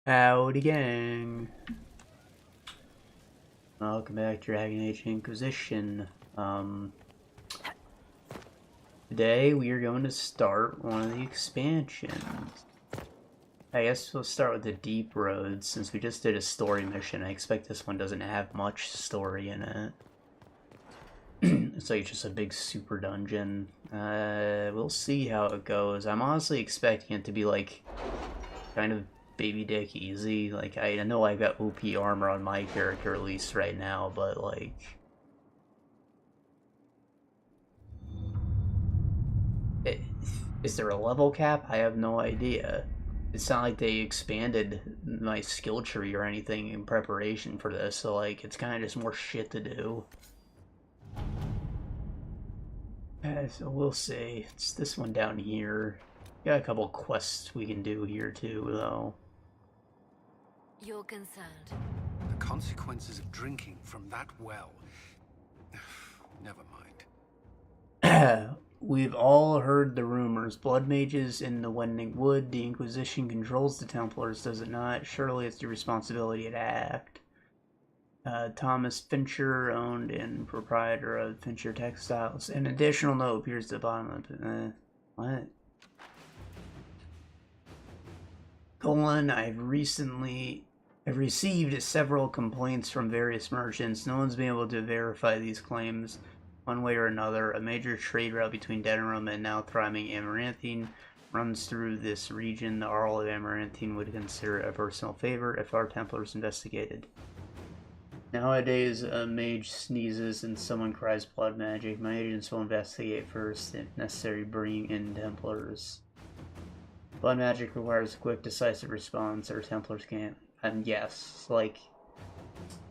Howdy gang! Welcome back to Dragon Age Inquisition. Today we are going to start one of the expansions. I guess we'll start with the Deep Road, since we just did a story mission. I expect this one doesn't have much story in it. It's like just a big super dungeon. We'll see how it goes. I'm honestly expecting it to be like, kind of baby dick easy. Like, I know I've got OP armor on my character at least right now, but like, is there a level cap? I have no idea. It's not like they expanded my skill tree or anything in preparation for this, so like, it's kind of just more shit to do. So we'll see. It's this one down here. Got a couple quests we can do here too, though. You're concerned. The consequences of drinking from that well. Never mind. We've all heard the rumors. Blood mages in the Wending Wood. The Inquisition controls the Templars, does it not? Surely it's your responsibility to act. Thomas Fincher, owned and proprietor of Fincher Textiles. An additional note appears at the bottom of it. What? I've received several complaints from various merchants. No one's been able to verify these claims one way or another. A major trade route between Denerim and now thriving Amaranthine runs through this region. The Arl of Amaranthine would consider it a personal favor if our Templars investigated. Nowadays, a mage sneezes and someone cries blood magic. My agents will investigate first. If necessary, bring in Templars. Blood magic requires a quick, decisive response, or Templars can't. And yes, like,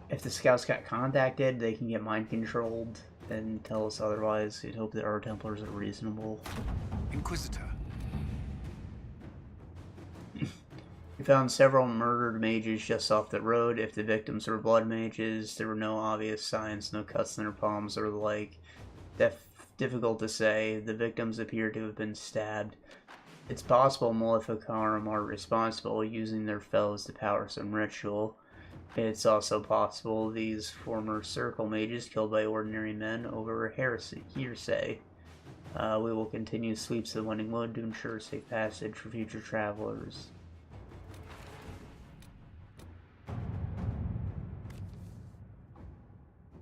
if the scouts got contacted, they can get mind controlled and tell us otherwise. We'd hope that our Templars are reasonable. Inquisitor. We found several murdered mages just off the road. If the victims were blood mages, there were no obvious signs, no cuts in their palms or the like. Difficult to say. The victims appear to have been stabbed. It's possible Maleficarum are responsible, using their fellows to power some ritual. It's also possible these former circle mages killed by ordinary men over hearsay. We will continue sweeps of the Wending Wood to ensure safe passage for future travelers.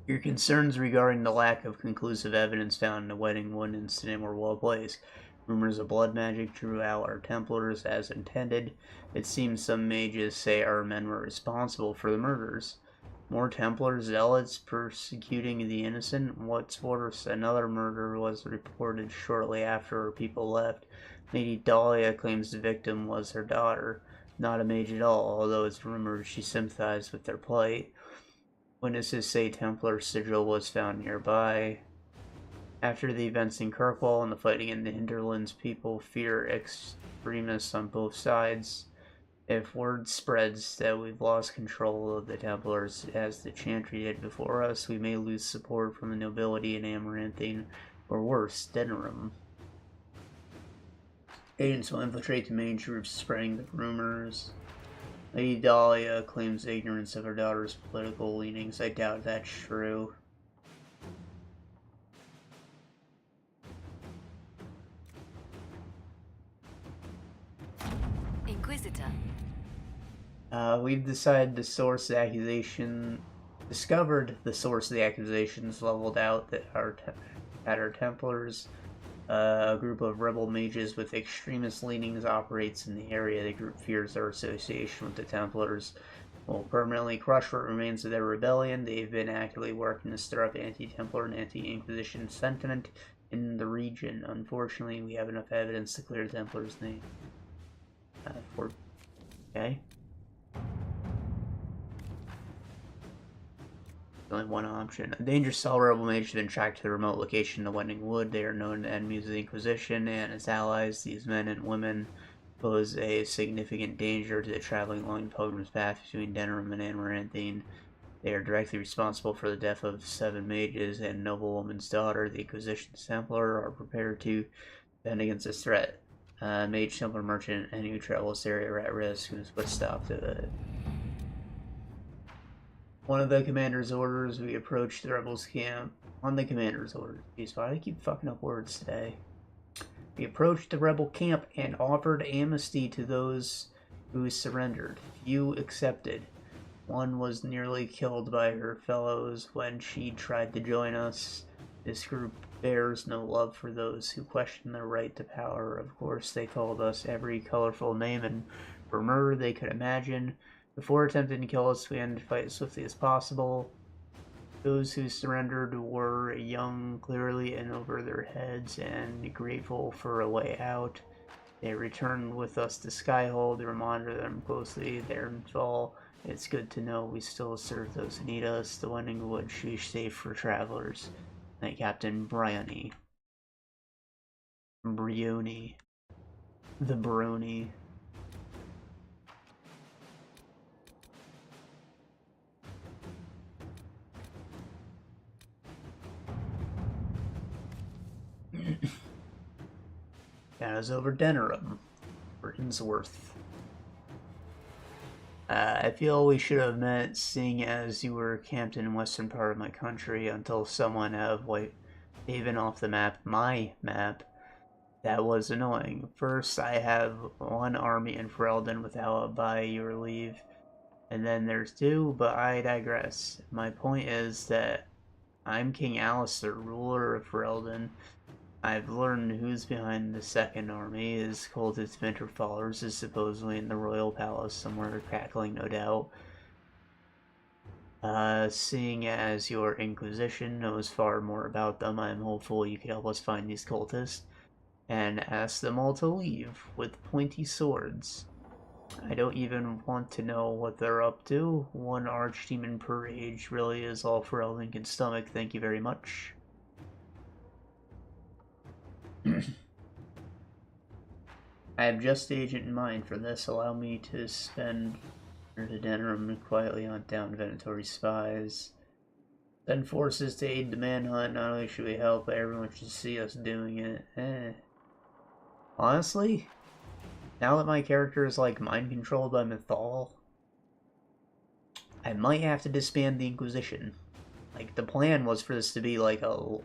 Your concerns regarding the lack of conclusive evidence found in the Wending Wood incident were well placed. Rumors of blood magic drew out our Templars as intended. It seems some mages say our men were responsible for the murders. More Templar zealots persecuting the innocent? What's worse, another murder was reported shortly after our people left. Lady Dahlia claims the victim was her daughter. Not a mage at all, although it's rumored she sympathized with their plight. Witnesses say Templar sigil was found nearby. After the events in Kirkwall and the fighting in the hinterlands, people fear extremists on both sides. If word spreads that we've lost control of the Templars as the Chantry did before us, we may lose support from the nobility in Amaranthine, or worse, Denerim. Agents will infiltrate the main troops, spreading the rumors. Lady Dahlia claims ignorance of her daughter's political leanings. I doubt that's true. Inquisitor. We've decided the source of the discovered the source of the accusations leveled out at our Templars. A group of rebel mages with extremist leanings operates in the area. The group fears their association with the Templars will permanently crush what remains of their rebellion. They've been actively working to stir up anti-Templar and anti-Inquisition sentiment in the region. Unfortunately, we have enough evidence to clear the Templars' name. Okay. Only one option. A dangerous cell rebel mage has been tracked to the remote location in the Wending Wood. They are known to enemies of the Inquisition and its allies. These men and women pose a significant danger to the traveling along the pilgrim's path between Denerim and Amaranthine. They are directly responsible for the death of 7 mages and noblewoman's daughter. The Inquisition Templar are prepared to defend against this threat. Mage, Templar, Merchant, and who travels the area are at risk, who's put stop to it. One of the commander's orders, we approached the rebels' camp. On the commander's orders. Jeez, why do I keep fucking up words today? We approached the rebel camp and offered amnesty to those who surrendered. Few accepted. One was nearly killed by her fellows when she tried to join us. This group bears no love for those who question their right to power. Of course, they called us every colorful name and for murder they could imagine. Before attempting to kill us, we ended the fight as swiftly as possible. Those who surrendered were young, clearly in over their heads, and grateful for a way out. They returned with us to Skyhold to monitor them closely. Their fall. It's good to know we still serve those who need us. The Wending Wood should be safe for travelers. Like Captain Briony. Briony. The Brony. That was over Denerim. Brinsworth. I feel we should have met, seeing as you were camped in the western part of my country until someone have wiped Haven off the map, my map. That was annoying. First, I have one army in Ferelden without by your leave, and then there's two, but I digress. My point is that I'm King Alistair, ruler of Ferelden. I've learned who's behind the second army. His cultist Winter followers is supposedly in the royal palace somewhere, cackling no doubt. Seeing as your Inquisition knows far more about them, I'm hopeful you could help us find these cultists and ask them all to leave with pointy swords. I don't even want to know what they're up to. One archdemon per age really is all Ferelden can stomach. Thank you very much. I have just the agent in mind for this. Allow me to spend to Denerim quietly hunt down Venatori spies. Send forces to aid the manhunt. Not only should we help, but everyone should see us doing it. Honestly, now that my character is like mind controlled by Mythal, I might have to disband the Inquisition. Like, the plan was for this to be like a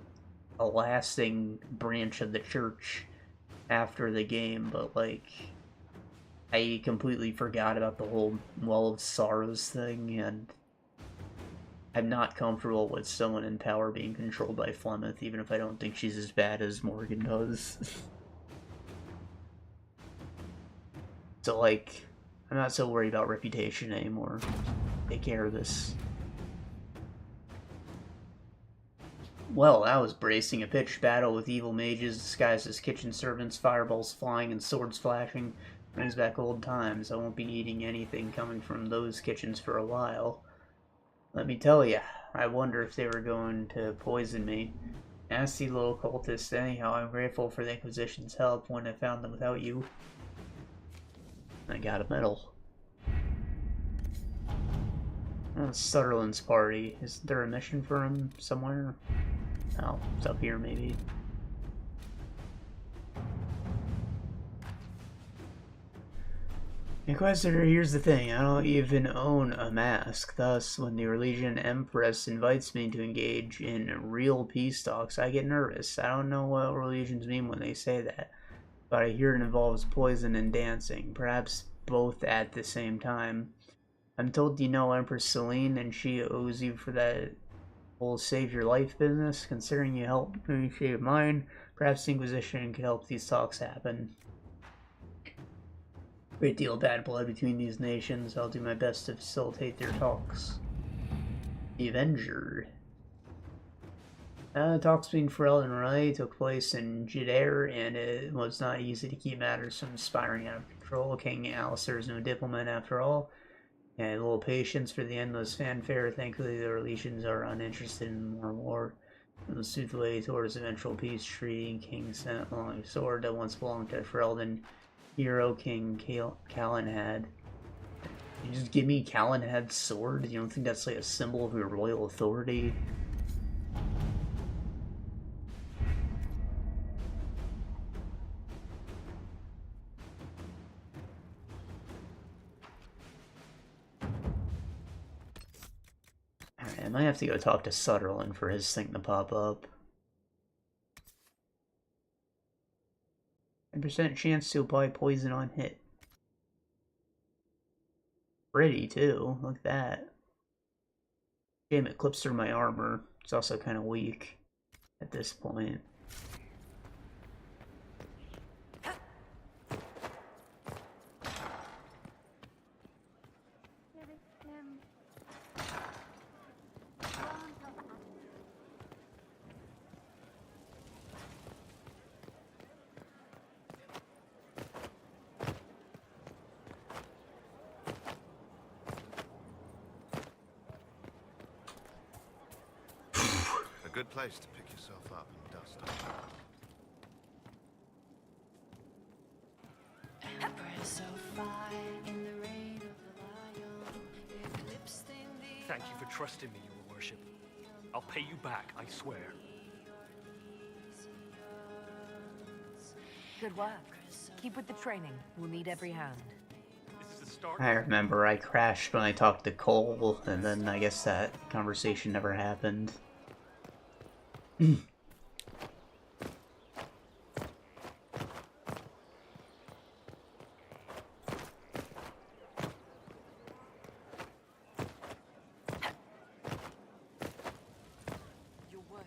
lasting branch of the church after the game, but like I completely forgot about the whole Well of Sorrows thing, and I'm not comfortable with someone in power being controlled by Flemeth, even if I don't think she's as bad as Morgan does. So like, I'm not so worried about reputation anymore. Take care of this. Well, that was bracing. A pitched battle with evil mages disguised as kitchen servants, fireballs flying and swords flashing. Brings back old times. I won't be eating anything coming from those kitchens for a while. Let me tell ya, I wonder if they were going to poison me. Nasty little cultists. Anyhow, I'm grateful for the Inquisition's help when I found them without you. I got a medal. That's Sutherland's party. Is there a mission for him somewhere? Oh, it's up here maybe. Inquisitor, here's the thing. I don't even own a mask. Thus, when the Orlesian Empress invites me to engage in real peace talks, I get nervous. I don't know what Orlesians mean when they say that, but I hear it involves poison and dancing. Perhaps both at the same time. I'm told you know Empress Celine, and she owes you for that whole save your life business. Considering you helped me save mine, perhaps the Inquisition could help these talks happen. Great deal of bad blood between these nations. I'll do my best to facilitate their talks. The Avenger. Talks between Ferelden and Rai took place in Jidair, and it was not easy to keep matters from spiraling out of control. King Alistair is no diplomat after all. And a little patience for the endless fanfare. Thankfully, the Orlesians are uninterested in more war. The soothway towards eventual peace treaty. King sent along a sword that once belonged to Ferelden hero King Calenhad. You just give me Calenhad's sword? You don't think that's like a symbol of your royal authority? I might have to go talk to Sutherland for his thing to pop up. 10% chance to apply poison on hit. Pretty too, look at that. Shame it clips through my armor. It's also kind of weak at this point. A good place to pick yourself up and dust off. Thank you for trusting me, Your Worship. I'll pay you back, I swear. Good work. Keep with the training. We'll need every hand. This is the start. I remember I crashed when I talked to Cole, and then I guess that conversation never happened. Your Worship.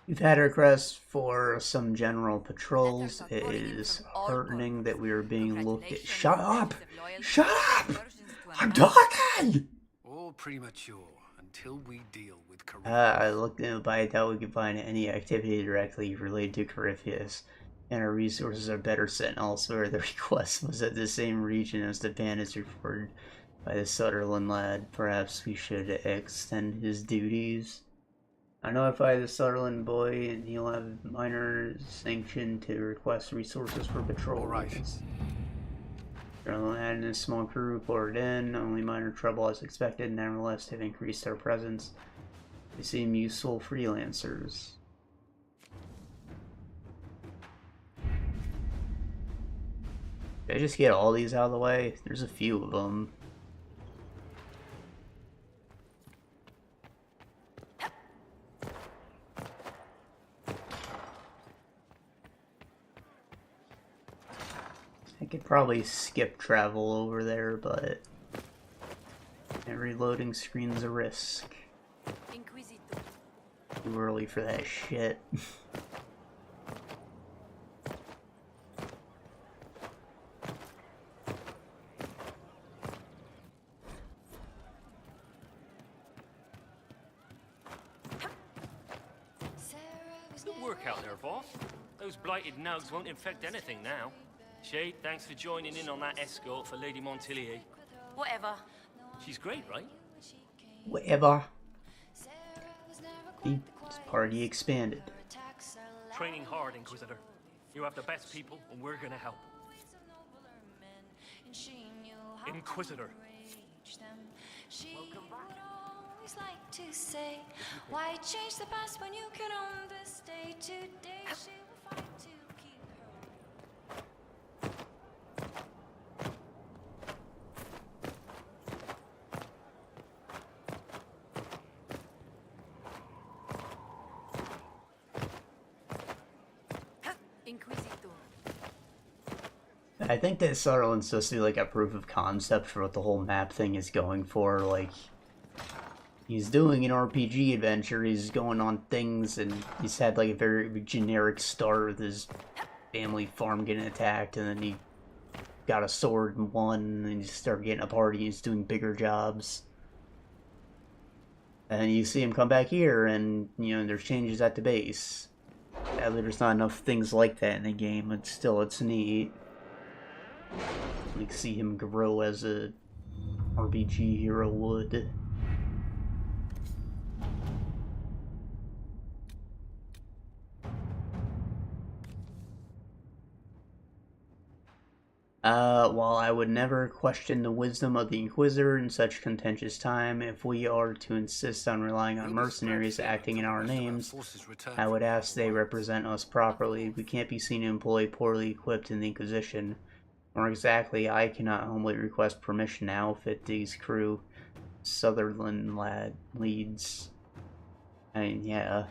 We've had a request for some general patrols. It is heartening that we are being looked at. Shut up! Shut up! I'm talking! All premature until we deal with corruption. I looked into by doubt we can find any activity directly related to Corypheus, and our resources are better sent elsewhere. The request was at the same region as the bandits reported by the Sutherland lad. Perhaps we should extend his duties. I notify the Sutherland boy, and he'll have minor sanction to request resources for patrols. All right. Sutherland and a small crew reported in. Only minor trouble as expected. Nevertheless, have increased our presence. They seem useful freelancers. Did I just get all these out of the way? There's a few of them. I could probably skip travel over there, but every loading screen's a risk. Inquisitor. Too early for that shit. Good work out there, boss. Those blighted nugs won't infect anything now. Shade, thanks for joining in on that escort for Lady Montilier. Whatever. She's great, right? Whatever. The party expanded. Training hard, Inquisitor. You have the best people, and we're gonna help. Inquisitor. Welcome back. Always like to say, why change the past when you can own this day? Today she will fight to keep her. Inquisitor. I think that Sutherland's supposed to be like a proof of concept for what the whole map thing is going for. Like, he's doing an RPG adventure, he's going on things, and he's had like a very generic start with his family farm getting attacked, and then he got a sword and won, and then he started getting a party, he's doing bigger jobs. And you see him come back here, and, you know, there's changes at the base. Sadly, there's not enough things like that in the game, but still, it's neat. Like, see him grow as a RPG hero would. While I would never question the wisdom of the Inquisitor in such contentious time, if we are to insist on relying on mercenaries acting in our names, I would ask they represent us properly. We can't be seen to employ poorly equipped in the Inquisition. More exactly, I cannot humbly request permission to outfit these crew. Sutherland lad leads. I mean, yeah,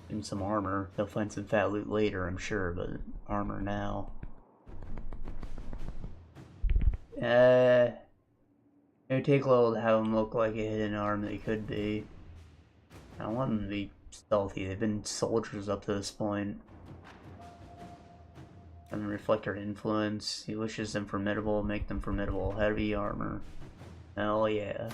and some armor. They'll find some fat loot later, I'm sure, but armor now. It would take a little to have them look like a hidden arm they could be. I don't want them to be stealthy. They've been soldiers up to this point. And reflect our influence. He wishes them formidable, make them formidable. Heavy armor. Hell yeah.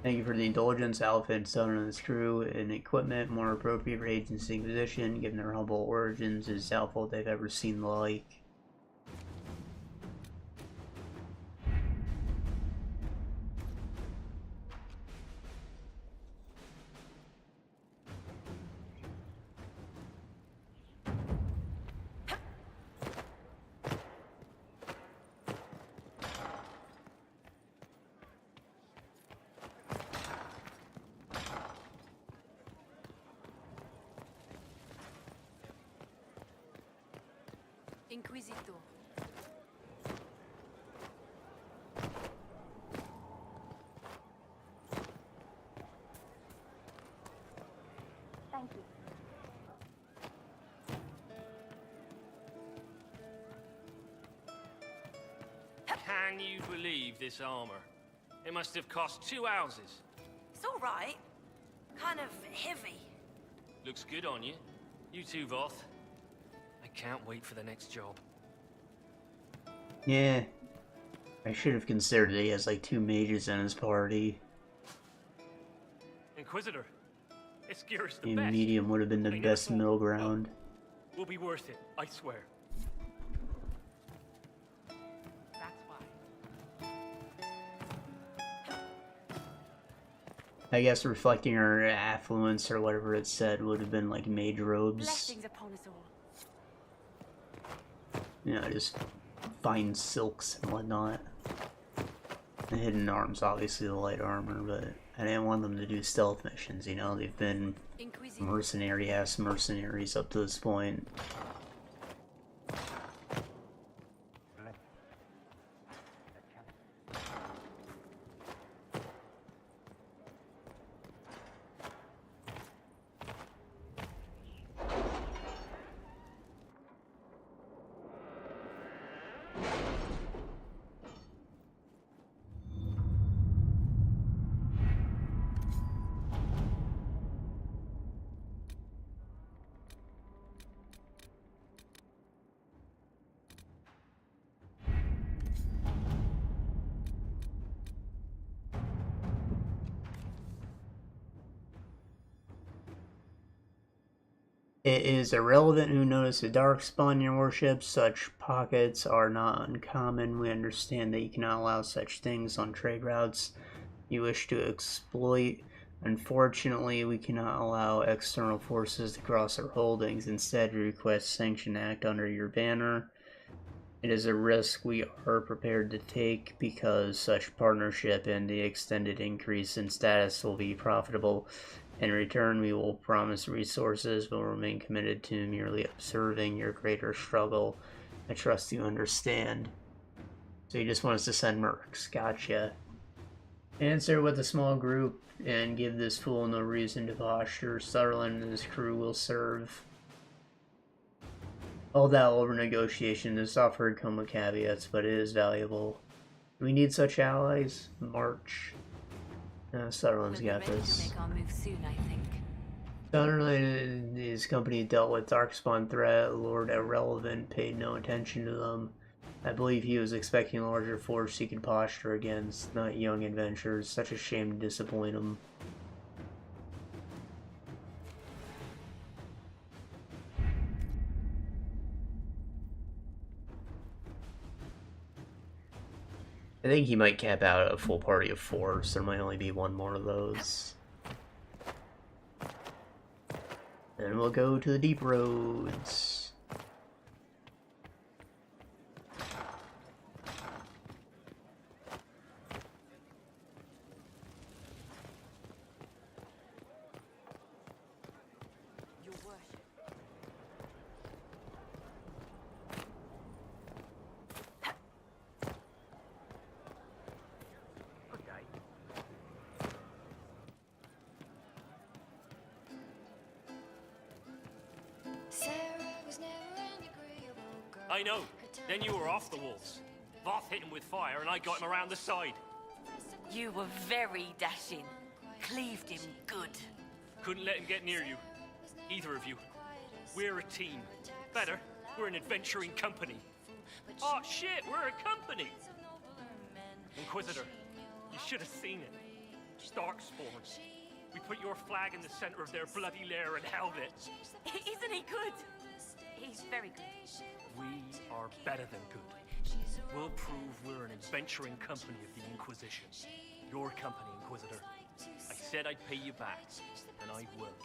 Thank you for the indulgence. Outfit Southern and his crew and equipment more appropriate for agency position, given their humble origins, is doubtful they've ever seen the like. Inquisitor. Thank you. Can you believe this armor? It must have cost 2 houses. It's all right. Kind of heavy. Looks good on you. You too, Voth. I can't wait for the next job. Yeah. I should have considered he has like 2 mages in his party. Inquisitor, this gear is the A best. medium would have been the I best never thought- middle ground. Will be worth it, I swear. That's why. I guess reflecting our affluence or whatever it said would have been like mage robes. Blessings upon us all. You know, just fine silks and whatnot. The hidden arms, obviously the light armor, but I didn't want them to do stealth missions, you know? They've been Inquisitor. mercenary-ass mercenaries up to this point. It is irrelevant who notices Darkspawn in your worship. Such pockets are not uncommon. We understand that you cannot allow such things on trade routes you wish to exploit. Unfortunately, we cannot allow external forces to cross our holdings. Instead, we request sanction act under your banner. It is a risk we are prepared to take because such partnership and the extended increase in status will be profitable. In return, we will promise resources, but will remain committed to merely observing your greater struggle. I trust you understand. So you just want us to send mercs. Gotcha. Answer with a small group and give this fool no reason to posture. Sutherland and his crew will serve. All that over negotiation. This offer would come with caveats, but it is valuable. Do we need such allies? March. Sutherland's We'll got be ready this. to make our move soon, I think. Sutherland and his company dealt with Darkspawn threat. Lord Irrelevant paid no attention to them. I believe he was expecting a larger force he could posture against, not young adventurers. Such a shame to disappoint him. I think he might cap out a full party of 4, so there might only be one more of those. Then we'll go to the deep roads. I know. Then you were off the walls. Voth hit him with fire and I got him around the side. You were very dashing. Cleaved him good. Couldn't let him get near you. Either of you. We're a team. Better, we're an adventuring company. Oh shit, we're a company! Inquisitor, you should have seen it. Darkspawn. We put your flag in the center of their bloody lair and held it. Isn't he good? He's very good. We are better than good. We'll prove we're an adventuring company of the Inquisition. Your company, Inquisitor. I said I'd pay you back, and I will.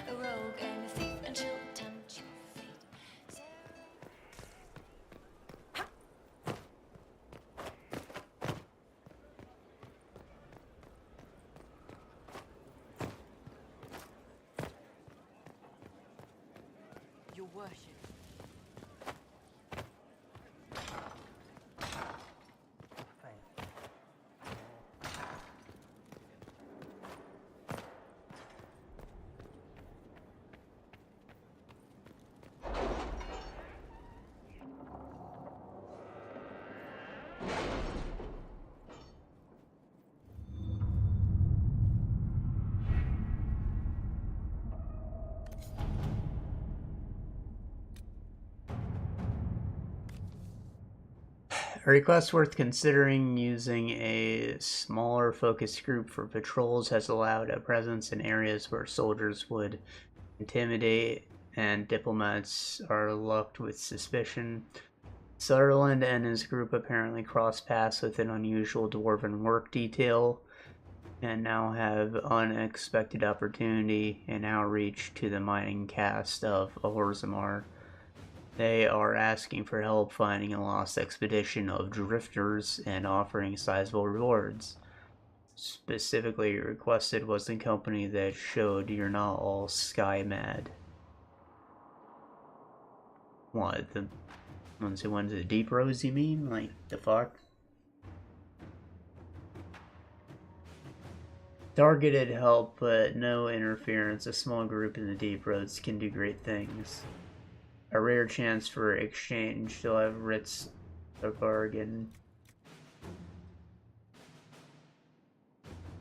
A rogue and a thief, and she'll tempt your fate. Your worship. A request worth considering: using a smaller focus group for patrols has allowed a presence in areas where soldiers would intimidate and diplomats are looked with suspicion. Sutherland and his group apparently crossed paths with an unusual dwarven work detail and now have unexpected opportunity and outreach to the mining caste of Ahorzamar. They are asking for help finding a lost expedition of drifters and offering sizable rewards. Specifically requested was the company that showed you're not all sky mad. What, the ones who went to the deep roads, you mean? Like, the fuck? Targeted help, but no interference. A small group in the deep roads can do great things. A rare chance for exchange. They'll have writs of bargain.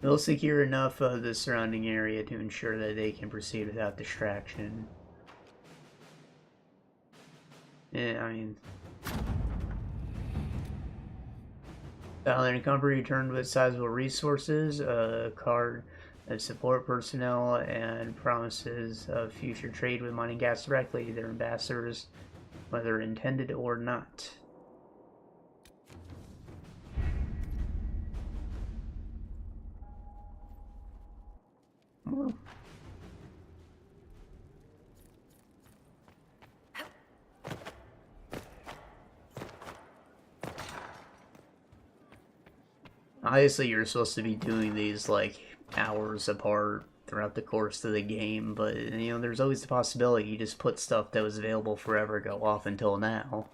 They'll secure enough of the surrounding area to ensure that they can proceed without distraction. Yeah, I mean... Southern Company returned with sizable resources, a card of support personnel, and promises of future trade with mining gas directly. Their ambassadors, whether intended or not. Well. Obviously, you're supposed to be doing these, like, hours apart throughout the course of the game, but, you know, there's always the possibility you just put stuff that was available forever go off until now.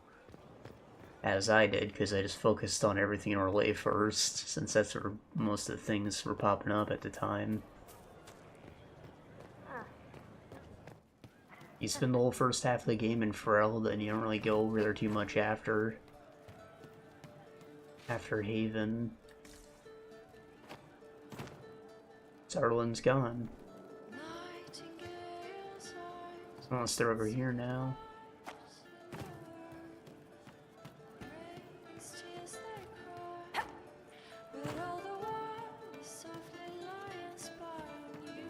As I did, because I just focused on everything in Relay first, since that's where most of the things were popping up at the time. You spend the whole first half of the game in Ferelden, and you don't really go over there too much after Haven. Sutherland's gone. Unless they're over here now.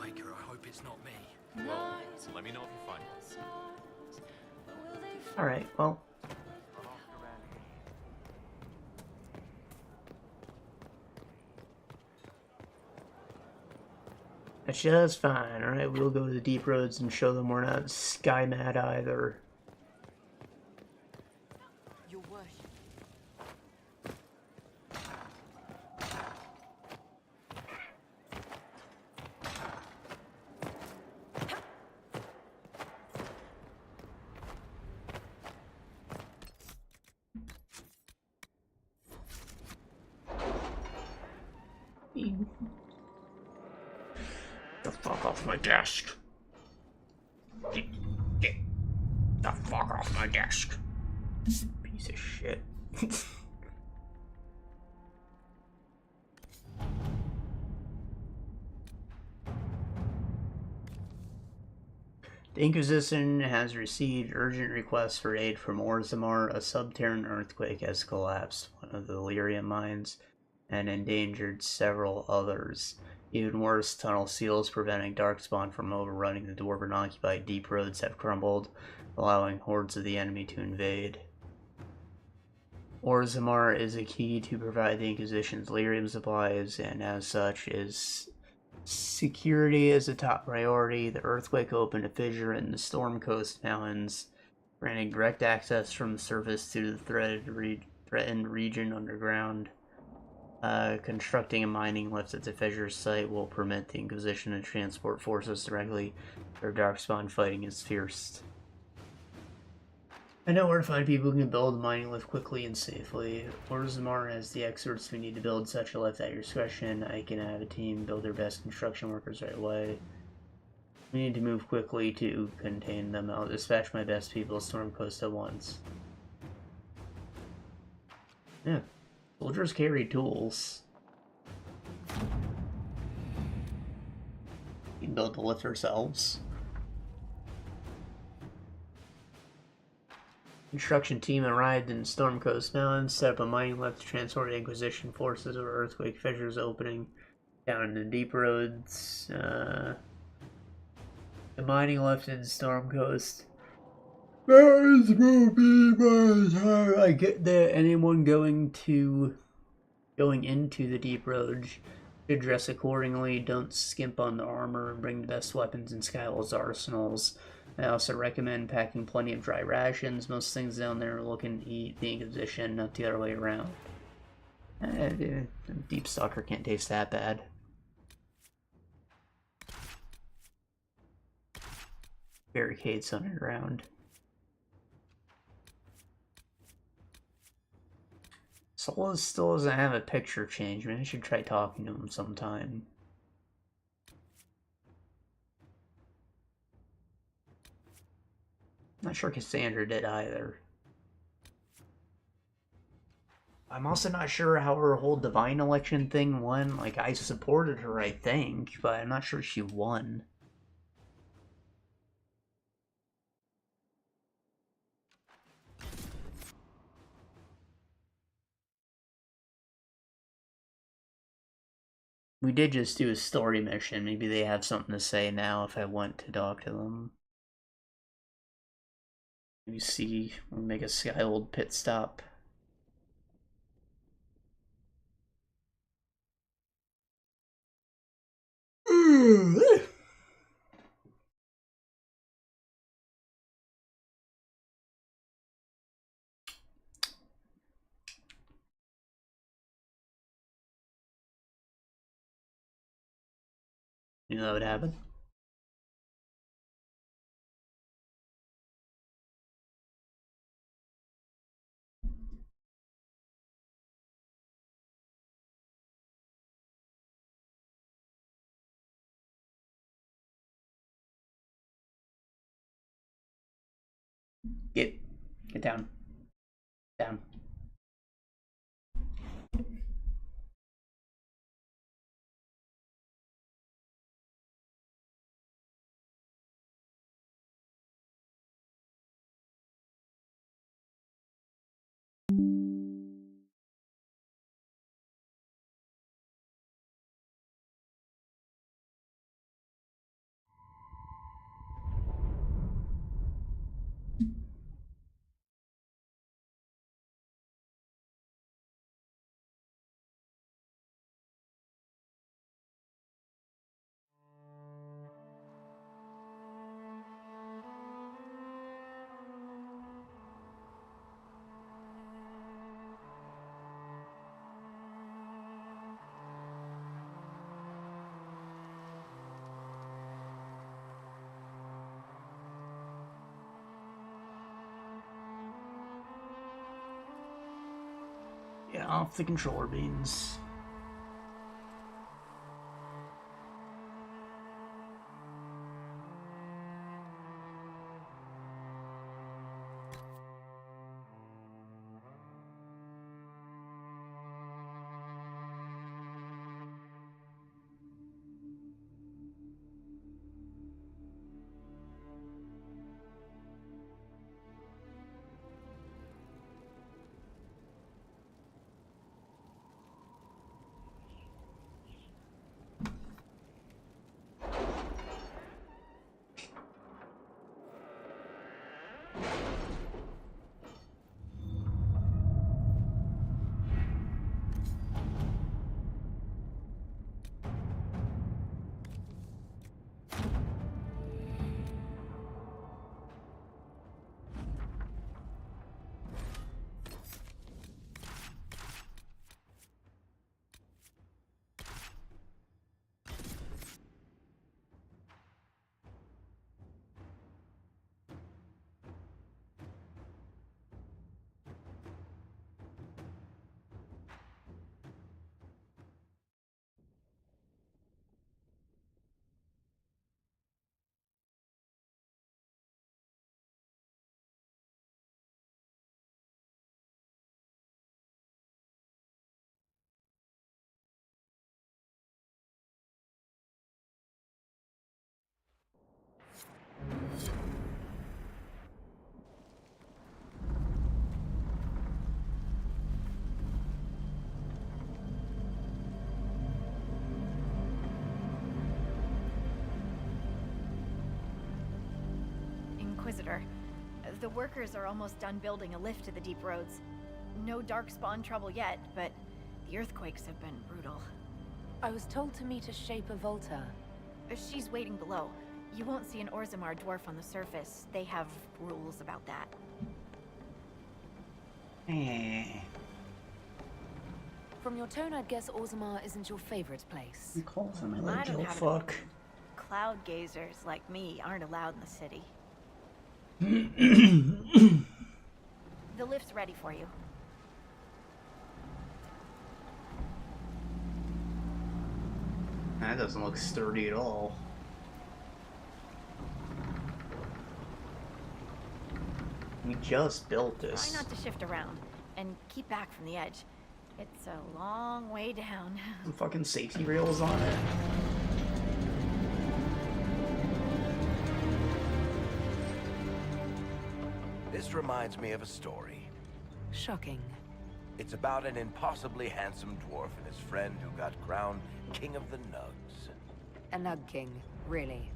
Maker, I hope it's not me. Well, let me know if you find one. Alright, well, That's just fine, alright? We'll go to the deep roads and show them we're not sky mad either. Your worship. The fuck off my desk. Get the fuck off my desk. Piece of shit. The Inquisition has received urgent requests for aid from Orzammar. A subterranean earthquake has collapsed one of the Illyrian mines and endangered several others. Even worse, tunnel seals preventing Darkspawn from overrunning the Dwarven-occupied deep roads have crumbled, allowing hordes of the enemy to invade. Orzammar is a key to provide the Inquisition's lyrium supplies, and as such is security is a top priority. The earthquake opened a fissure in the Storm Coast Mountains, granting direct access from the surface to the threatened region underground. Constructing a mining lift at the fissure site will permit the Inquisition to transport forces directly where Darkspawn fighting is fierce. I know where to find people who can build a mining lift quickly and safely. Orzammar has the experts we need to build such a lift at your discretion. I can have a team build their best construction workers right away. We need to move quickly to contain them. I'll dispatch my best people to Storm Coast at once. Yeah. Soldiers carry tools. We can build the lift ourselves. Construction team arrived in Storm Coast Mountains, set up a mining lift to transport Inquisition forces over earthquake fissures opening down into deep roads. The mining lift in Storm Coast. Guys will be by the time I get there. Anyone going into the deep roads should dress accordingly. Don't skimp on the armor and bring the best weapons in Skywell's arsenals. I also recommend packing plenty of dry rations. Most things down there are looking to eat the Inquisition, not the other way around. Deep Stalker can't taste that bad. Barricades underground. Solo still doesn't have a picture change. Maybe I should try talking to him sometime. Not sure Cassandra did either. I'm also not sure how her whole divine election thing went. Like, I supported her, I think, but I'm not sure she won. We did just do a story mission. Maybe they have something to say now if I want to talk to them. Maybe see, we'll make a Skywold pit stop. You know that would happen? Get down. Down. Yeah, off the controller beans. Inquisitor, the workers are almost done building a lift to the deep roads. No Darkspawn trouble yet, but the earthquakes have been brutal. I was told to meet a Shaper Volta. She's waiting below. You won't see an Orzammar dwarf on the surface. They have rules about that. From your tone, I'd guess Orzammar isn't your favorite place. You call him a I don't little have fuck. Cloud gazers like me aren't allowed in the city. The lift's ready for you. That doesn't look sturdy at all. We just built this. Try not to shift around, and keep back from the edge. It's a long way down. Some fucking safety rails on it. This reminds me of a story. Shocking. It's about an impossibly handsome dwarf and his friend who got crowned King of the Nugs. A Nug King, really.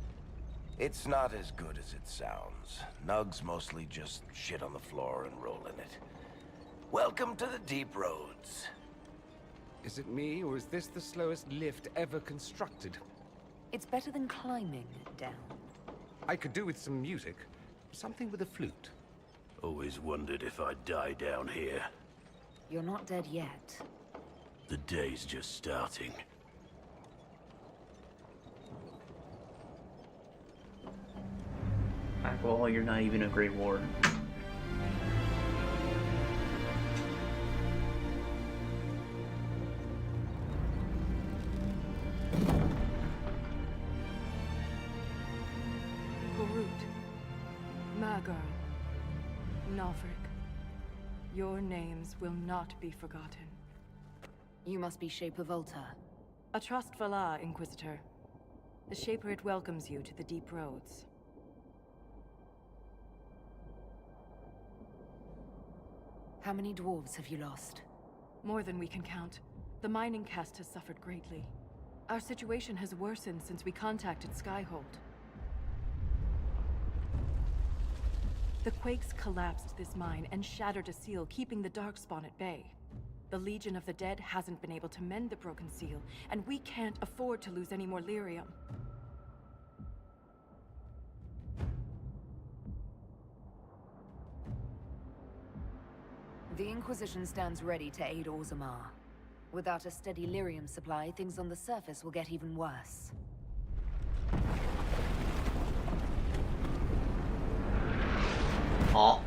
It's not as good as it sounds. Nugs mostly just shit on the floor and roll in it. Welcome to the deep roads. Is it me, or is this the slowest lift ever constructed? It's better than climbing down. I could do with some music. Something with a flute. Always wondered if I'd die down here. You're not dead yet. The day's just starting. Well, you're not even a Great Warden. Garut, Magar, Navrik, your names will not be forgotten. You must be Shaper Volta. A trust Valar, Inquisitor. The Shaper it welcomes you to the deep roads. How many dwarves have you lost? More than we can count. The mining caste has suffered greatly. Our situation has worsened since we contacted Skyhold. The quakes collapsed this mine and shattered a seal, keeping the Darkspawn at bay. The Legion of the Dead hasn't been able to mend the broken seal, and we can't afford to lose any more lyrium. The Inquisition stands ready to aid Orzammar. Without a steady lyrium supply, things on the surface will get even worse. Oh.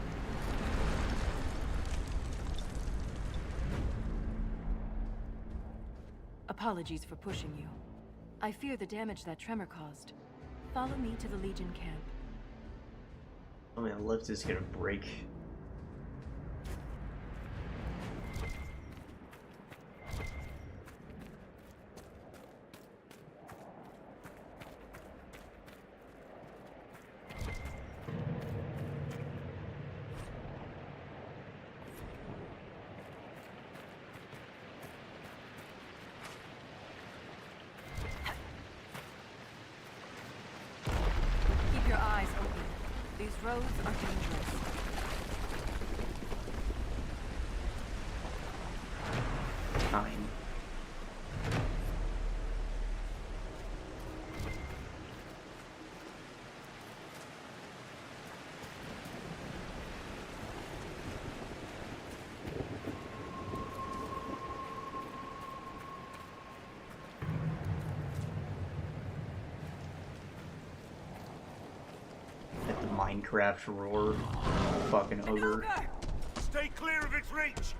Apologies for pushing you. I fear the damage that tremor caused. Follow me to the Legion camp. Oh, my lift is gonna break. Keep your eyes open. These roads are dangerous. Fine. At the Minecraft roar, fucking ogre. Stay clear of its reach!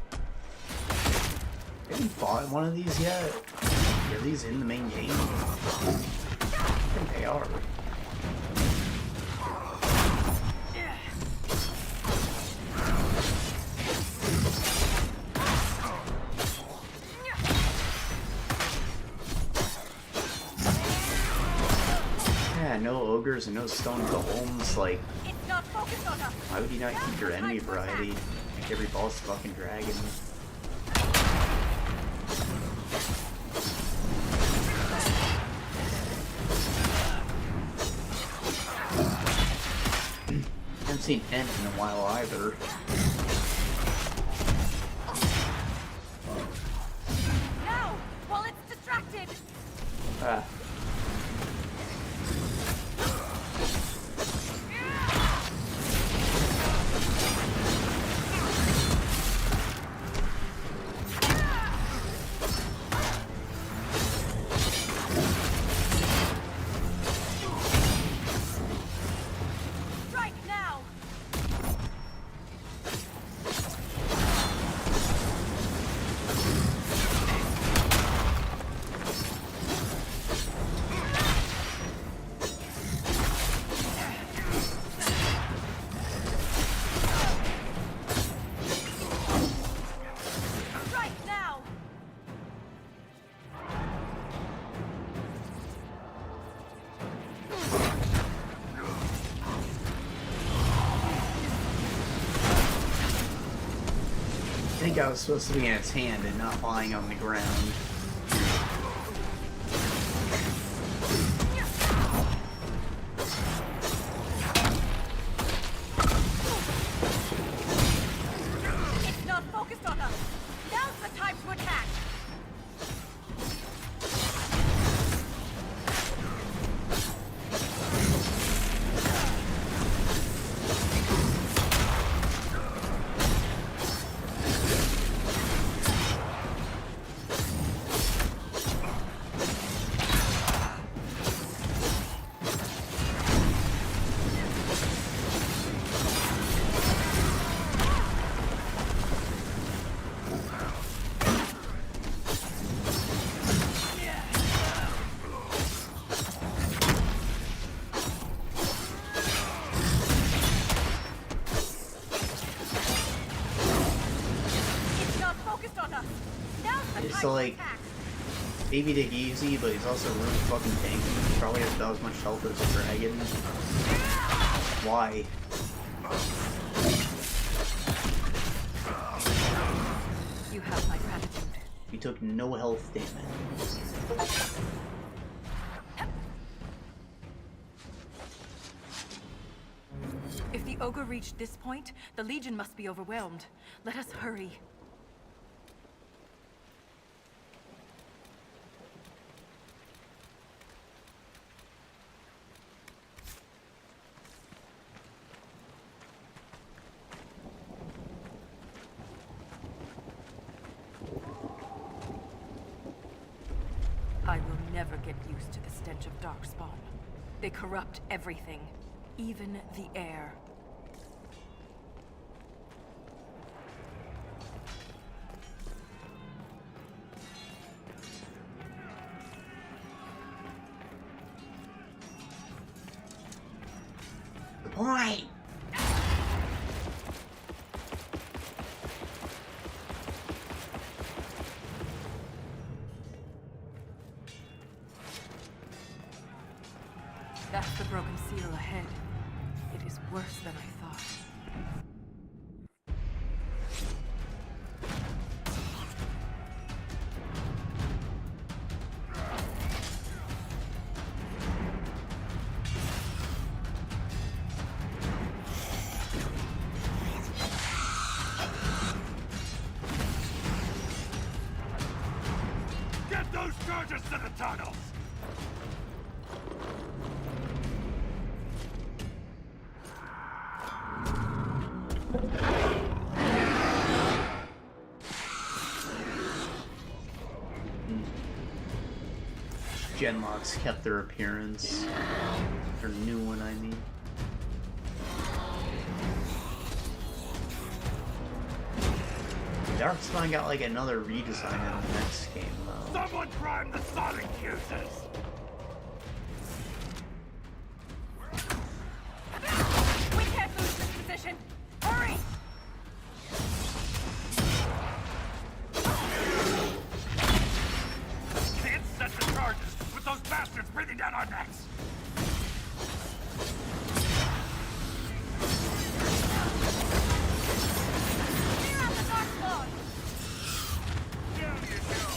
Have you fought one of these yet? Are these in the main game? I think they are. Yeah, no ogres and no stone golems, like, It's not focused on us. why would you not keep your enemy variety? Make every boss fucking dragon. Haven't seen Ent in a while either. Now, while it's distracted. Ah. Strike now. Strike now. I think I was supposed to be in its hand and not lying on the ground. It's not focused on us. Now's the time to attack. It's not focused on us. Now's the It's time like- to attack. Baby Dick easy, but he's also really fucking tanky. He probably has about as much health as a dragon. Why? You have my gratitude. He took no health damage. If the ogre reached this point, the Legion must be overwhelmed. Let us hurry. I will never get used to the stench of Darkspawn. They corrupt everything, even the air. point! That's the broken seal ahead. It is worse than I thought. Get those charges to the tunnels! Genlocks kept their appearance. Their new one, I mean. Darkspawn got like another redesign in the next game, though. Someone prime the sonic fuses! We can't lose this position! Hurry! Can't set the charges with those bastards breathing down our necks! Clear out the Darkspawn! Down you go!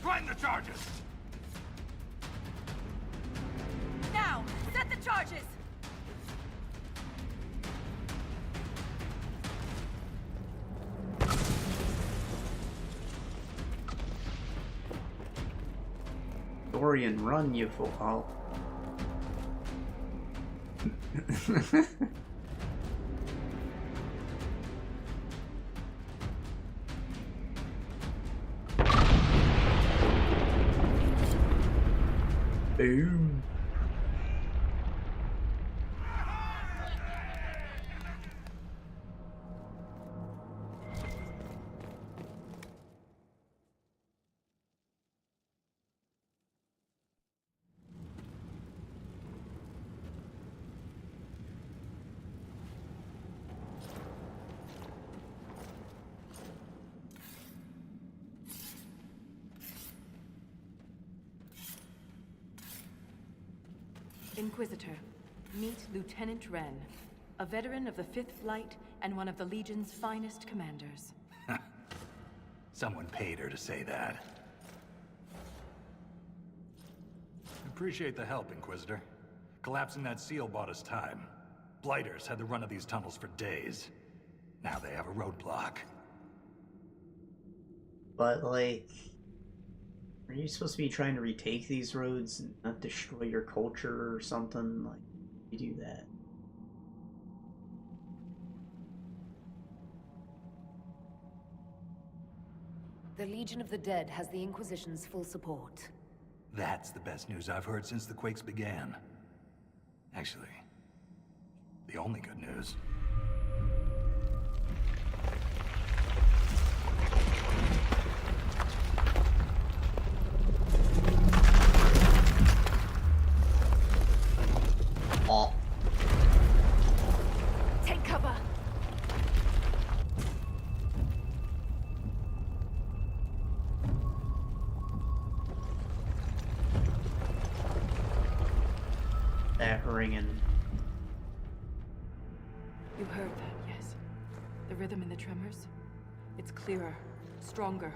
Prime the charges! Now, set the charges! Dorian, run, you fool. Boom. Inquisitor, meet Lieutenant Wren, a veteran of the 5th Flight and one of the Legion's finest commanders. Someone paid her to say that. Appreciate the help, Inquisitor. Collapsing that seal bought us time. Blighters had the run of these tunnels for days. Now they have a roadblock. But, like, are you supposed to be trying to retake these roads and not destroy your culture or something? Like, you do that. The Legion of the Dead has the Inquisition's full support. That's the best news I've heard since the Quakes began. Actually, the only good news. Oh. Take cover. That ringing. You heard that, yes? The rhythm and the tremors? It's clearer, stronger,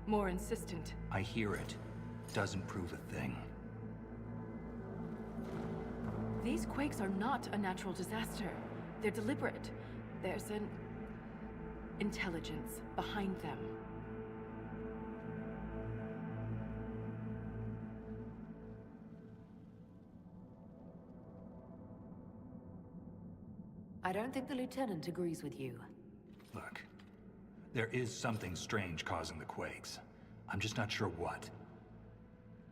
more insistent. I hear it. Doesn't prove a thing. These quakes are not a natural disaster. They're deliberate. There's an intelligence behind them. I don't think the Lieutenant agrees with you. Look, there is something strange causing the quakes. I'm just not sure what.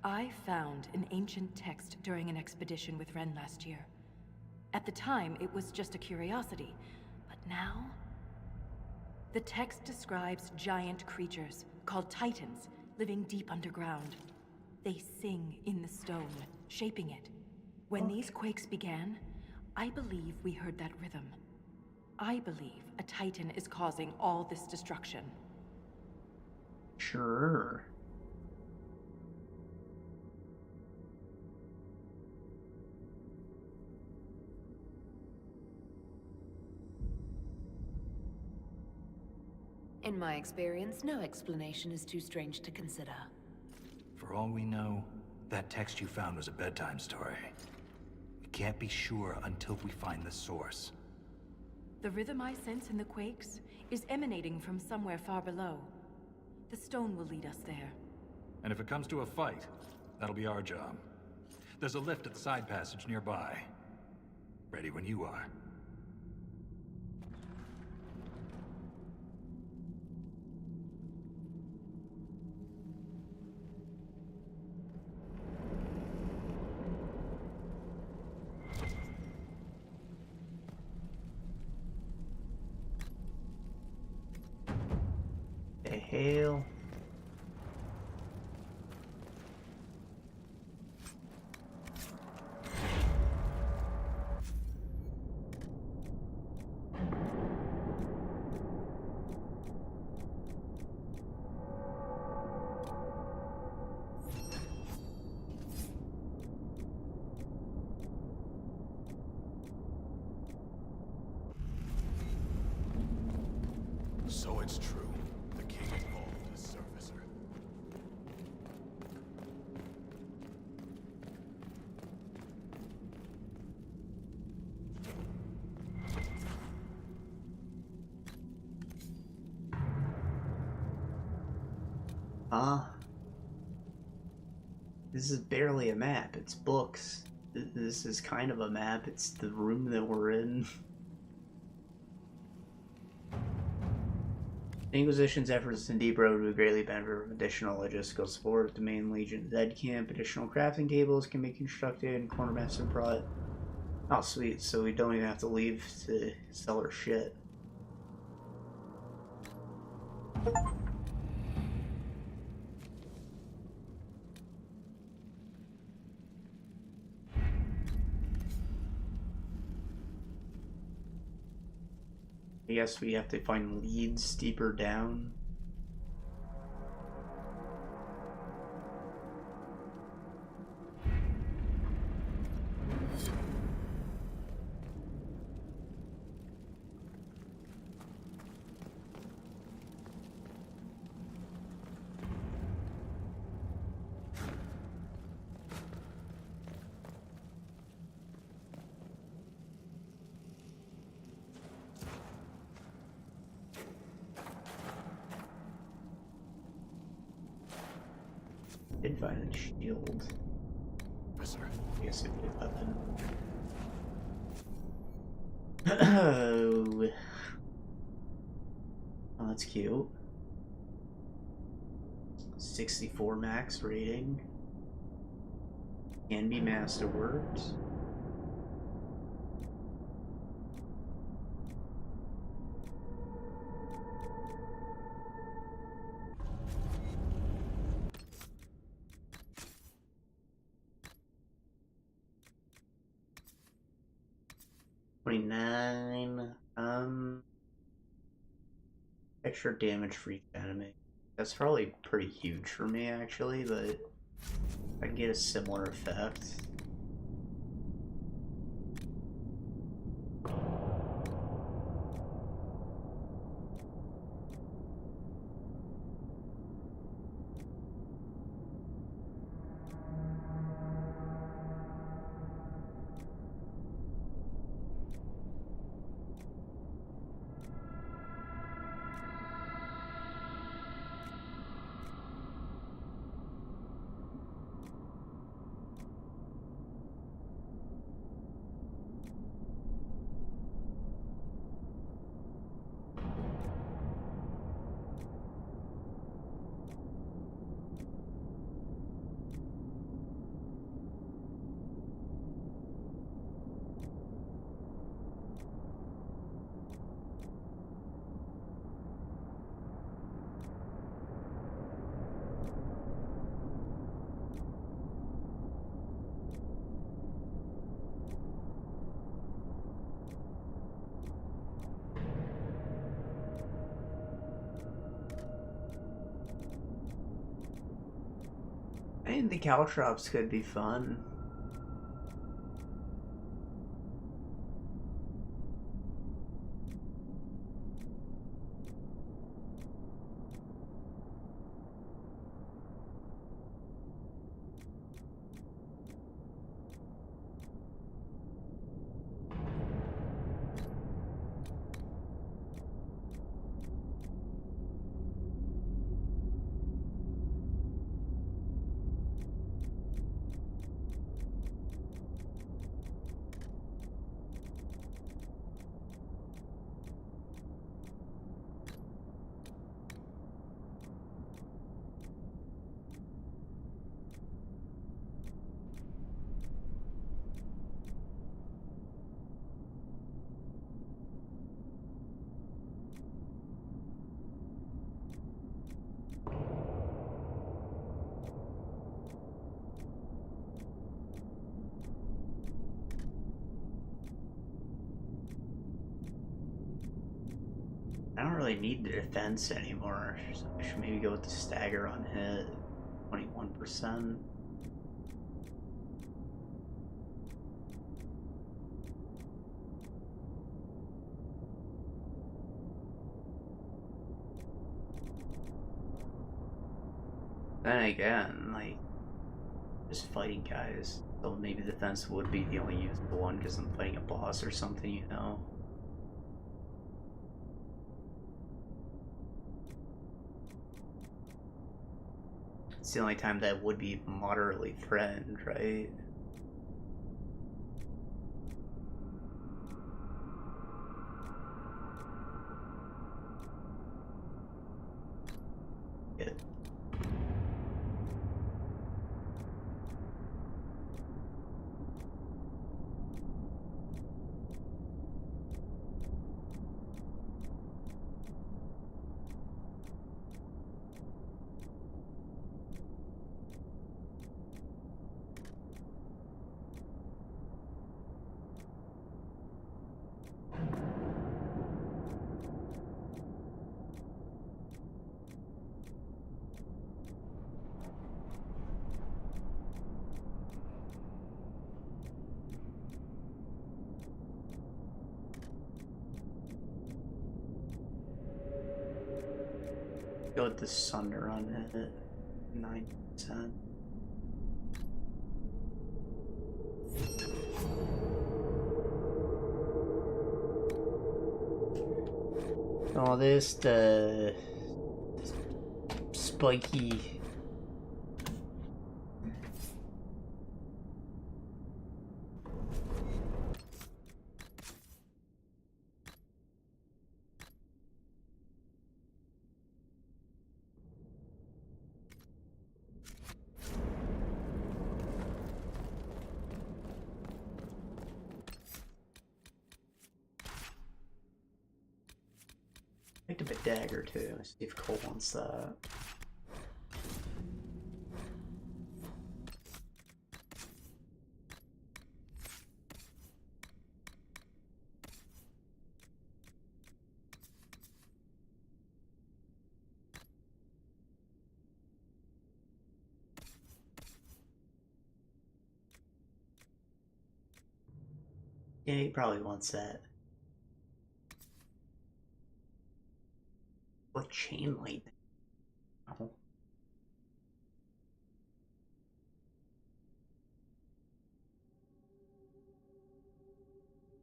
I found an ancient text during an expedition with Ren last year. At the time, it was just a curiosity, but now? The text describes giant creatures, called Titans, living deep underground. They sing in the stone, shaping it. When these quakes began, I believe we heard that rhythm. I believe a Titan is causing all this destruction. Sure. In my experience, no explanation is too strange to consider. For all we know, that text you found was a bedtime story. We can't be sure until we find the source. The rhythm I sense in the quakes is emanating from somewhere far below. The stone will lead us there. And if it comes to a fight, that'll be our job. There's a lift at the side passage nearby. Ready when you are. The hell? So it's true. The king involved a surfacer. This is barely a map. It's books. This is kind of a map. It's the room that we're in. The Inquisition's efforts in Deep Road would greatly benefit from additional logistical support at the main Legion Dead Camp. Additional crafting tables can be constructed and corner maps are brought. Oh, sweet. So we don't even have to leave to sell our shit. I guess we have to find leads deeper down. Did find a shield. Visitor. I guess it'd be a weapon. Oh, that's cute. 64 max rating. Can be masterworked. Extra damage for each enemy. That's probably pretty huge for me actually, but I can get a similar effect. I think the caltrops could be fun. I don't really need the defense anymore, so I should maybe go with the stagger on hit. 21%. Then again, like, just fighting guys, so maybe defense would be the only useful one because I'm fighting a boss or something, you know? It's the only time that would be moderately threatened, right? Yeah. Go with the Sunder on it. 9%. Oh, this the spiky picked up a dagger too. Let's see if Cole wants that. Yeah, he probably wants that. What chain lightning? Oh.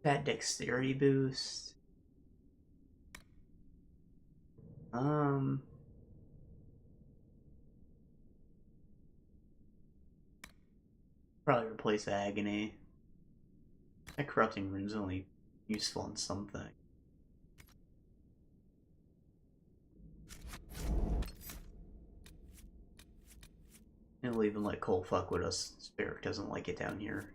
That dexterity boost. Probably replace Agony. That corrupting rune's only useful in something. It'll even let Cole fuck with us. Spirit doesn't like it down here.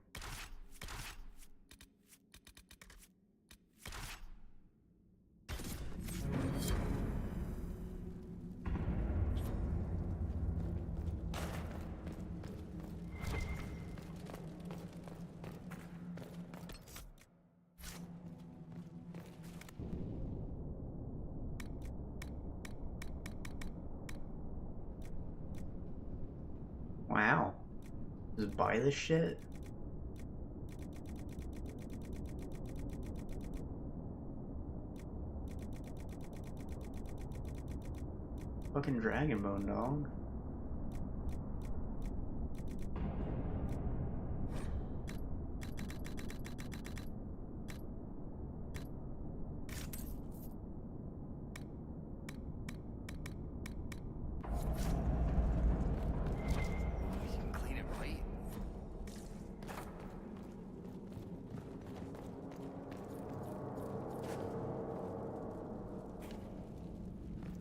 Wow. Just buy this shit? Fucking dragon bone, dog.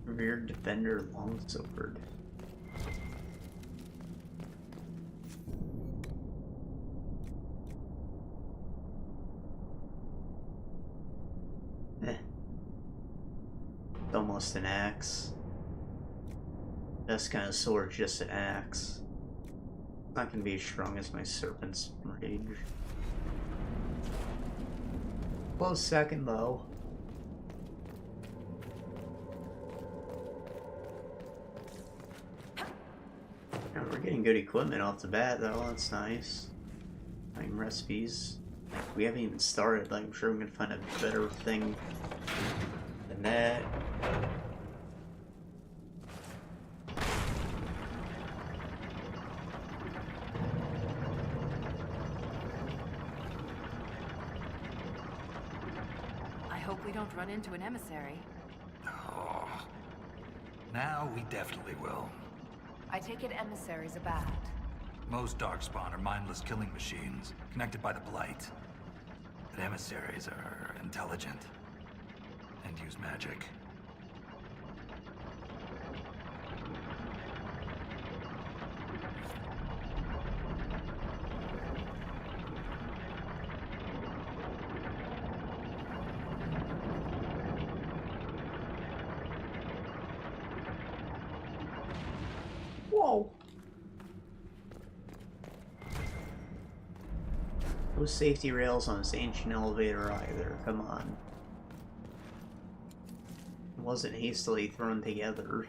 Revered Defender Longsword. It's almost an axe. This kind of sword, just an axe. It's not gonna be as strong as my Serpent's Rage. Close second though. We're getting good equipment off the bat though, that's nice. Time recipes. We haven't even started, like, I'm sure I'm gonna find a better thing than that. I hope we don't run into an emissary. Oh. Now we definitely will. I take it emissaries are bad. Most Darkspawn are mindless killing machines, connected by the Blight. But emissaries are intelligent, and use magic. Whoa! No safety rails on this ancient elevator either, come on. It wasn't hastily thrown together.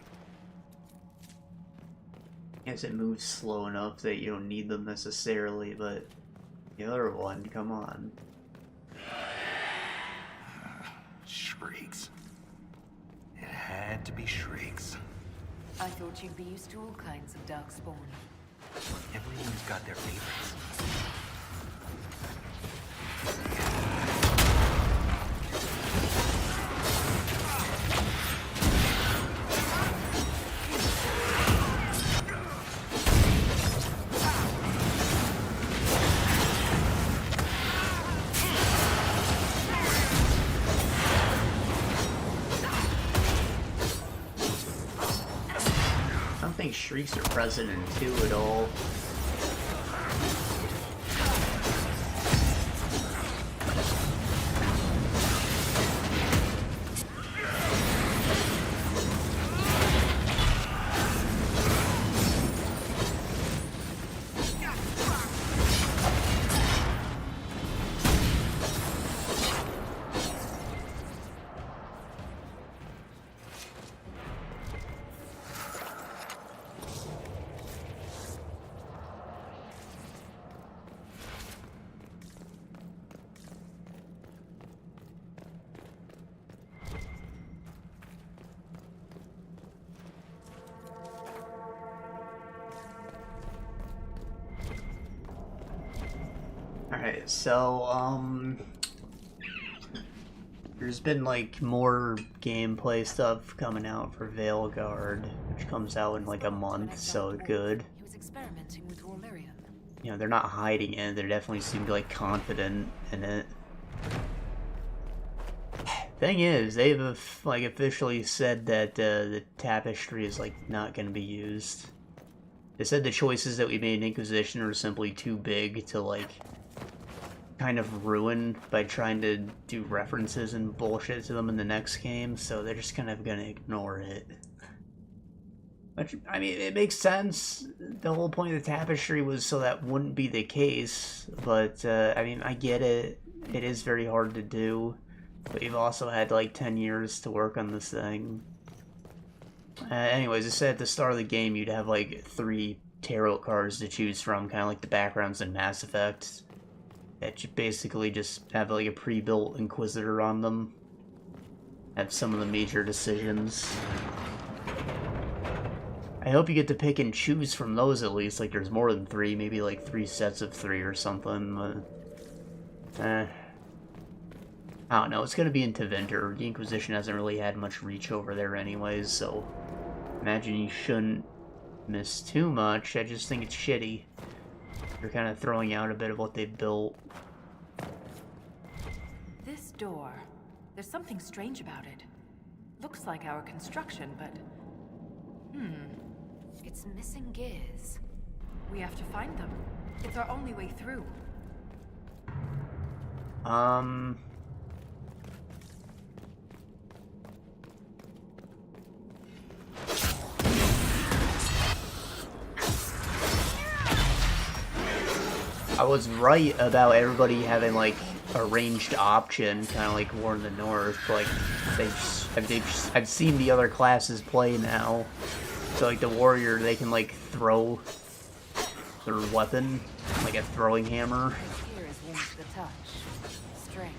I guess it moves slow enough that you don't need them necessarily, but the other one, come on. Shrieks. It had to be shrieks. I thought you'd be used to all kinds of Darkspawn. Everyone's got their favorites. I don't think shrieks are present in 2 at all. Alright, so, there's been, like, more gameplay stuff coming out for Veilguard, which comes out in, like, a month, so good. He was experimenting with raw lyrium. You know, they're not hiding it, they definitely seem, like, confident in it. Thing is, they've, like, officially said that, the tapestry is, like, not gonna be used. They said the choices that we made in Inquisition are simply too big to, like, kind of ruin by trying to do references and bullshit to them in the next game, so they're just kind of gonna ignore it. Which, I mean, it makes sense. The whole point of the tapestry was so that wouldn't be the case, but, I mean, I get it. It is very hard to do, but you've also had, like, 10 years to work on this thing. Anyways, it said at the start of the game you'd have, like, 3 tarot cards to choose from, kind of like the backgrounds in Mass Effect. That you basically just have, like, a pre-built Inquisitor on them. Have some of the major decisions. I hope you get to pick and choose from those at least, like there's more than 3, maybe like 3 sets of 3 or something, but... I don't know, it's gonna be in Tevinter. The Inquisition hasn't really had much reach over there anyways, so... imagine you shouldn't miss too much, I just think it's shitty. They're kind of throwing out a bit of what they've built. This door, there's something strange about it. Looks like our construction, but... It's missing gears. We have to find them. It's our only way through. I was right about everybody having, like, a ranged option, kind of like War in the North, but, like, I've seen the other classes play now. So, like, the warrior, they can, like, throw their weapon, like a throwing hammer. Here is warm to the touch. Strange.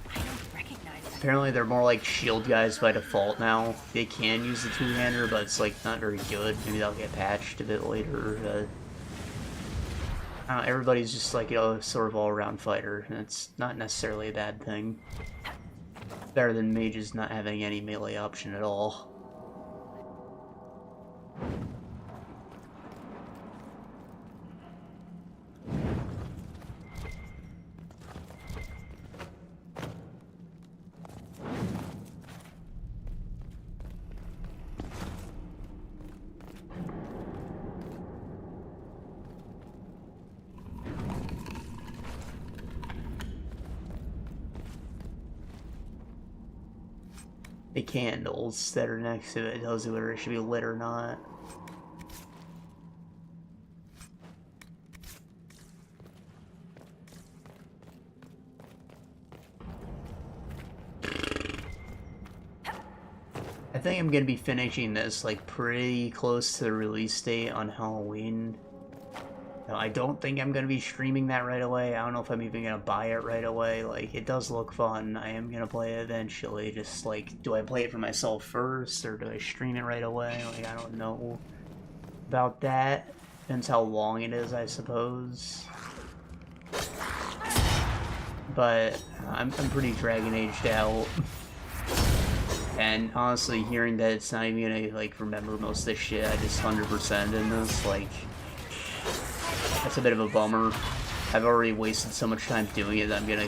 I don't recognize that. Apparently they're more like shield guys by default now. They can use the two-hander, but it's, like, not very good. Maybe that'll get patched a bit later. Everybody's just, like, you know, sort of all-around fighter, and it's not necessarily a bad thing. Better than mages not having any melee option at all. The candles that are next to it tells you whether it should be lit or not. I think I'm gonna be finishing this, like, pretty close to the release date on Halloween. I don't think I'm gonna be streaming that right away. I don't know if I'm even gonna buy it right away. Like, it does look fun. I am gonna play it eventually. Just, like, do I play it for myself first, or do I stream it right away? Like, I don't know about that. Depends how long it is, I suppose. But I'm pretty Dragon Aged out. And honestly, hearing that it's not even gonna, like, remember most of this shit, I just 100% in this, like... That's a bit of a bummer. I've already wasted so much time doing it that I'm gonna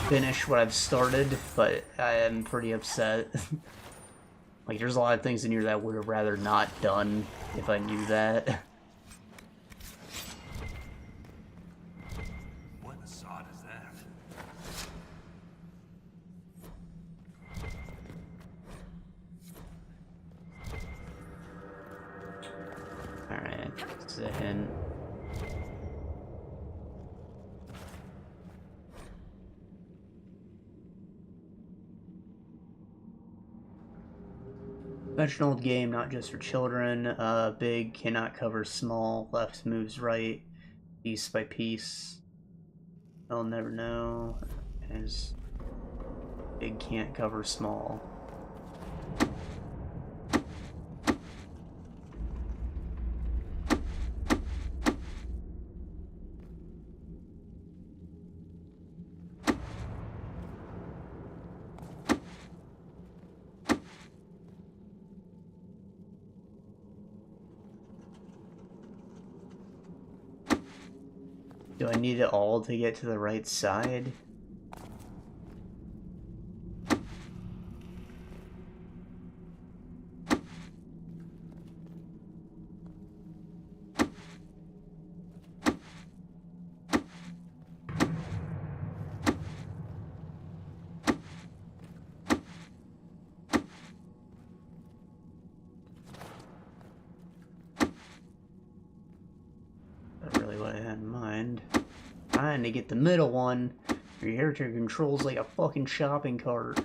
finish what I've started, but I am pretty upset. Like, there's a lot of things in here that I would have rather not done if I knew that. What sod is that? Alright, this is a hint. Conventional game, not just for children. Big cannot cover small. Left moves right. Piece by piece. They'll never know. As big can't cover small. Do I need it all to get to the right side? Not really what I had in mind. Trying to get the middle one. Your character controls like a fucking shopping cart.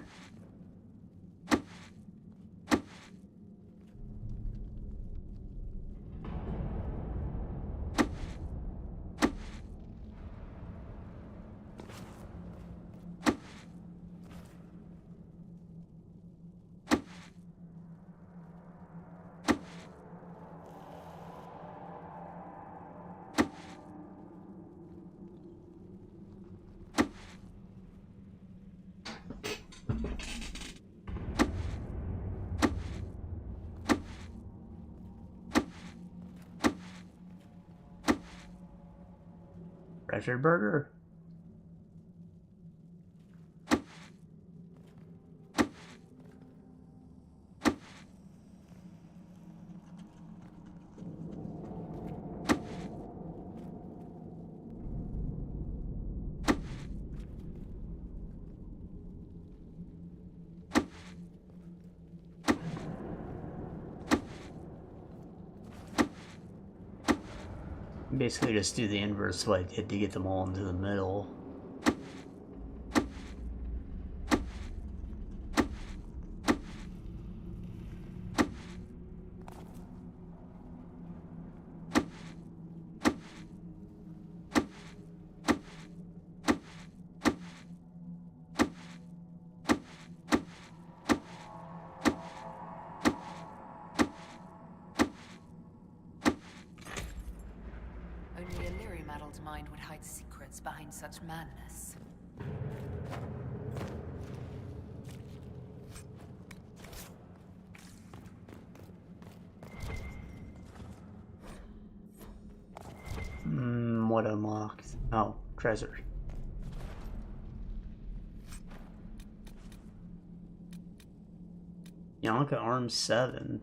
Treasure burger. Basically just do the inverse of what I did to get them all into the middle. Mind would hide secrets behind such madness. What unlocked? Oh, treasure. Yonka Arm 7.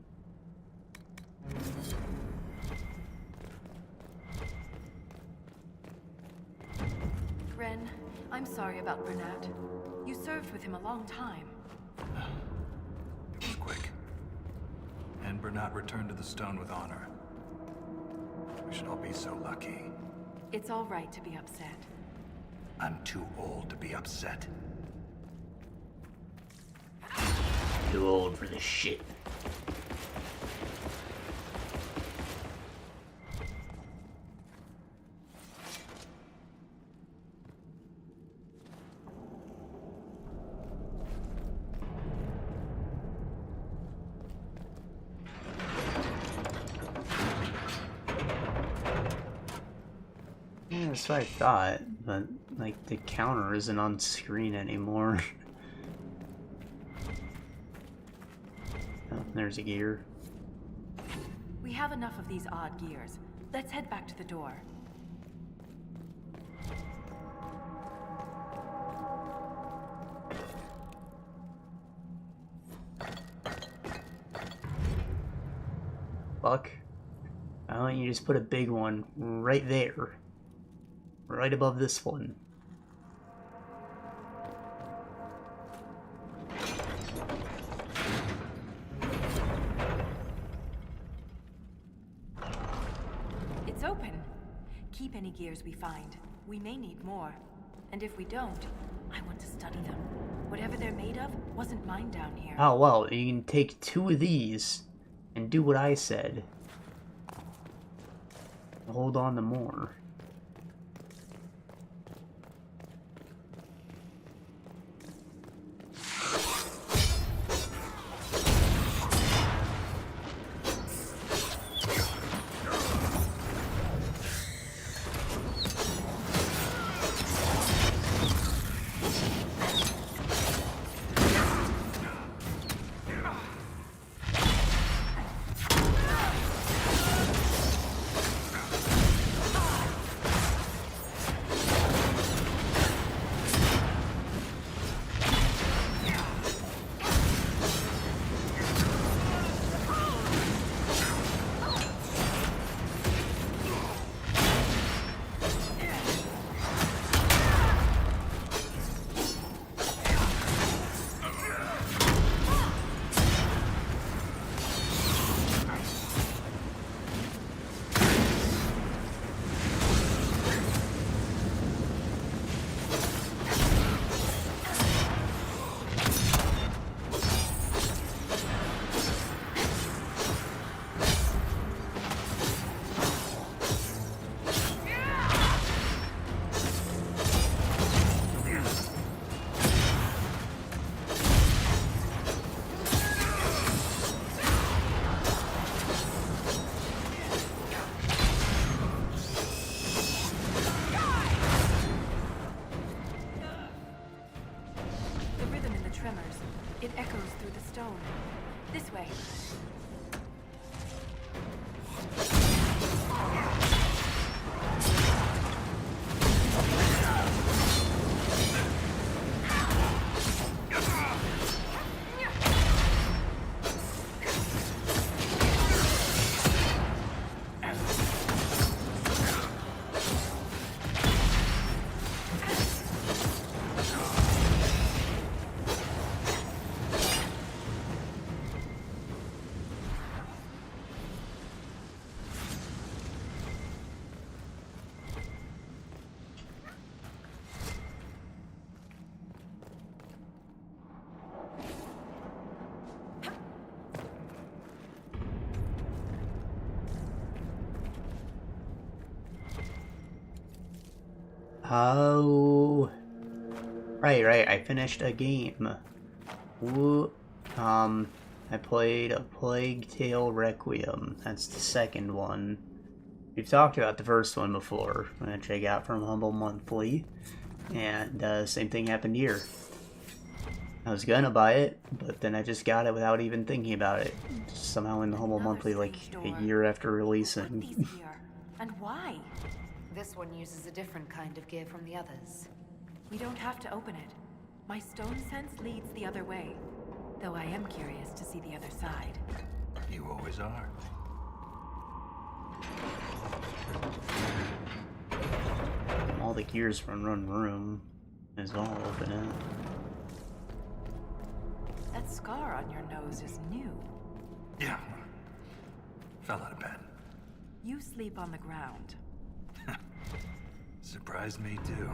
Ren, I'm sorry about Bernat. You served with him a long time. It was quick. And Bernat returned to the stone with honor. We should all be so lucky. It's all right to be upset. I'm too old to be upset. Too old for this shit. Yeah, that's what I thought, but like the counter isn't on screen anymore. Oh, there's a gear. We have enough of these odd gears. Let's head back to the door. Fuck. Why don't you just put a big one right there? Right above this one. It's open. Keep any gears we find. We may need more. And if we don't, I want to study them. Whatever they're made of wasn't mine down here. Oh, well, you can take 2 of these and do what I said. Hold on to more. Oh, right. I finished a game. Woo. I played A Plague Tale Requiem. That's the second one. We've talked about the first one before, which I got from Humble Monthly, and same thing happened here. I was gonna buy it, but then I just got it without even thinking about it. Somehow in the Humble Monthly, like a year after releasing. And why? This one uses a different kind of gear from the others. We don't have to open it. My stone sense leads the other way, though I am curious to see the other side. You always are. All the gears from Run Room as well, open it. That scar on your nose is new. Yeah. Fell out of bed. You sleep on the ground. Surprised me too.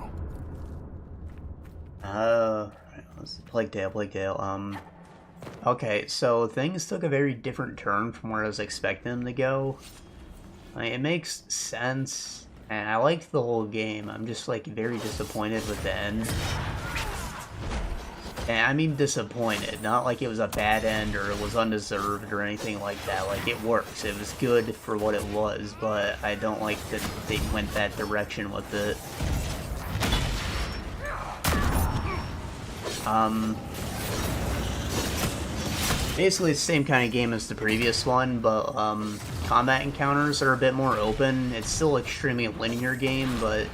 Plague Tale. Okay, so things took a very different turn from where I was expecting them to go. Like, it makes sense, and I liked the whole game. I'm just, like, very disappointed with the end. And I mean disappointed, not like it was a bad end or it was undeserved or anything like that. Like, it works. It was good for what it was, but I don't like that they went that direction with it. Basically, it's the same kind of game as the previous one, but combat encounters are a bit more open. It's still an extremely linear game, but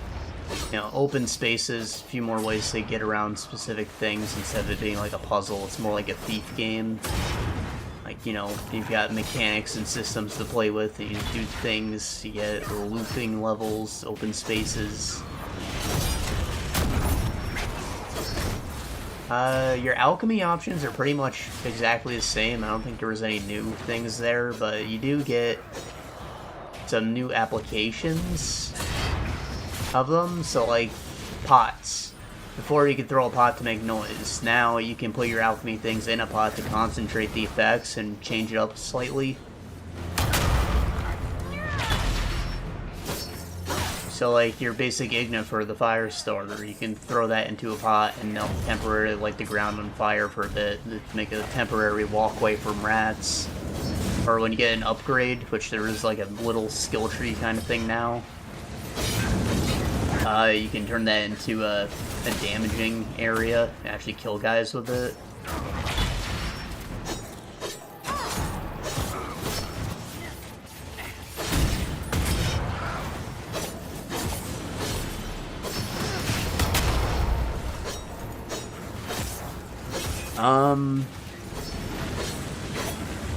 you know, open spaces, a few more ways to get around specific things instead of it being like a puzzle. It's more like a thief game. Like, you know, you've got mechanics and systems to play with, and you do things, you get looping levels, open spaces. Your alchemy options are pretty much exactly the same. I don't think there was any new things there, but you do get some new applications of them. So, like, pots. Before you could throw a pot to make noise. Now you can put your alchemy things in a pot to concentrate the effects and change it up slightly. So, like, your basic Igna for the fire starter, you can throw that into a pot and they'll temporarily light the ground on fire for a bit to make a temporary walkway from rats. Or when you get an upgrade, which there is like a little skill tree kind of thing now, you can turn that into a damaging area and actually kill guys with it.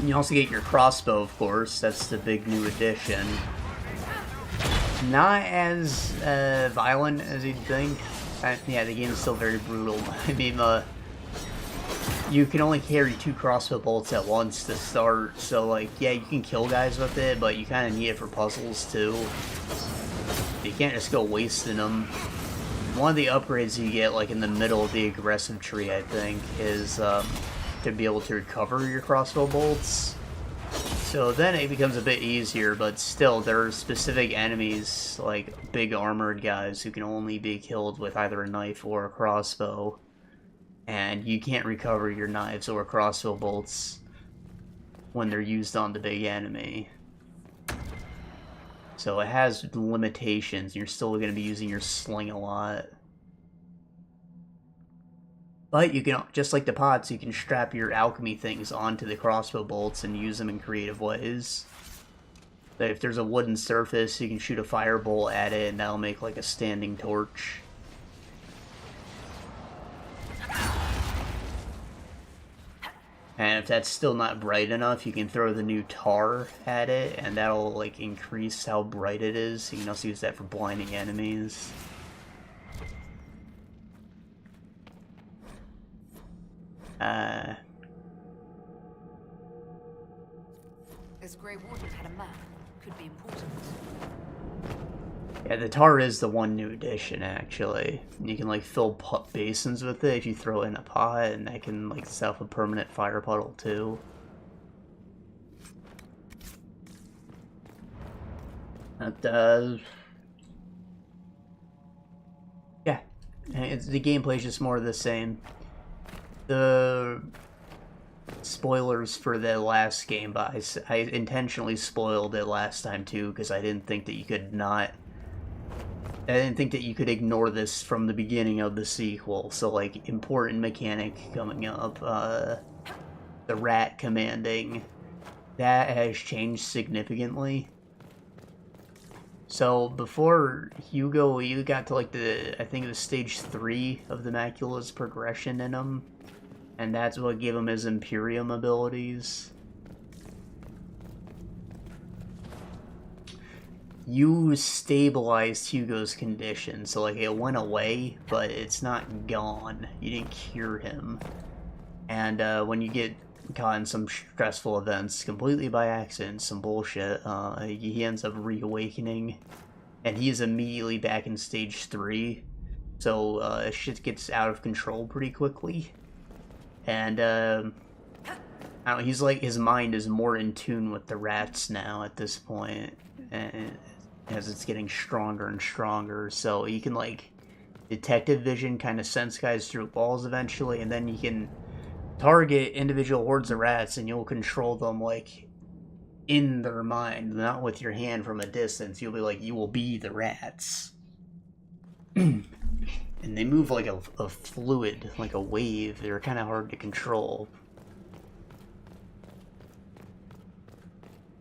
You also get your crossbow, of course. That's the big new addition. Not as violent as you'd think. Yeah, the game is still very brutal. I mean, you can only carry 2 crossbow bolts at once to start. So, like, yeah, you can kill guys with it, but you kind of need it for puzzles too. You can't just go wasting them. One of the upgrades you get, like, in the middle of the aggressive tree, I think, is to be able to recover your crossbow bolts. So then it becomes a bit easier, but still, there are specific enemies, like big armored guys, who can only be killed with either a knife or a crossbow. And you can't recover your knives or crossbow bolts when they're used on the big enemy. So it has limitations. You're still going to be using your sling a lot. But you can, just like the pots, you can strap your alchemy things onto the crossbow bolts and use them in creative ways. If there's a wooden surface, you can shoot a firebolt at it and that'll make like a standing torch. And if that's still not bright enough, you can throw the new tar at it, and that'll like increase how bright it is. You can also use that for blinding enemies. This Grey Warden had a map. Could be important. Yeah, the tar is the one new addition, actually. You can, like, fill basins with it if you throw it in a pot, and that can, like, set off a permanent fire puddle, too. That does. the gameplay's just more of the same. The spoilers for the last game, but I intentionally spoiled it last time too, because I didn't think that you could ignore this from the beginning of the sequel. So, like, important mechanic coming up, the rat commanding, that has changed significantly. So before Hugo, you got to like I think it was stage 3 of the Macula's progression in him, and that's what gave him his Imperium abilities. You stabilized Hugo's condition, so like it went away, but it's not gone. You didn't cure him. And when you get caught in some stressful events, completely by accident, some bullshit, he ends up reawakening, and he is immediately back in stage 3, so shit gets out of control pretty quickly. And I don't know, he's like, his mind is more in tune with the rats now at this point, and as it's getting stronger and stronger, so he can like detective vision, kind of sense guys through walls eventually, and then you can target individual hordes of rats and you'll control them like in their mind, not with your hand from a distance. You'll be like, you will be the rats. And they move like a fluid, like a wave. They're kind of hard to control.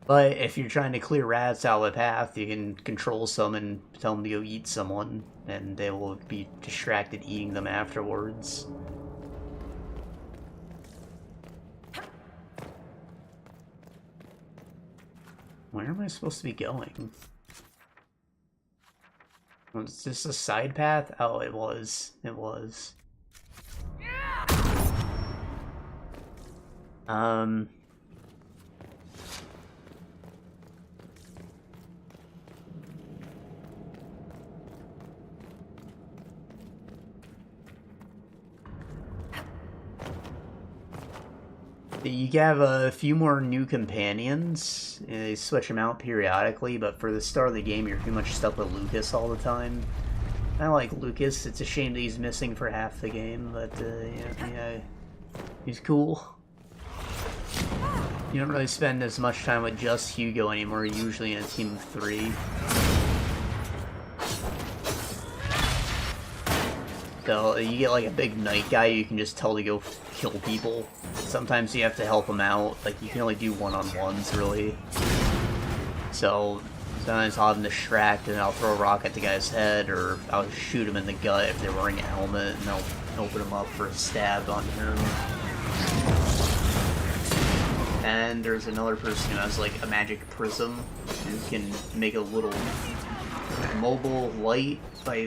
But if you're trying to clear rats out of the path, you can control some and tell them to go eat someone, and they will be distracted eating them afterwards. Where am I supposed to be going? Was this a side path? Oh, it was. It was. You have a few more new companions. They switch them out periodically, but for the start of the game, you're pretty much stuck with Lucas all the time. I like Lucas. It's a shame that he's missing for half the game, but yeah, he's cool. You don't really spend as much time with just Hugo anymore, usually in a team of 3. So you get like a big knight guy you can just tell to go kill people. Sometimes you have to help them out, like you can only do one-on-ones really. So sometimes I'll have them distract and I'll throw a rock at the guy's head, or I'll shoot him in the gut if they're wearing a helmet, and I'll open him up for a stab on him. And there's another person who has like a magic prism who can make a little mobile light by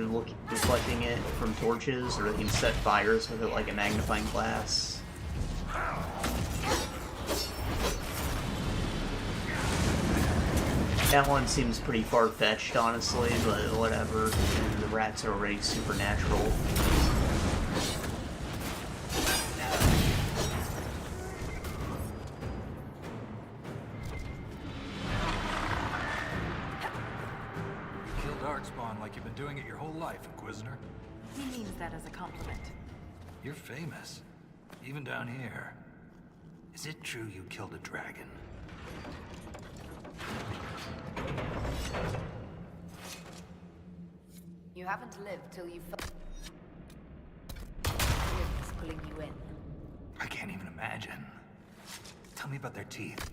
reflecting it from torches, or they can set fires with it like a magnifying glass. That one seems pretty far-fetched, honestly, but whatever. And the rats are already supernatural. Darkspawn like you've been doing it your whole life, Inquisitor. He means that as a compliment. You're famous, even down here. Is it true you killed a dragon? You haven't lived till you felt it's pulling you in. I can't even imagine. Tell me about their teeth.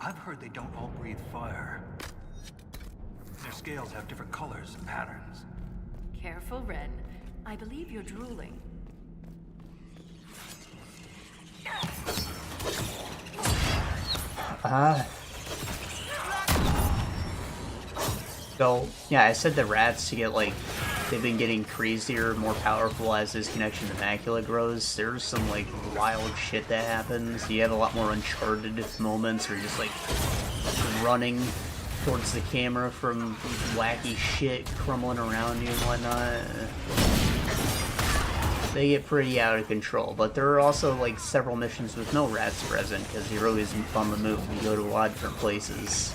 I've heard they don't all breathe fire. Their scales have different colors and patterns. Careful, Ren. I believe you're drooling. So, yeah, I said the rats to get, like, they've been getting crazier, more powerful as his connection to Macula grows. There's some, like, wild shit that happens. You have a lot more Uncharted moments where you're just, like, running towards the camera from wacky shit crumbling around you and whatnot. They get pretty out of control, but there are also like several missions with no rats present because you're always on the move. You go to a lot of different places.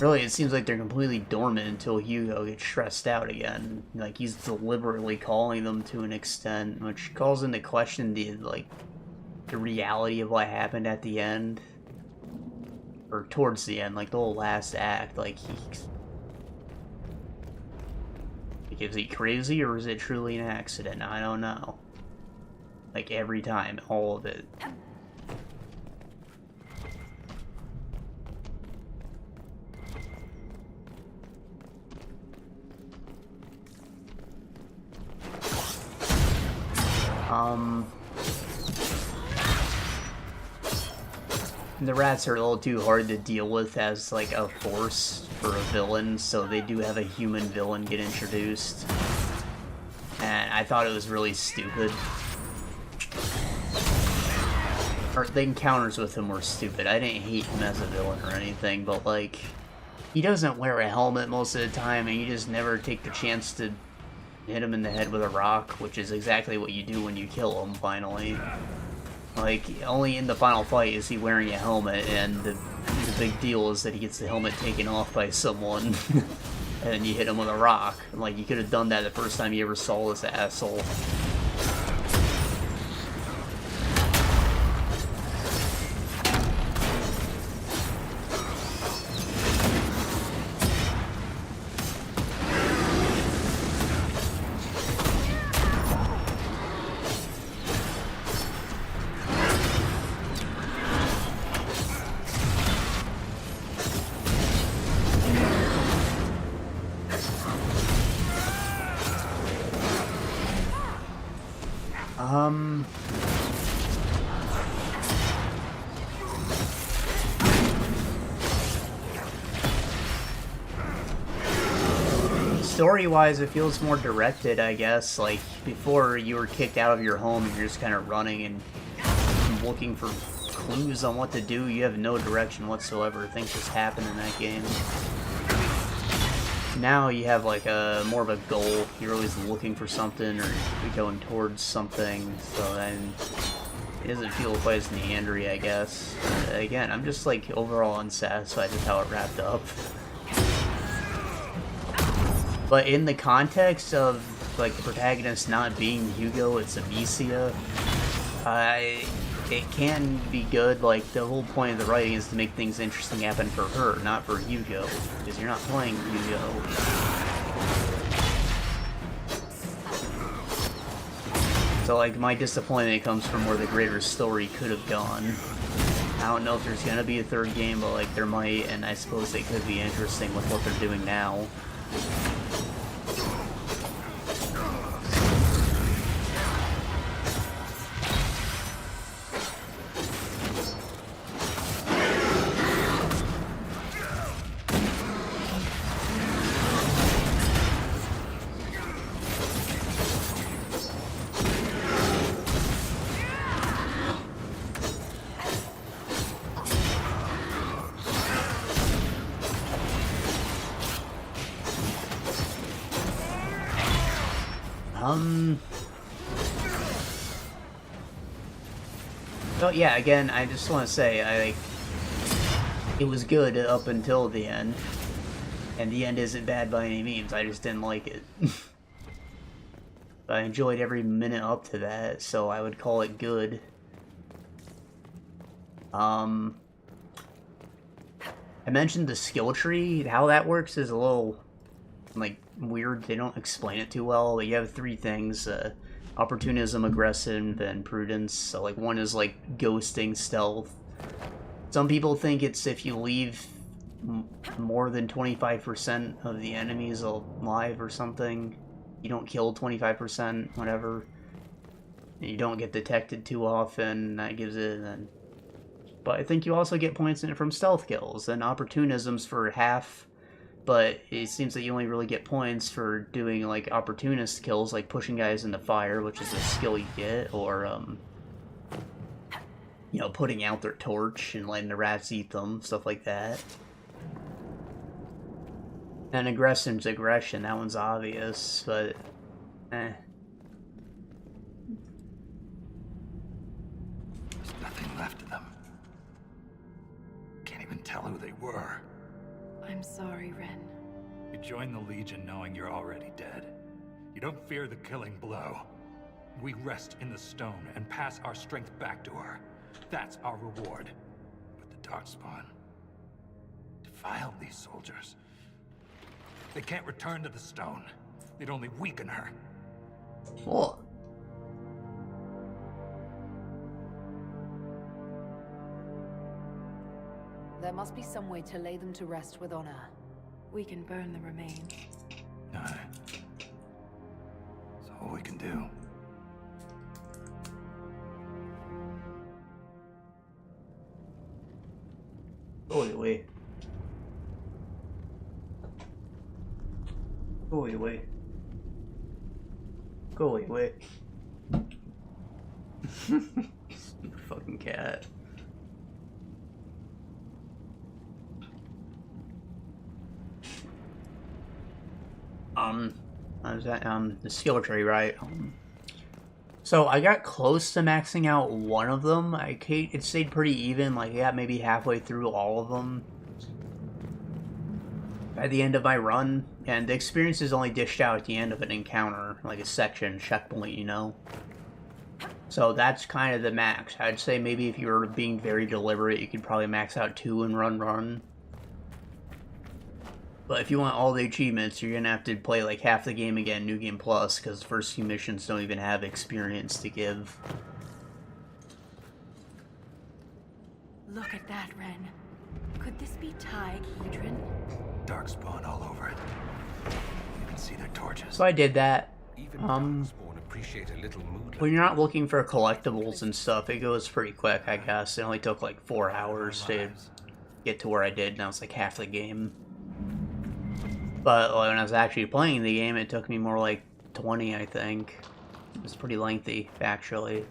Really, it seems like they're completely dormant until Hugo gets stressed out again. Like, he's deliberately calling them to an extent, which calls into question the, like, the reality of what happened at the end. Or towards the end, like, the whole last act. Like, is he crazy, or is it truly an accident? I don't know. Like, every time, all of it. The rats are a little too hard to deal with as, like, a force for a villain, so they do have a human villain get introduced. And I thought it was really stupid. Or the encounters with him were stupid. I didn't hate him as a villain or anything, but, like, he doesn't wear a helmet most of the time, and you just never take the chance to hit him in the head with a rock, which is exactly what you do when you kill him, finally. Like, only in the final fight is he wearing a helmet, and the big deal is that he gets the helmet taken off by someone, and then you hit him with a rock. Like, you could have done that the first time you ever saw this asshole. Story-wise, it feels more directed, I guess. Like, before you were kicked out of your home, you're just kind of running and looking for clues on what to do. You have no direction whatsoever. Things just happen in that game. Now you have, like, more of a goal. You're always looking for something, or you're going towards something, so then it doesn't feel quite as meandering, I guess. But again, I'm just, like, overall unsatisfied with how it wrapped up. But in the context of, like, the protagonist not being Hugo, it's Amicia, it can be good. Like, the whole point of the writing is to make things interesting happen for her, not for Hugo, because you're not playing Hugo. So, like, my disappointment comes from where the greater story could have gone. I don't know if there's gonna be a third game, but, like, there might, and I suppose they could be interesting with what they're doing now. So yeah, again, I just want to say, it was good up until the end, and the end isn't bad by any means. I just didn't like it. I enjoyed every minute up to that, so I would call it good. I mentioned the skill tree. How that works is a little, like, weird. They don't explain it too well, but you have three things: opportunism, aggressive, and prudence. So, like, one is, like, ghosting, stealth. Some people think it's if you leave more than 25% of the enemies alive or something. You don't kill 25%, whatever. You don't get detected too often, that gives it an... But I think you also get points in it from stealth kills, and opportunism's for half, but it seems that you only really get points for doing, like, opportunist kills, like pushing guys in the fire, which is a skill you get, or, you know, putting out their torch and letting the rats eat them, stuff like that. And aggressive's aggression, that one's obvious, but, There's nothing left of them. Can't even tell who they were. I'm sorry, Ren. You join the Legion knowing you're already dead. You don't fear the killing blow. We rest in the stone and pass our strength back to her. That's our reward. But the Darkspawn defiled these soldiers. They can't return to the stone. They'd only weaken her. What? There must be some way to lay them to rest with honor. We can burn the remains. Aye. That's all we can do. Go away. Go away. Go away. Stupid fucking cat. I was at the skill tree, right? So I got close to maxing out one of them. It stayed pretty even. Like I got maybe halfway through all of them at the end of my run, and the experience is only dished out at the end of an encounter, like a section checkpoint, you know. So that's kind of the max. I'd say maybe if you were being very deliberate, you could probably max out 2 and run. But if you want all the achievements, you're gonna have to play like half the game again, New Game Plus, because the first few missions don't even have experience to give. Look at that, Ren. Could this be Thaig, Heidrun? Darkspawn all over it. You can see their torches. So I did that. Even Darkspawn appreciate a little mood. When you're not looking for collectibles and stuff, it goes pretty quick, I guess. It only took like 4 hours to get to where I did, and that was like half the game. But when I was actually playing the game, it took me more like 20, I think. It was pretty lengthy, actually.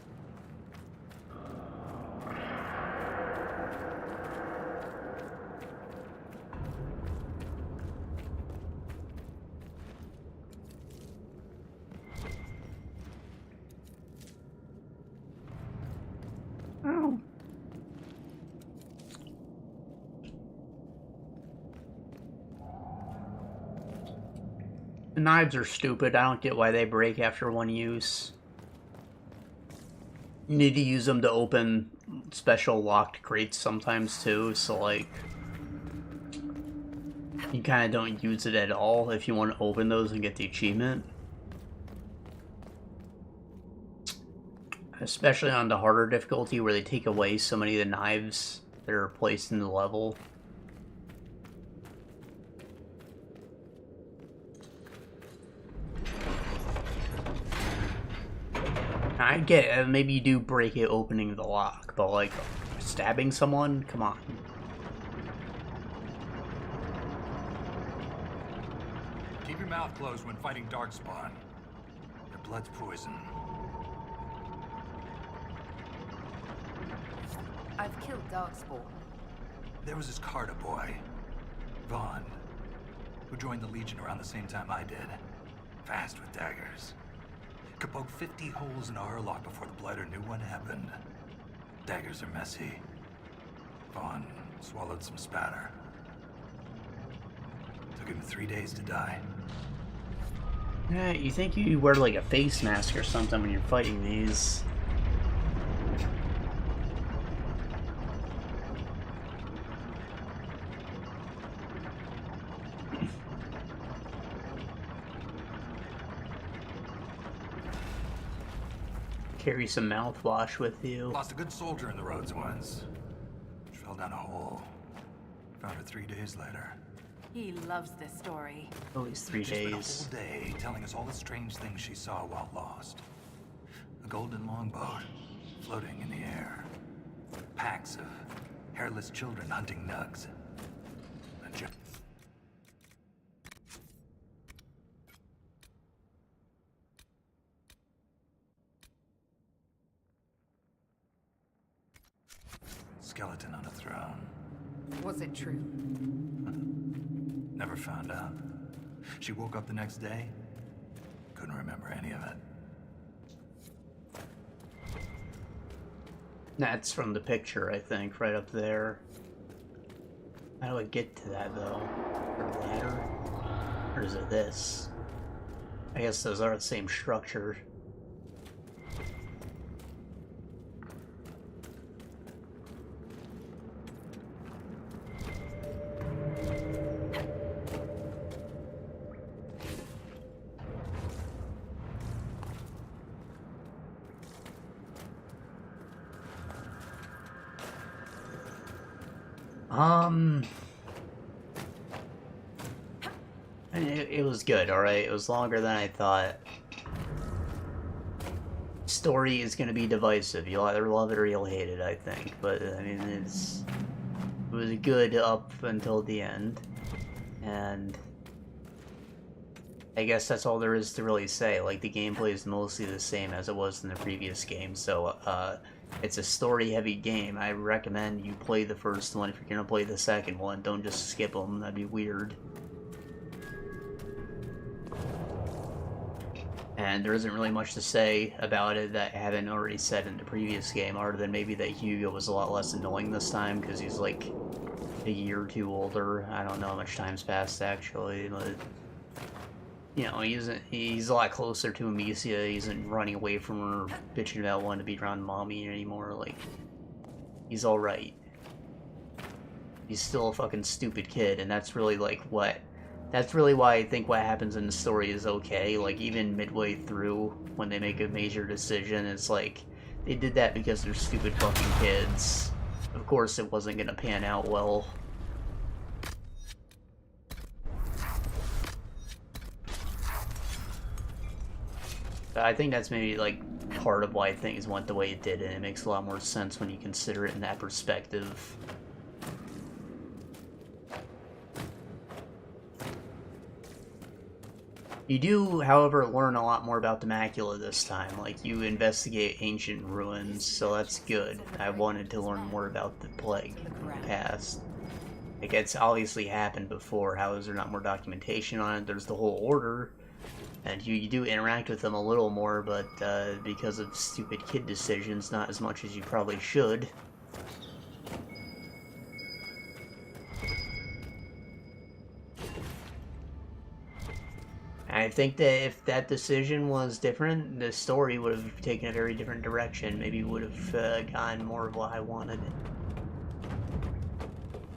Oh. The knives are stupid. I don't get why they break after one use. You need to use them to open special locked crates sometimes too, so like you kind of don't use it at all if you want to open those and get the achievement. Especially on the harder difficulty where they take away so many of the knives that are placed in the level. I get maybe you do break it opening the lock, but like stabbing someone? Come on. Keep your mouth closed when fighting Darkspawn. Their blood's poison. I've killed Darkspawn. There was this Carter boy, Vaughn, who joined the Legion around the same time I did. Fast with daggers. Could poke 50 holes in a Hurlock before the Blighter knew what happened. Daggers are messy. Vaughn swallowed some spatter. Took him 3 days to die. Yeah, you think you wear like a face mask or something when you're fighting these. Carry some mouthwash with you. Lost a good soldier in the roads once. She fell down a hole. Found her 3 days later. He loves this story. Always 3 days. Spent a whole day telling us all the strange things she saw while lost. A golden longboat floating in the air. Packs of hairless children hunting nugs. Skeleton on a throne. Was it true? Never found out. She woke up the next day, couldn't remember any of it. That's from the picture, I think, right up there. How do I get to that though? Or ladder? Or is it this? I guess those are the same structure. It was good, alright? It was longer than I thought. Story is gonna be divisive. You'll either love it or you'll hate it, I think. But, I mean, it was good up until the end. And I guess that's all there is to really say. Like, the gameplay is mostly the same as it was in the previous game, so, it's a story-heavy game. I recommend you play the first one if you're gonna play the second one. Don't just skip them, that'd be weird. And there isn't really much to say about it that I haven't already said in the previous game, other than maybe that Hugo was a lot less annoying this time, because he's like a year or two older. I don't know how much time's passed, actually, but you know, he's a lot closer to Amicia. He isn't running away from her, bitching about wanting to be around mommy anymore. Like, he's alright. He's still a fucking stupid kid, and that's really like that's really why I think what happens in the story is okay. Like, even midway through, when they make a major decision, it's like, they did that because they're stupid fucking kids. Of course it wasn't gonna pan out well. But I think that's maybe, like, part of why things went the way it did, and it makes a lot more sense when you consider it in that perspective. You do, however, learn a lot more about the Macula this time. Like, you investigate ancient ruins, so that's good. I wanted to learn more about the plague past. Like, it's obviously happened before. How is there not more documentation on it? There's the whole order, and you do interact with them a little more, but because of stupid kid decisions, not as much as you probably should. I think that if that decision was different, the story would have taken a very different direction. Maybe would have gotten more of what I wanted.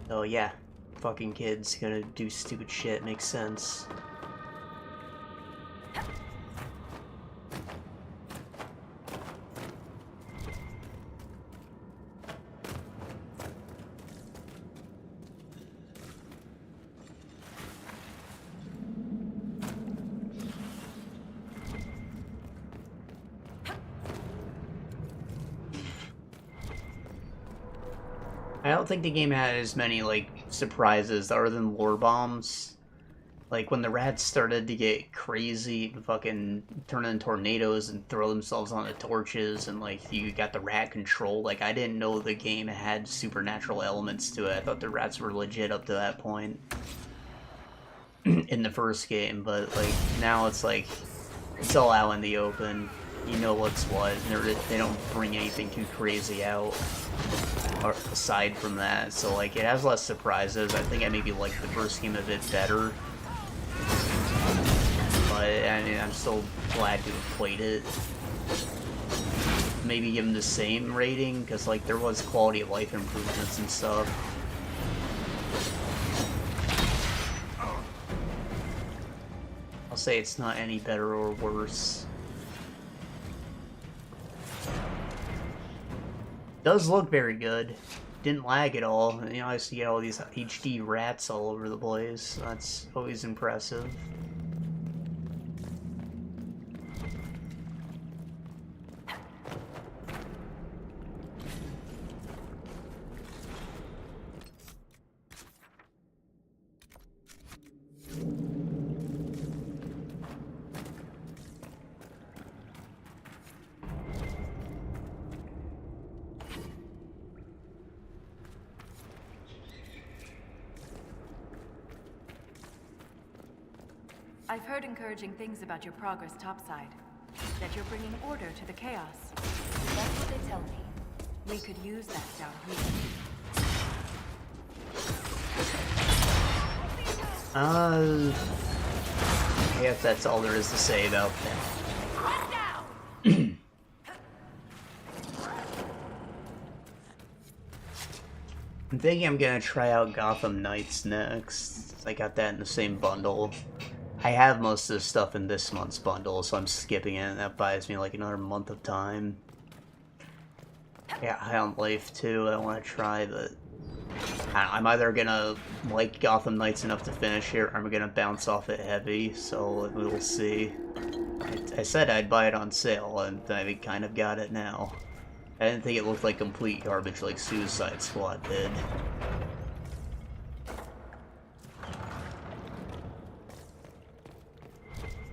So yeah, fucking kids gonna do stupid shit, makes sense. I don't think the game had as many, like, surprises other than lore bombs. Like, when the rats started to get crazy and fucking turn into tornadoes and throw themselves on the torches, and, like, you got the rat control, like, I didn't know the game had supernatural elements to it. I thought the rats were legit up to that point in the first game, but, like, now it's like, it's all out in the open. You know what's what, and they don't bring anything too crazy out. Or aside from that, so like it has less surprises. I think I maybe like the first game a bit better, but I mean, I'm still glad to have played it. Maybe give them the same rating because like there was quality of life improvements and stuff. I'll say it's not any better or worse. Does look very good. Didn't lag at all. You know, I used to get all these HD rats all over the place. That's always impressive. I've heard encouraging things about your progress topside. That you're bringing order to the chaos. That's what they tell me. We could use that down here. I guess that's all there is to say about that. I'm thinking I'm gonna try out Gotham Knights next. I got that in the same bundle. I have most of the stuff in this month's bundle, so I'm skipping it, and that buys me like another month of time. Yeah, High on Life too, I want to try, but I'm either gonna like Gotham Knights enough to finish here, or I'm gonna bounce off it heavy, so we'll see. I said I'd buy it on sale, and I kind of got it now. I didn't think it looked like complete garbage like Suicide Squad did.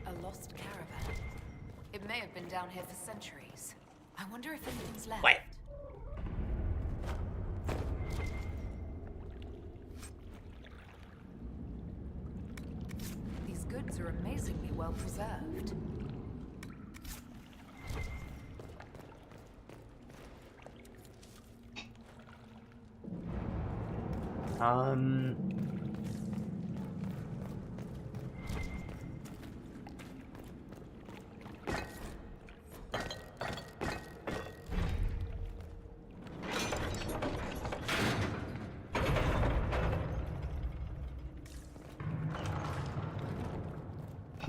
A lost caravan. It may have been down here for centuries. I wonder if anything's left. What? These goods are amazingly well preserved. I'm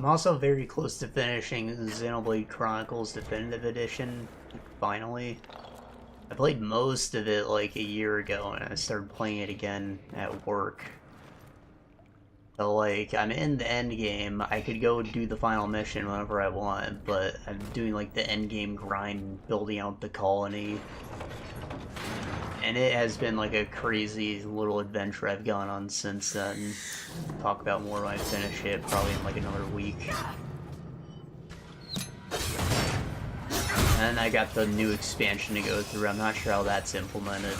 also very close to finishing Xenoblade Chronicles Definitive Edition, finally. I played most of it like a year ago, and I started playing it again at work. So, like, I'm in the end game. I could go do the final mission whenever I want, but I'm doing, like, the end game grind, building out the colony. And it has been, like, a crazy little adventure I've gone on since then. Talk about more when I finish it, probably in, like, another week. And I got the new expansion to go through. I'm not sure how that's implemented.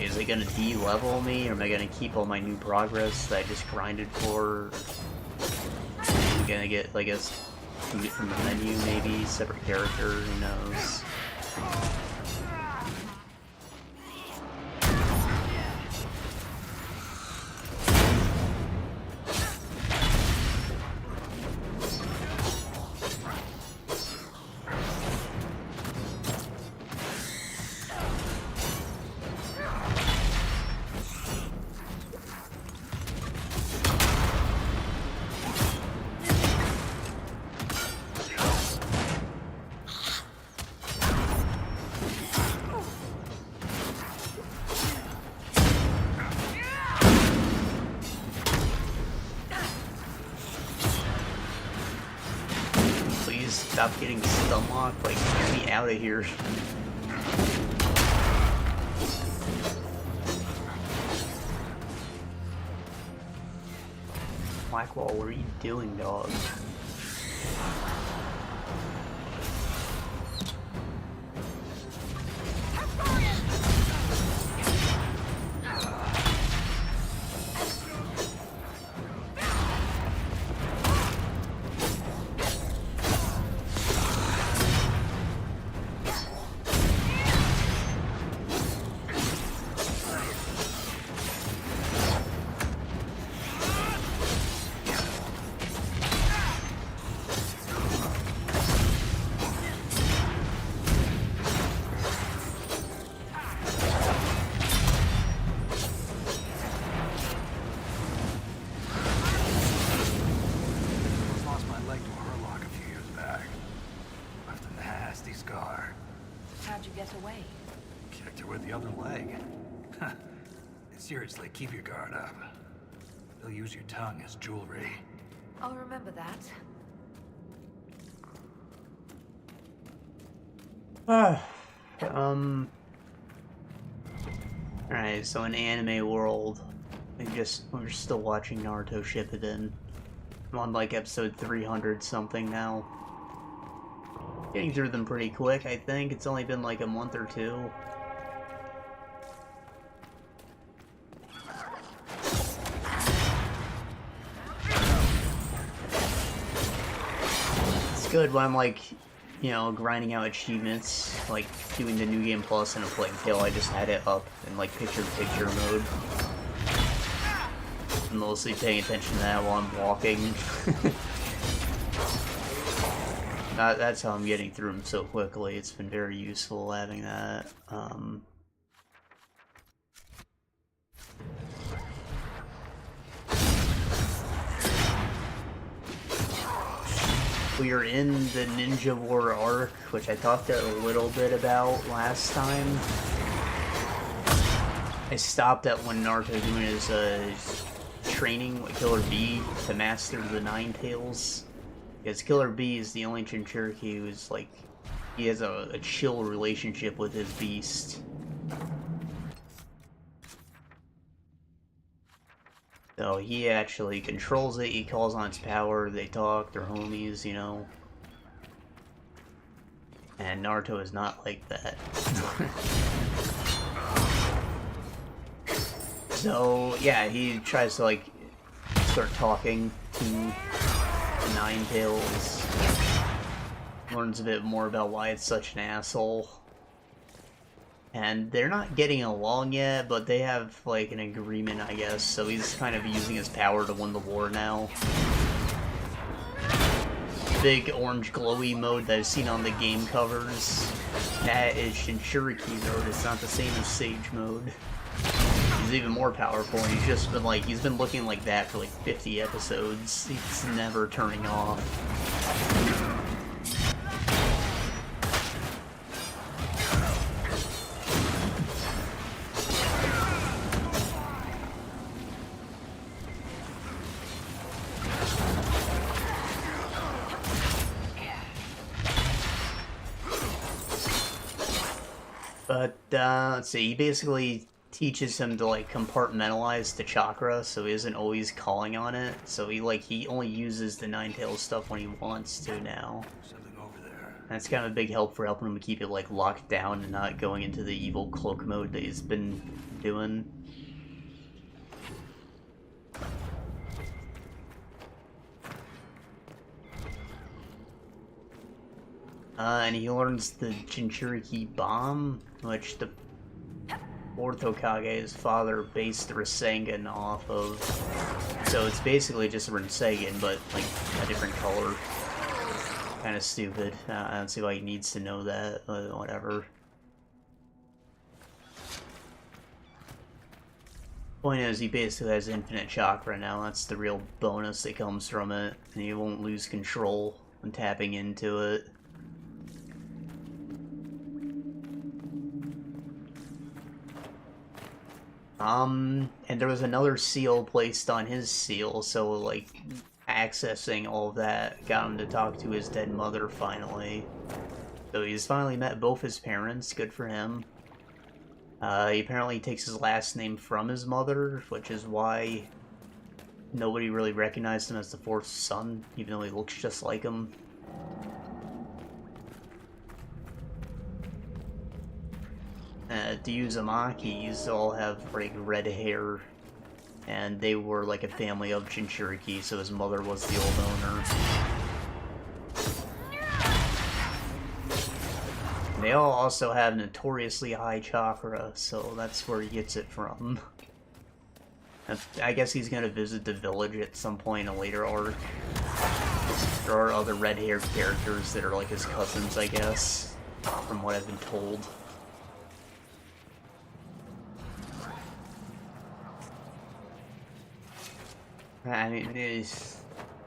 Is it gonna de-level me, or am I gonna keep all my new progress that I just grinded for? I'm gonna get, like, boot from the menu, maybe? Separate character, who knows? Stop getting stun locked, like, get me out of here. Blackwall, what are you doing, dog? Seriously, keep your guard up. They'll use your tongue as jewelry. I'll remember that. Alright, so in anime world, we're still watching Naruto Shippuden. I'm on like episode 300 something now. Getting through them pretty quick, I think. It's only been like a month or two. It's good when I'm like, you know, grinding out achievements, like doing the New Game Plus and a Plague Tale. I just had it up in like picture-in-picture mode. I'm mostly paying attention to that while I'm walking. That's how I'm getting through them so quickly. It's been very useful having that. We are in the Ninja War arc, which I talked a little bit about last time. I stopped at when Naruto doing his training with Killer B to master the Nine Tails. Because Killer B is the only Jinchuriki who's like, he has a chill relationship with his beast. So he actually controls it, he calls on its power, they talk, they're homies, you know. And Naruto is not like that. So, yeah, he tries to, like, start talking to the Nine Tails. Learns a bit more about why it's such an asshole. And they're not getting along yet, but they have, like, an agreement, I guess. So he's kind of using his power to win the war now. Big orange glowy mode that I've seen on the game covers. That is Jinchuriki mode. It's not the same as Sage mode. He's even more powerful, and he's just been, like, he's been looking like that for, like, 50 episodes. He's never turning off. But, let's see, he basically teaches him to, like, compartmentalize the chakra, so he isn't always calling on it. So he only uses the Nine Tails stuff when he wants to now. Something over there. That's kind of a big help for helping him keep it, like, locked down and not going into the evil cloak mode that he's been doing. And he learns the Jinchuriki bomb, which the fourth Hokage, his father, based the Rasengan off of. So it's basically just a Rasengan, but like a different color. Kind of stupid. I don't see why he needs to know that, but whatever. Point is, he basically has infinite chakra now. That's the real bonus that comes from it, and he won't lose control when tapping into it. And there was another seal placed on his seal, so, like, accessing all of that got him to talk to his dead mother, finally. So he's finally met both his parents, good for him. He apparently takes his last name from his mother, which is why nobody really recognized him as the fourth son, even though he looks just like him. The Uzumakis all have, like, red hair, and they were, like, a family of Jinchuriki, so his mother was the old owner. They all also have notoriously high chakra, so that's where he gets it from. I guess he's gonna visit the village at some point in a later arc. There are other red-haired characters that are like his cousins, I guess, from what I've been told. I mean,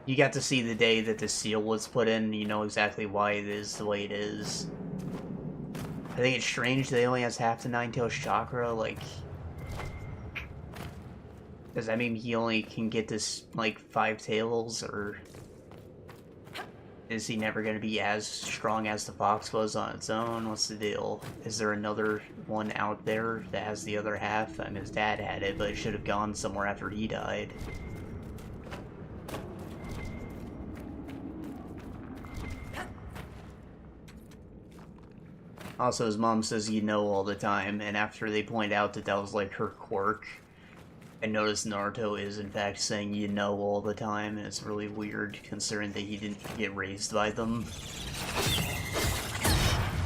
you got to see the day that the seal was put in, you know exactly why it is the way it is. I think it's strange that he only has half the Nine Tails chakra, like... Does that mean he only can get this, like, 5 tails, or... Is he never going to be as strong as the fox was on its own? What's the deal? Is there another one out there that has the other half? I mean, his dad had it, but it should have gone somewhere after he died. Also, his mom says you know all the time, and after they point out that that was like her quirk, I noticed Naruto is in fact saying you know all the time, and it's really weird considering that he didn't get raised by them.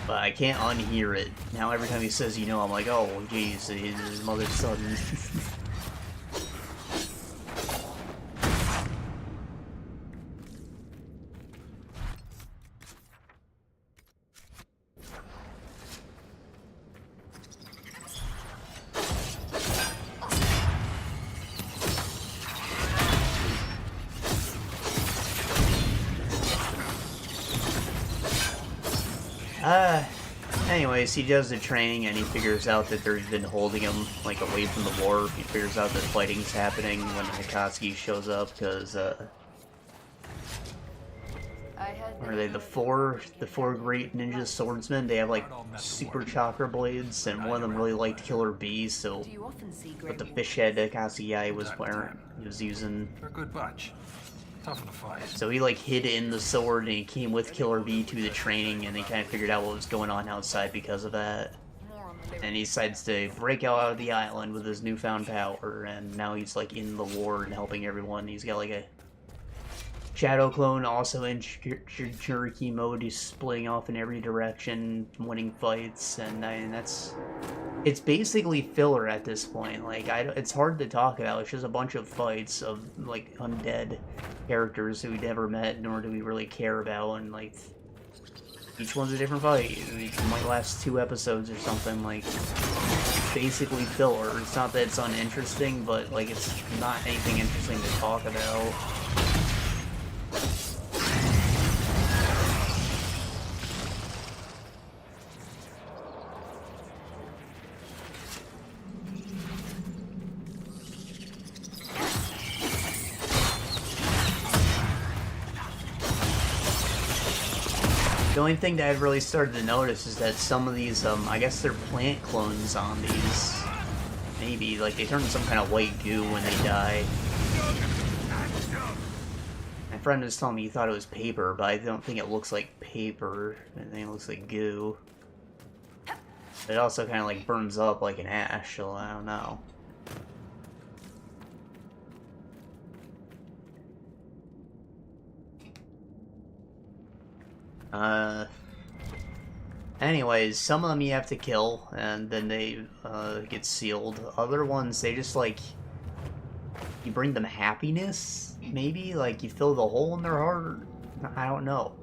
But I can't unhear it. Now every time he says you know, I'm like, oh jeez, his mother's son. Anyways, he does the training and he figures out that they've been holding him, like, away from the war. He figures out that fighting's happening when Akatsuki shows up, because, are they the four great ninja swordsmen? They have, like, super chakra blades, and one of them really liked Killer Bees, so... But the fish head Akatsuki guy was wearing, he was using... They're a good bunch. Tough in a fight. So he, like, hid in the sword, and he came with Killer Bee to the training, and they kind of figured out what was going on outside because of that. And he decides to break out of the island with his newfound power, and now he's, like, in the war and helping everyone. He's got, like, a shadow clone also in jerky mode. He's splitting off in every direction, winning fights, and that's... It's basically filler at this point. Like, it's hard to talk about. It's just a bunch of fights of, like, undead characters who we never met, nor do we really care about, and, like, each one's a different fight. It might last 2 episodes or something, like, basically filler. It's not that it's uninteresting, but, like, it's not anything interesting to talk about. The only thing that I've really started to notice is that some of these, I guess they're plant clone zombies. Maybe, like, they turn some kind of white goo when they die. My friend was telling me he thought it was paper, but I don't think it looks like paper. I think it looks like goo. It also kind of, like, burns up like an ash, so I don't know. Anyways, some of them you have to kill, and then they, get sealed. Other ones, they just, like, you bring them happiness, maybe? Like, you fill the hole in their heart? I don't know.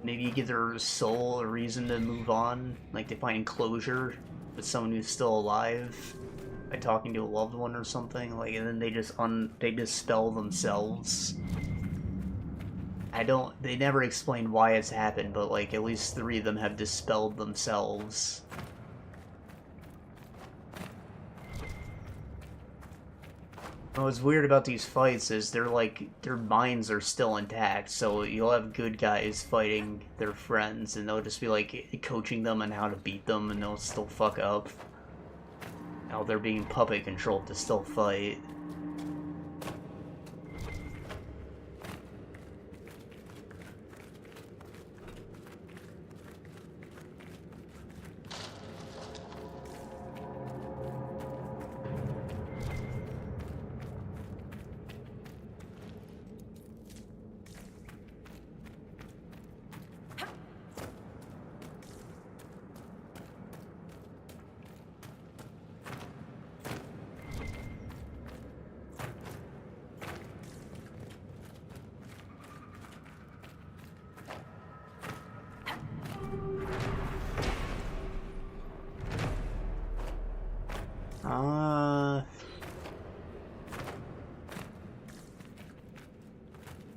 Maybe you give their soul a reason to move on, like they find closure with someone who's still alive by talking to a loved one or something, like, and then they just they dispel themselves. They never explained why it's happened, but, like, at least 3 of them have dispelled themselves. What's weird about these fights is they're, like, their minds are still intact, so you'll have good guys fighting their friends, and they'll just be, like, coaching them on how to beat them, and they'll still fuck up. Now they're being puppet controlled to still fight.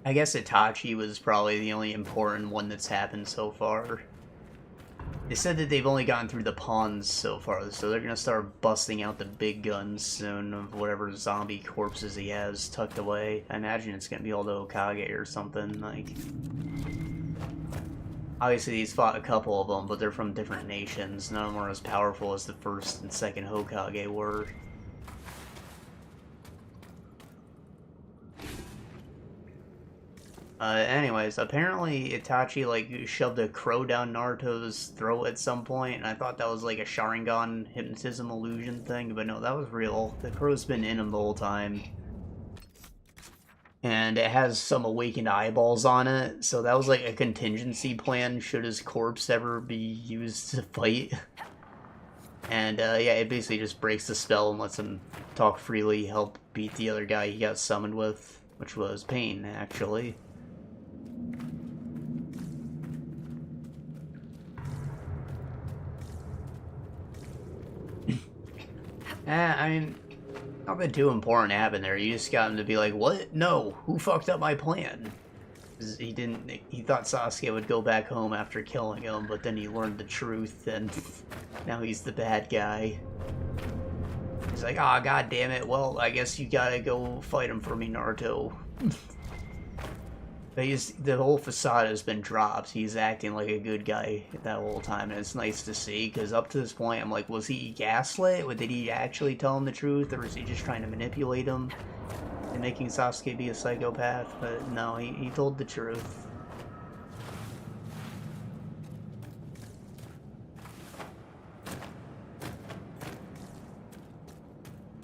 I guess Itachi was probably the only important one that's happened so far. They said that they've only gotten through the pawns so far, so they're gonna start busting out the big guns soon of whatever zombie corpses he has tucked away. I imagine it's gonna be all the Hokage or something, like... Obviously he's fought a couple of them, but they're from different nations. None of them are as powerful as the first and second Hokage were. Anyways, apparently Itachi, like, shoved a crow down Naruto's throat at some point, and I thought that was, like, a Sharingan hypnotism illusion thing, but no, that was real. The crow's been in him the whole time. And it has some awakened eyeballs on it, so that was, like, a contingency plan should his corpse ever be used to fight. And, yeah, it basically just breaks the spell and lets him talk freely, help beat the other guy he got summoned with, which was Pain, actually. I mean, nothing too important happened there. You just got him to be like, what? No, who fucked up my plan? He thought Sasuke would go back home after killing him, but then he learned the truth, and now he's the bad guy. He's like, ah, oh, god damn it, well, I guess you gotta go fight him for me, Naruto. But the whole facade has been dropped. He's acting like a good guy that whole time, and it's nice to see, because up to this point, I'm like, was he gaslit? Did he actually tell him the truth, or was he just trying to manipulate him and making Sasuke be a psychopath? But no, he told the truth.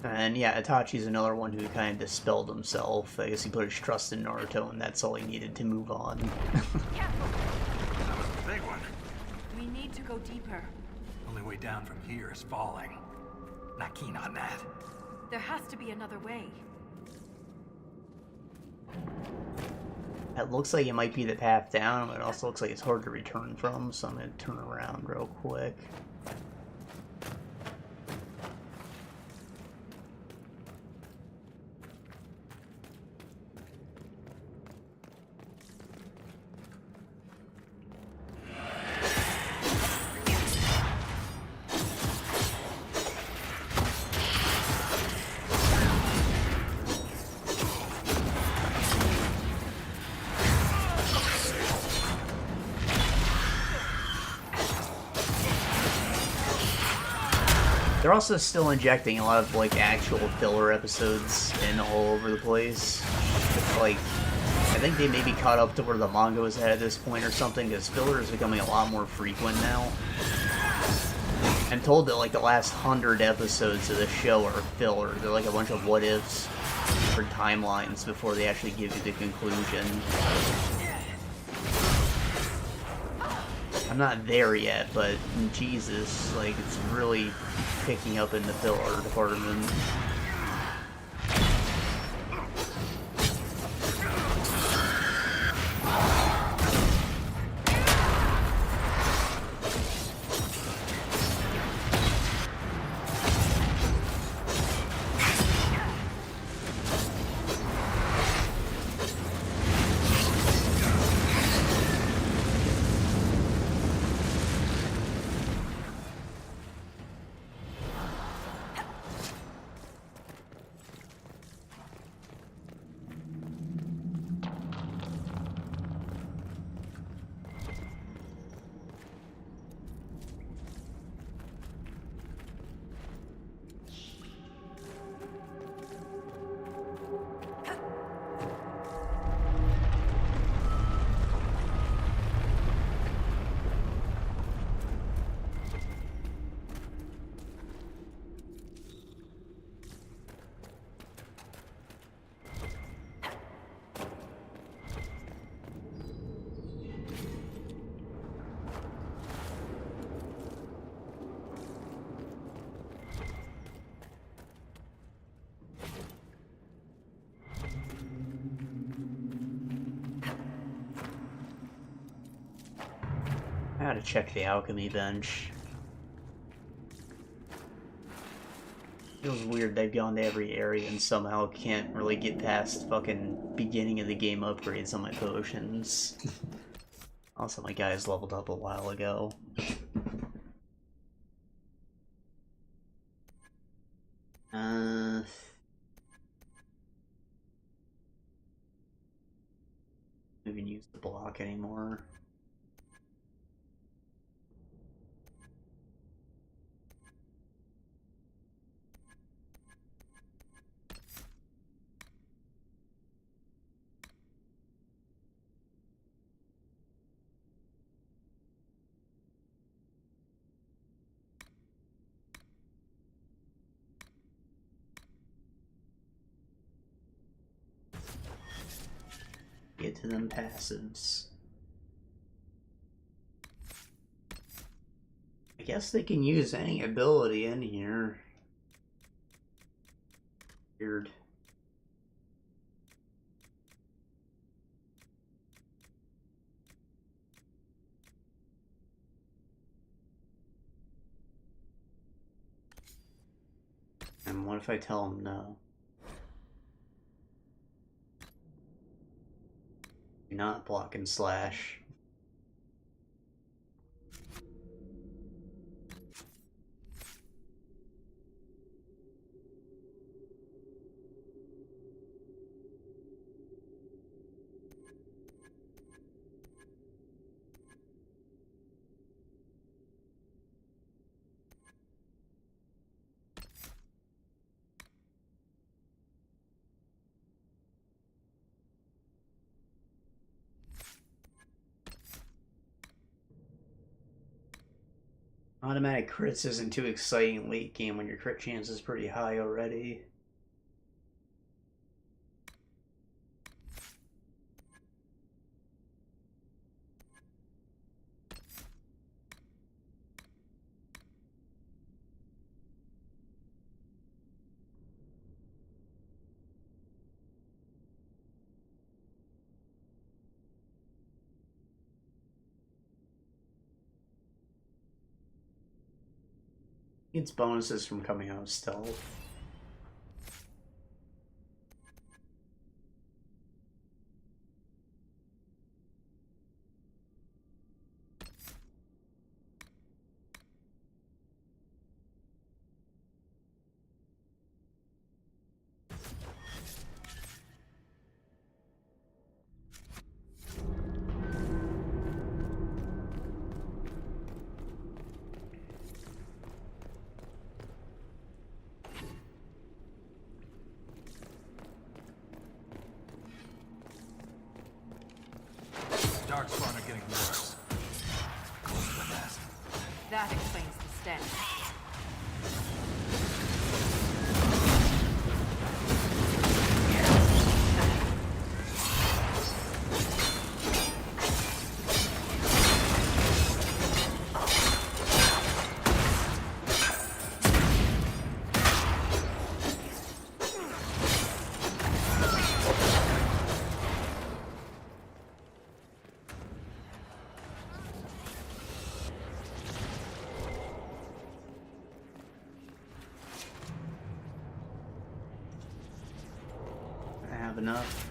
And yeah, Itachi's another one who kind of dispelled himself. I guess he put his trust in Naruto, and that's all he needed to move on. That was a big one. We need to go deeper. Only way down from here is falling. Not keen on that. There has to be another way. That looks like it might be the path down, but it also looks like it's hard to return from, so I'm going to turn around real quick. They're also still injecting a lot of, like, actual filler episodes in all over the place. It's like, I think they maybe caught up to where the manga was at this point or something, because filler is becoming a lot more frequent now. I'm told that, like, the last 100 episodes of the show are filler. They're like a bunch of what-ifs for timelines before they actually give you the conclusion. I'm not there yet, but Jesus, like, it's really picking up in the filler department. I gotta check the alchemy bench. Feels weird they've gone to every area and somehow can't really get past fucking beginning of the game upgrades on my potions. Also, my guys leveled up a while ago. Don't even use the block anymore. Get to them passives. I guess they can use any ability in here. Weird. And what if I tell them no? Not block and slash. Automatic crits isn't too exciting late game when your crit chance is pretty high already. It's bonuses from coming out of stealth. Darkspawn are getting worse. That explains the stench. Enough.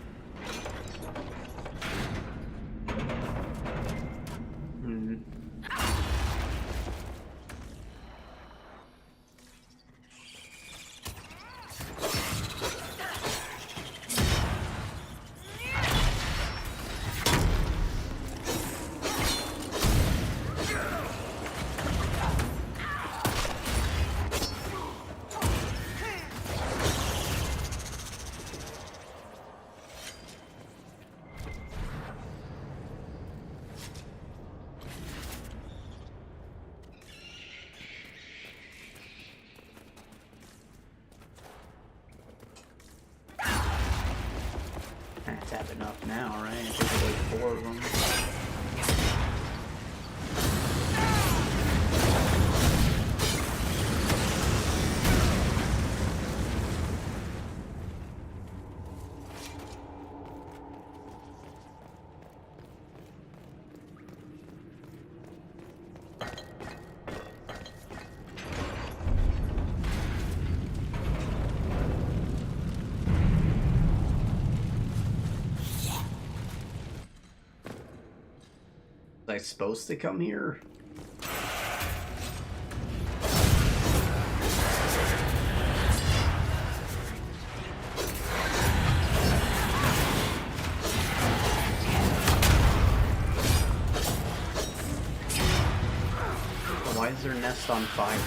Tap enough now, right? I think like 4 of them. Was I supposed to come here? Why is their nest on fire?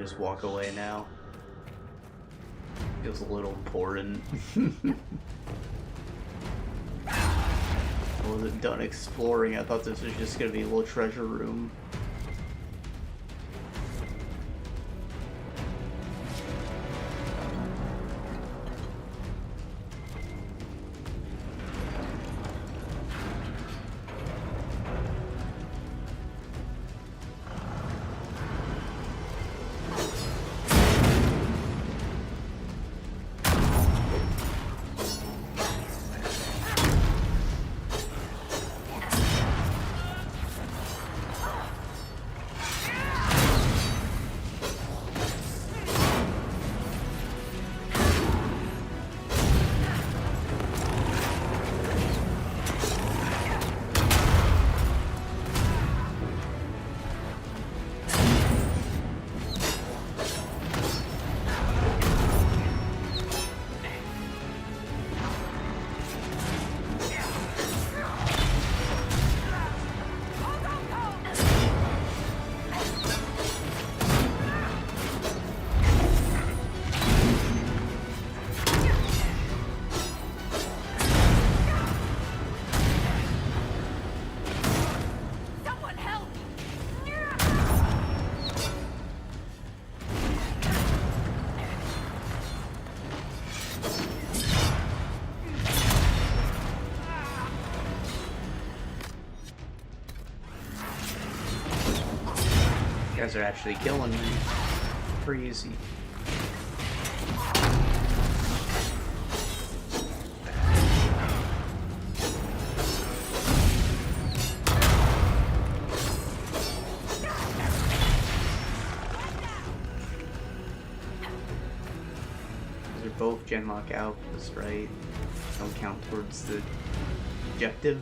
just walk away now. Feels a little important. I wasn't done exploring. I thought this was just gonna be a little treasure room. You guys are actually killing me. Pretty easy. These are both genlock outposts, right? Don't count towards the objective.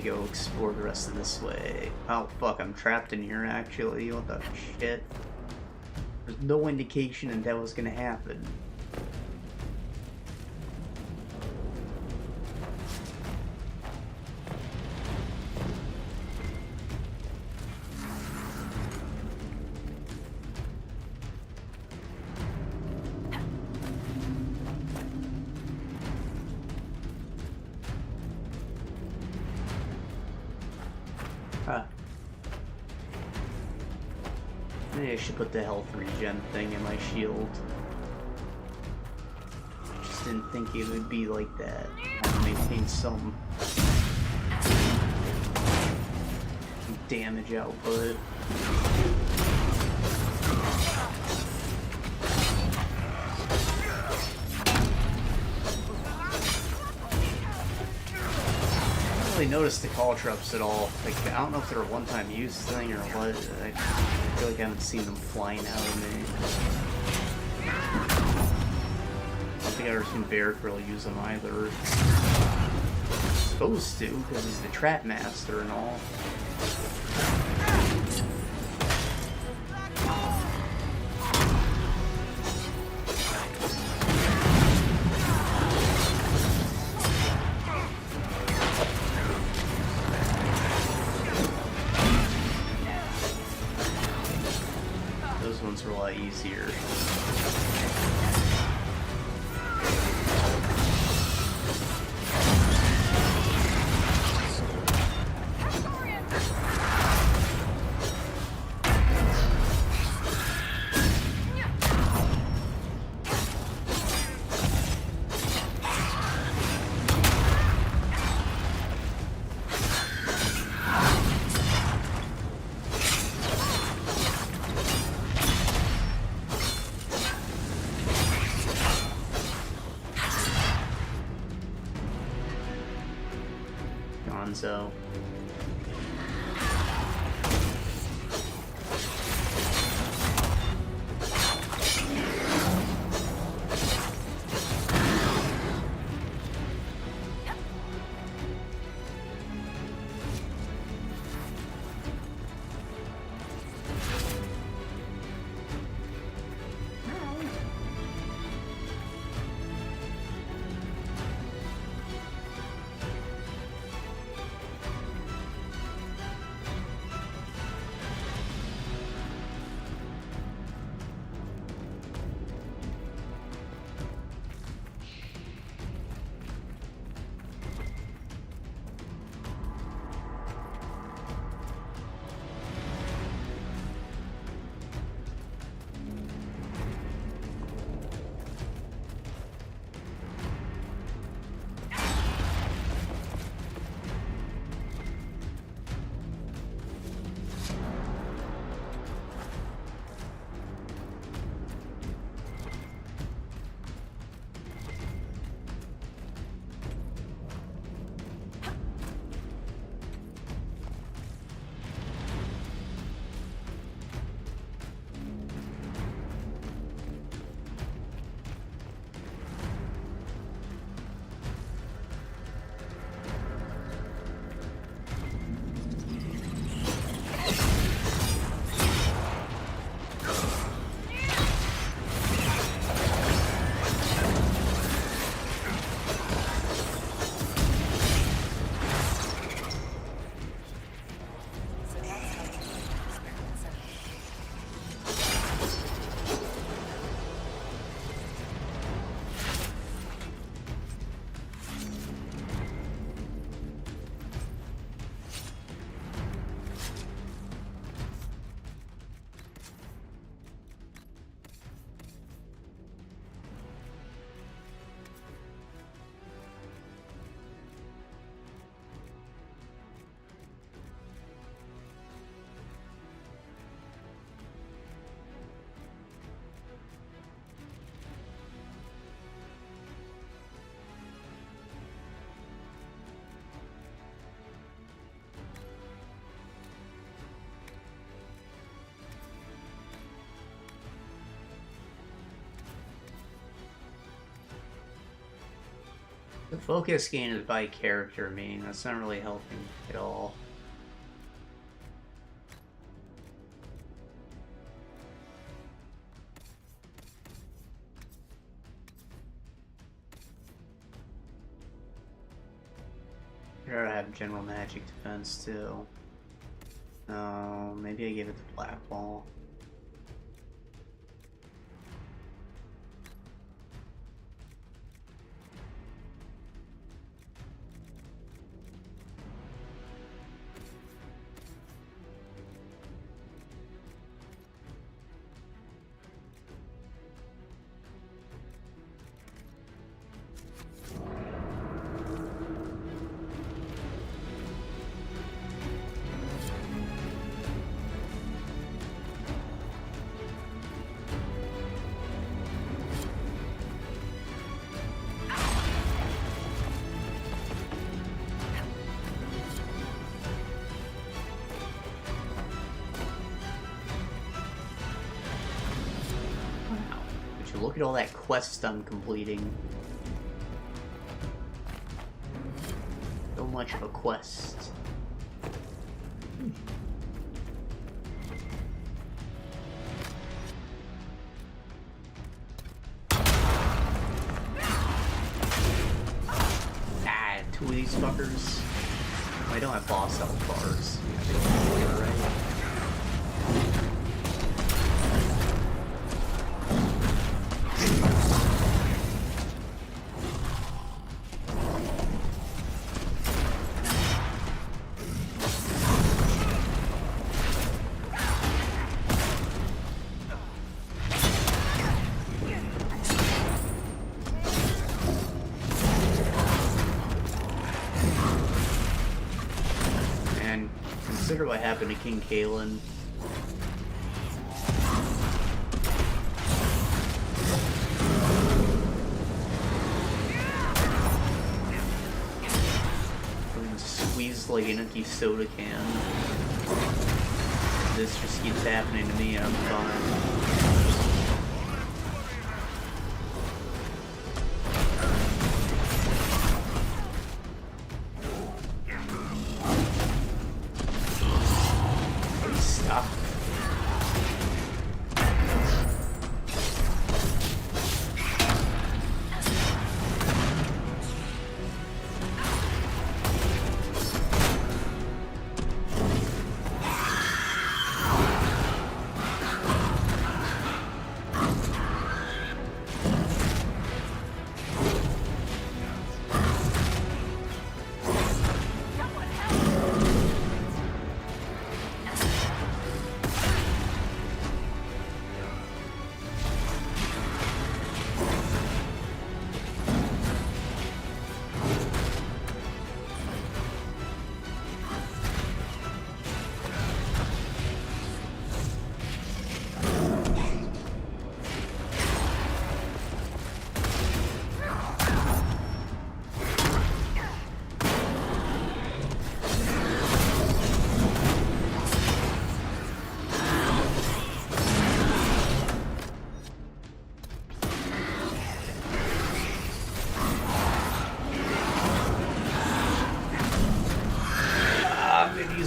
Go explore the rest of this way. Oh fuck, I'm trapped in here actually. What the shit? There's no indication that that was gonna happen. Maybe I should put the health regen thing in my shield. Just didn't think it would be like that. I want to maintain some damage output. I don't really notice the call traps at all. Like, I don't know if they're a one-time use thing or what. I feel like I haven't seen them flying out of me. I don't think I've ever seen Bear Grill use them either. Supposed to, because he's the trap master and all. Were a lot easier. so. The focus gain is by character, meaning that's not really helping at all. Here I have general magic defense too. Maybe I give it the black ball. Look at all that quest I'm completing. So much of a quest. Ah, two of these fuckers. I don't have boss health bars. Consider what happened to King Kalen. Squeeze just like an empty soda can. This just keeps happening to me and I'm fine. Stop.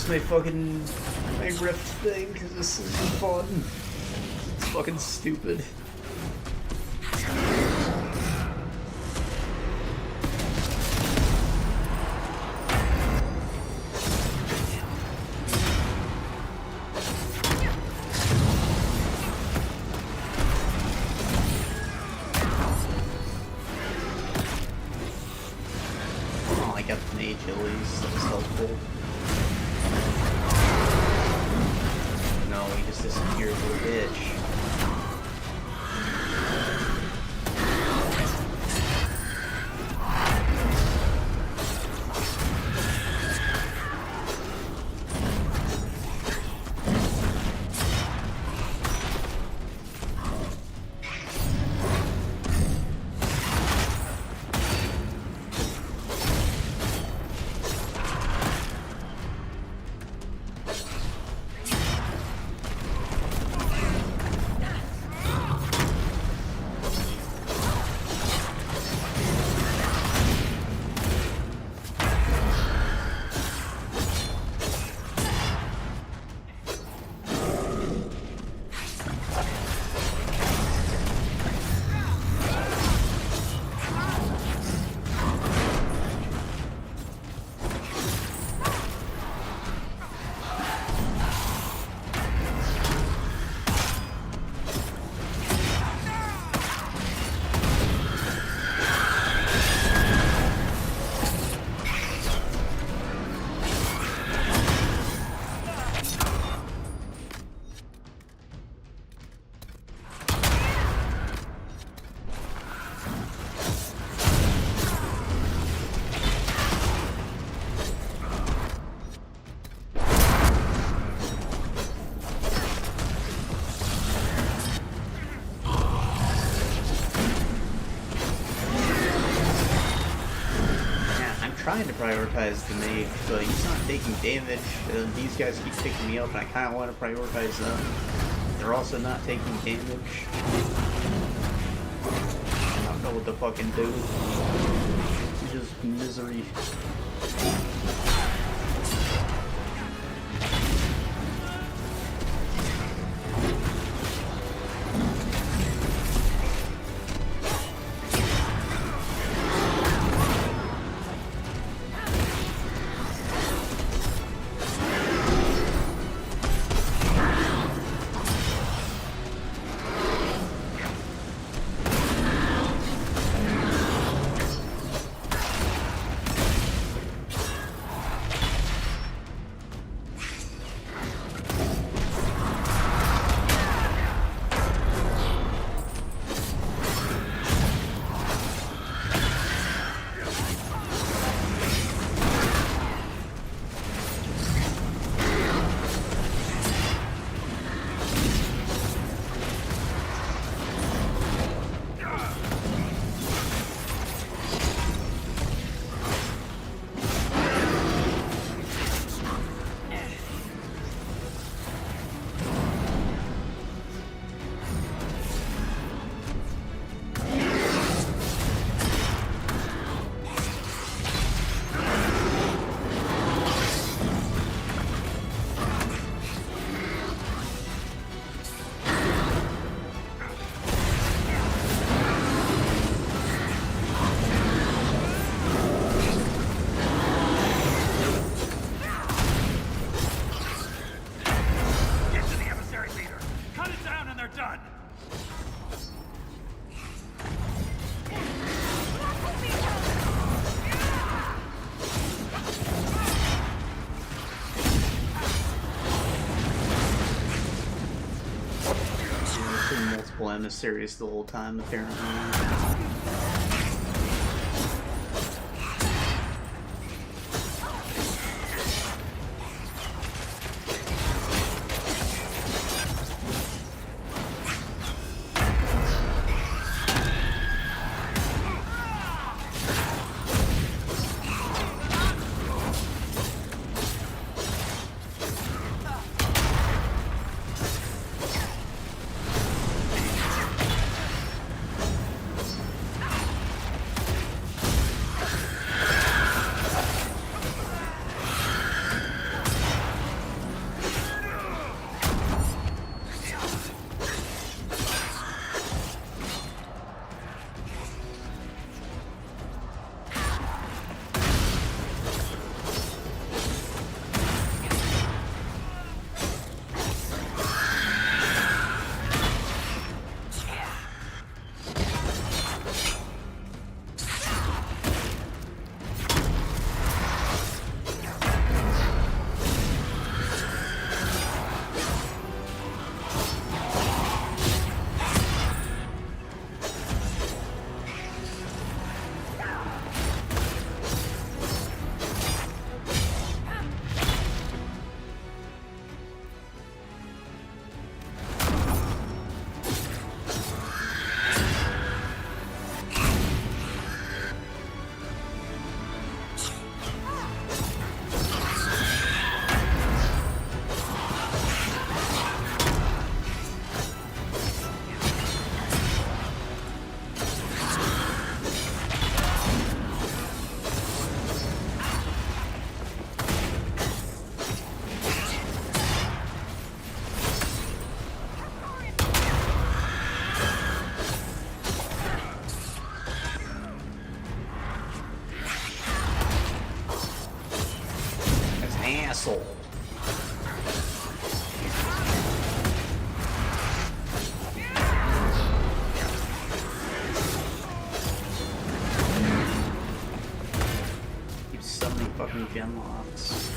My fucking rift thing because this is fun. It's fucking stupid. Oh, I got the mage at least. That was helpful. No, he just disappeared, little bitch. Trying to prioritize the mage, but he's not taking damage. These guys keep picking me up, and I kind of want to prioritize them. They're also not taking damage. I don't know what to fucking do. It's just misery. kind of serious the whole time, apparently. Asshole. Keep summoning fucking gem locks.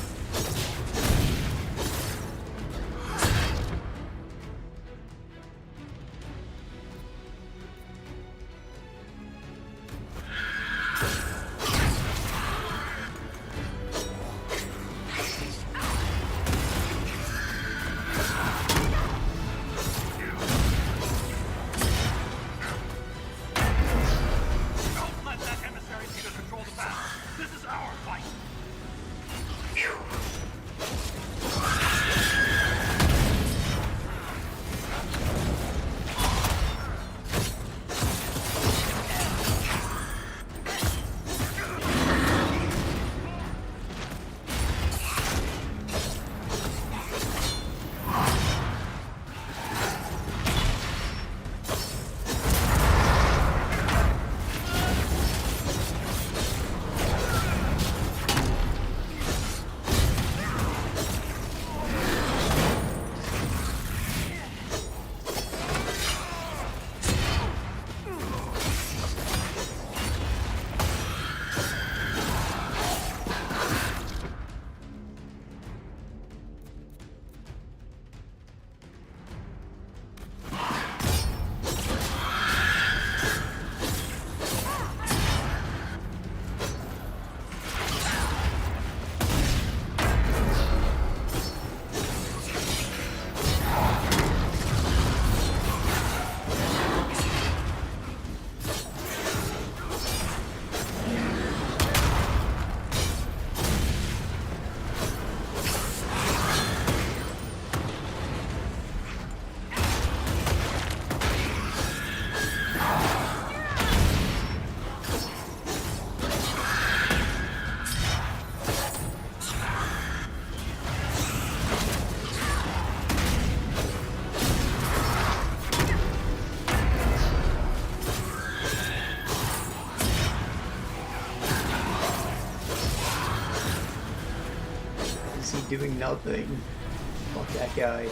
Doing nothing. Fuck that guy.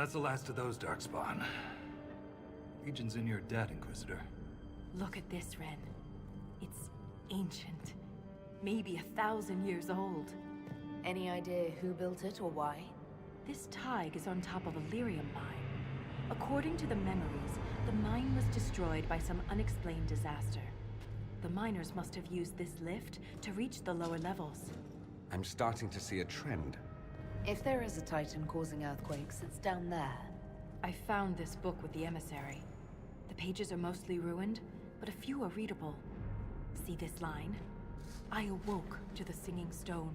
That's the last of those, Darkspawn. Legion's in your debt, Inquisitor. Look at this, Ren. It's ancient. Maybe 1,000 years old. Any idea who built it or why? This Thaig is on top of a lyrium mine. According to the memories, the mine was destroyed by some unexplained disaster. The miners must have used this lift to reach the lower levels. I'm starting to see a trend. If there is a Titan causing earthquakes, it's down there. I found this book with the emissary. The pages are mostly ruined, but a few are readable. See this line? I awoke to the singing stone.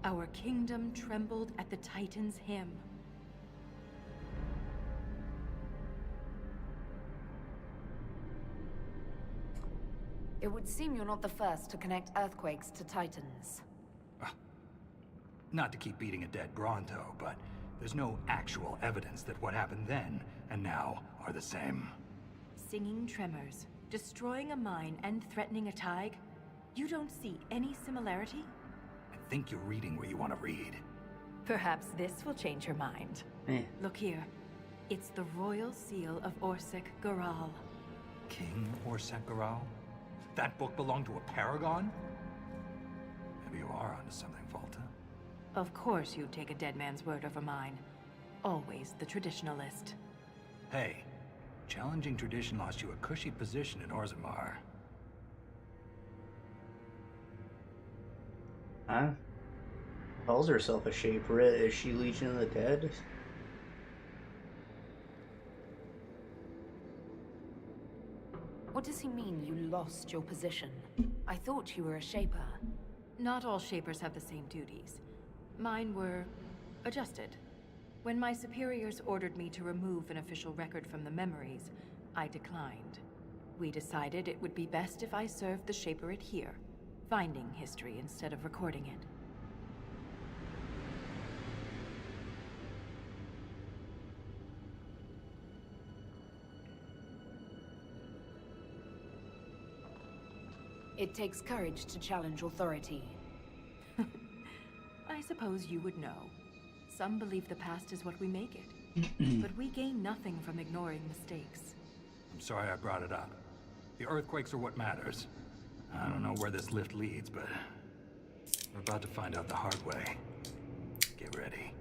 Our kingdom trembled at the Titan's hymn. It would seem you're not the first to connect earthquakes to Titans. Not to keep beating a dead Bronto, but there's no actual evidence that what happened then and now are the same. Singing tremors, destroying a mine and threatening a Thaig? You don't see any similarity? I think you're reading where you want to read. Perhaps this will change your mind. Look here. It's the royal seal of Orsec Garal. King Orsec Garal? That book belonged to a paragon? Maybe you are onto something, Volta. Of course you'd take a dead man's word over mine. Always the traditionalist. Hey, challenging tradition lost you a cushy position in Orzammar. Huh? Calls herself a Shaper. Is she Legion of the Dead? What does he mean, you lost your position? I thought you were a Shaper. Not all Shapers have the same duties. Mine were adjusted. When my superiors ordered me to remove an official record from the memories, I declined. We decided it would be best if I served the Shaperate here, finding history instead of recording it. It takes courage to challenge authority. I suppose you would know. Some believe the past is what we make it. But we gain nothing from ignoring mistakes. I'm sorry I brought it up. The earthquakes are what matters. I don't know where this lift leads, but we're about to find out the hard way. Get ready.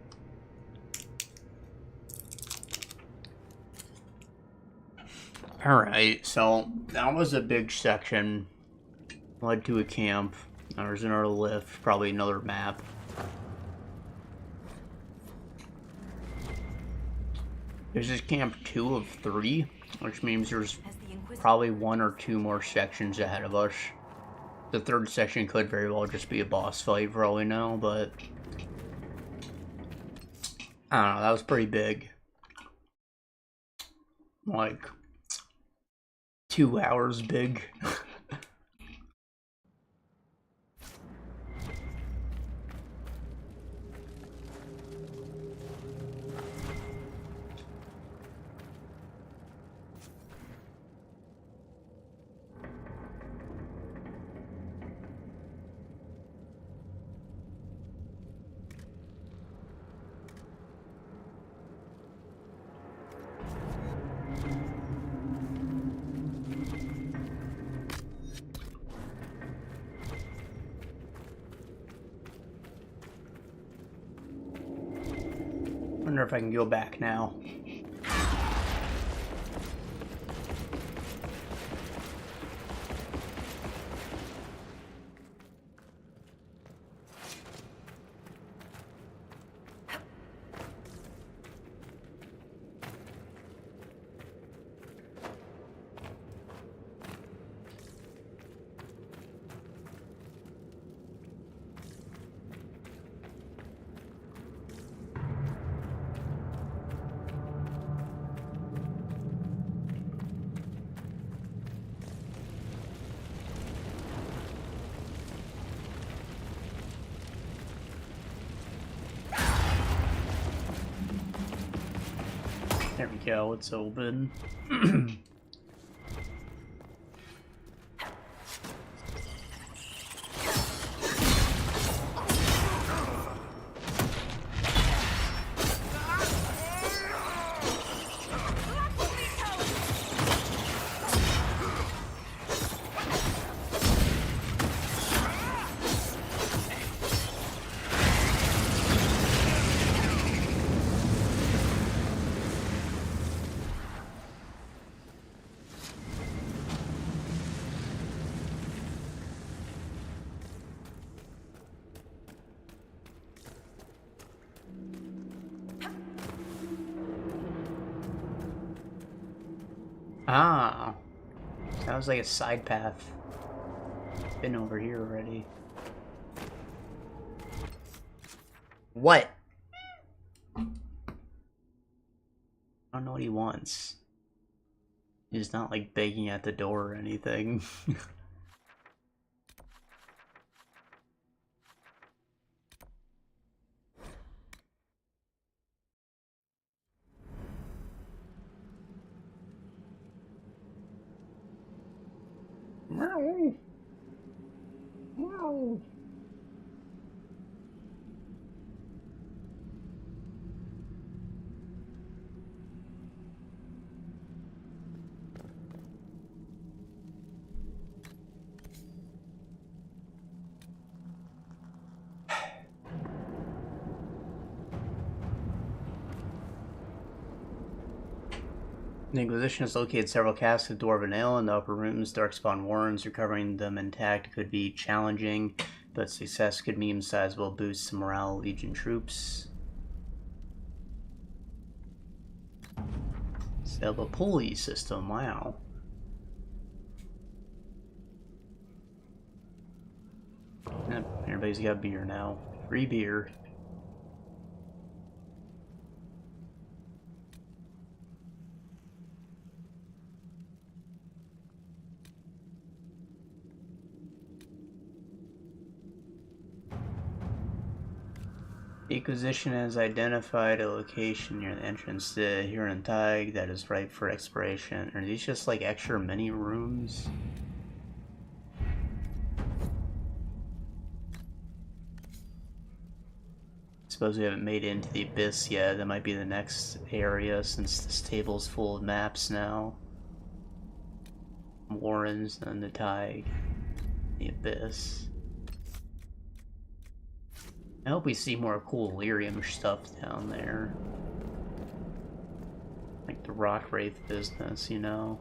Alright, so that was a big section. Led to a camp. There's another lift, probably another map. This is camp 2 of 3, which means there's probably 1 or 2 more sections ahead of us. The third section could very well just be a boss fight for all we know, but I don't know, that was pretty big. Like 2 hours big. Wonder if I can go back now. There we go, it's open. Ah, sounds like a side path. Been over here already. What? I don't know what he wants. He's not like begging at the door or anything. Meow. Meow. The Inquisition has located several casks of dwarven ale in the upper rooms. Darkspawn Warrens, recovering them intact could be challenging, but success could mean sizable boosts to morale of Legion troops. Set up a pulley system, wow. Yep, everybody's got beer now. Free beer. The Inquisition has identified a location near the entrance to Heidrun Thaig that is ripe for exploration. Are these just like extra mini rooms? Suppose we haven't made it into the Abyss yet. That might be the next area since this table's full of maps now. Warrens and the Thaig. The Abyss. I hope we see more cool lyrium stuff down there. Like the rock wraith business, you know?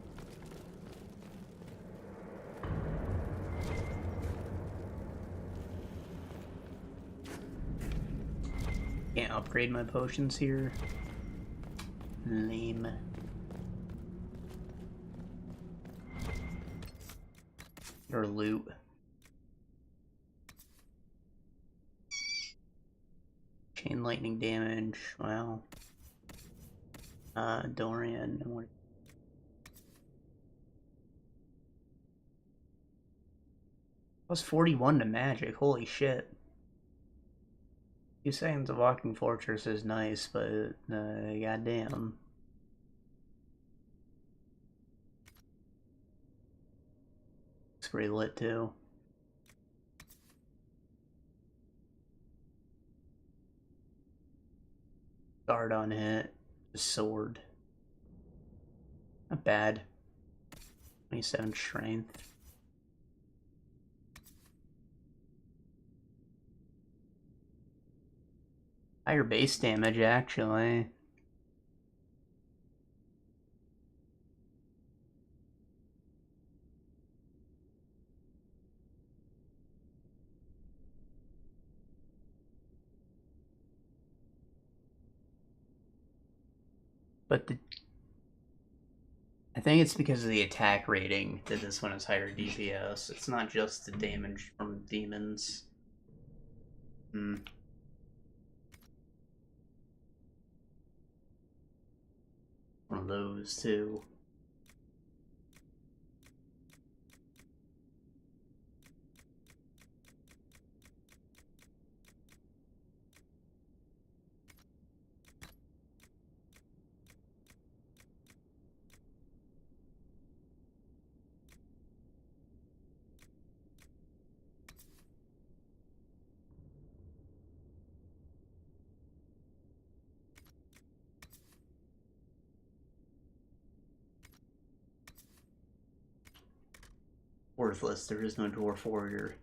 Can't upgrade my potions here. Lame. Or loot. Chain lightning damage, wow. Dorian. Plus 41 to magic, holy shit. 2 seconds of walking fortress is nice, but goddamn. It's pretty lit too. Guard on hit, sword. Not bad. 27 strength. Higher base damage, actually. But I think it's because of the attack rating that this one is higher DPS. It's not just the damage from demons. One of those too. Worthless, there is no dwarf warrior.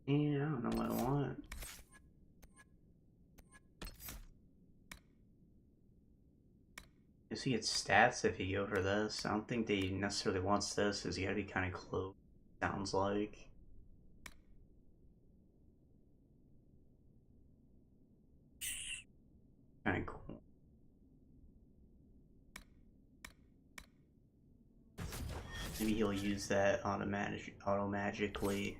Yeah, I don't know what I want. Guess he gets stats if you go for this. I don't think that he necessarily wants this, because you gotta be kind of close, sounds like. Kind of cool. Maybe he'll use that auto-magically.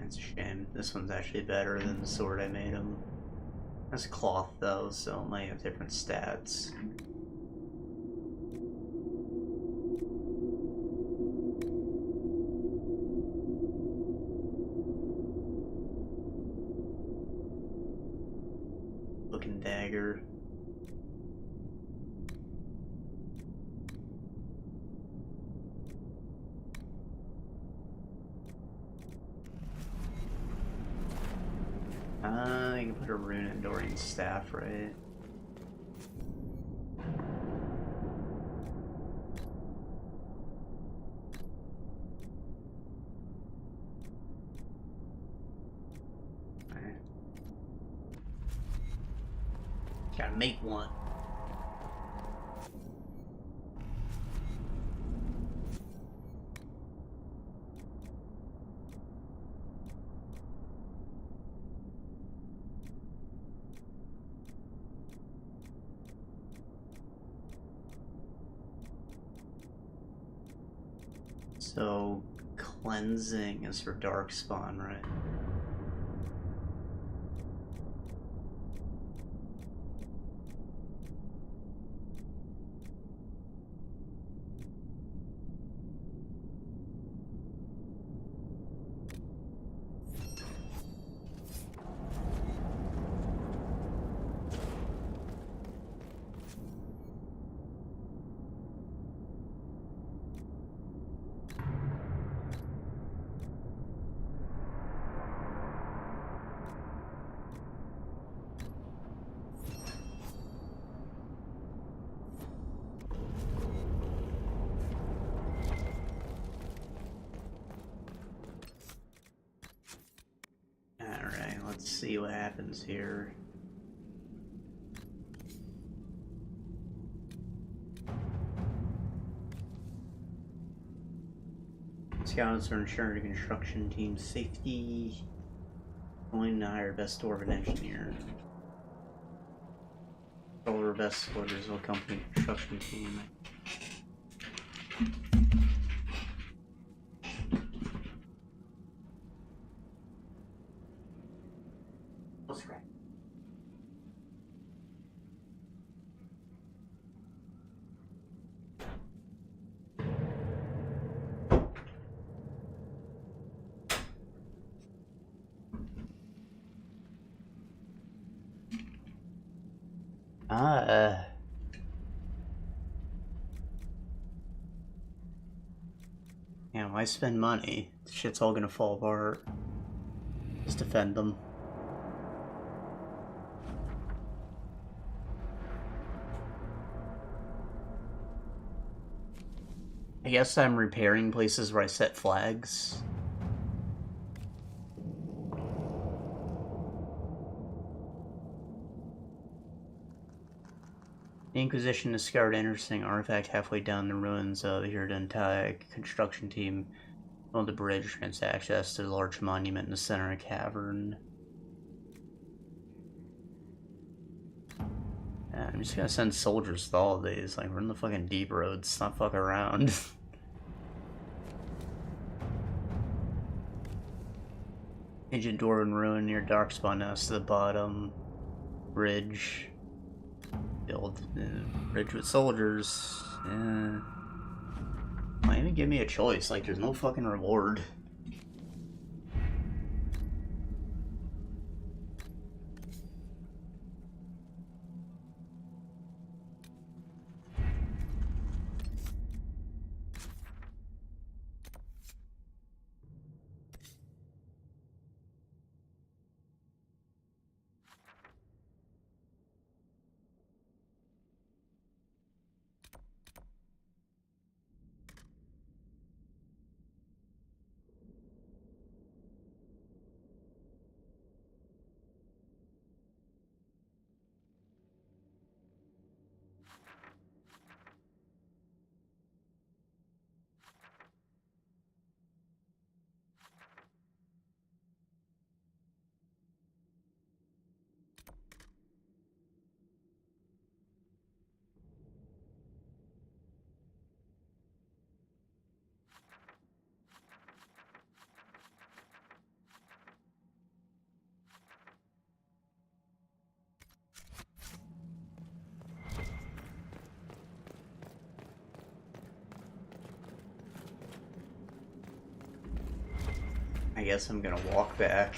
It's a shame. This one's actually better than the sword I made him. That's cloth though, so it might have different stats. Looking dagger. You can put a rune in Dorian's staff, right? Alright. Gotta make one. So, cleansing is for Darkspawn, right? Let's see what happens here. Scouts are ensuring construction team safety. Going to hire best dwarven engineer. All our best orders will accompany construction team. Yeah, why spend money? This shit's all gonna fall apart. Just defend them. I guess I'm repairing places where I set flags. The Inquisition discovered an interesting artifact halfway down the ruins of Heidrun Thaig. Construction team built a bridge to grants access to the large monument in the center of the cavern. Yeah, I'm just gonna send soldiers to all of these. Like, we're in the fucking deep roads. Not fuck around. Ancient dwarven ruin near Darkspawn Nest to the bottom. Bridge. Build bridge with soldiers. Yeah. Why even give me a choice? Like, there's no fucking reward. I guess I'm gonna walk back.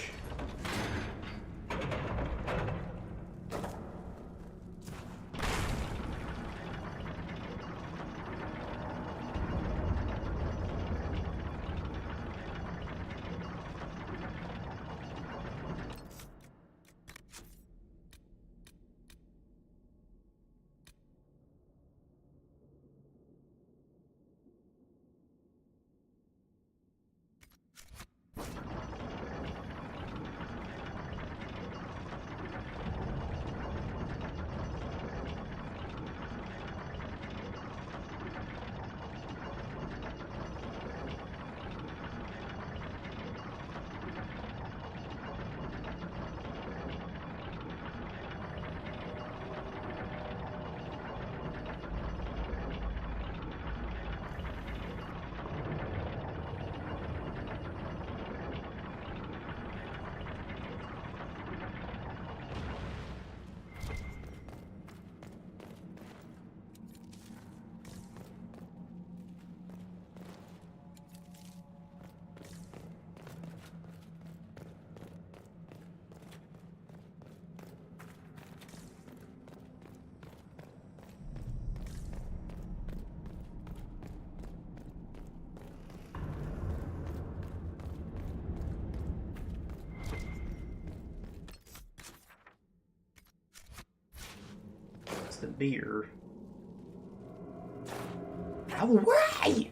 The beer. Out of the way!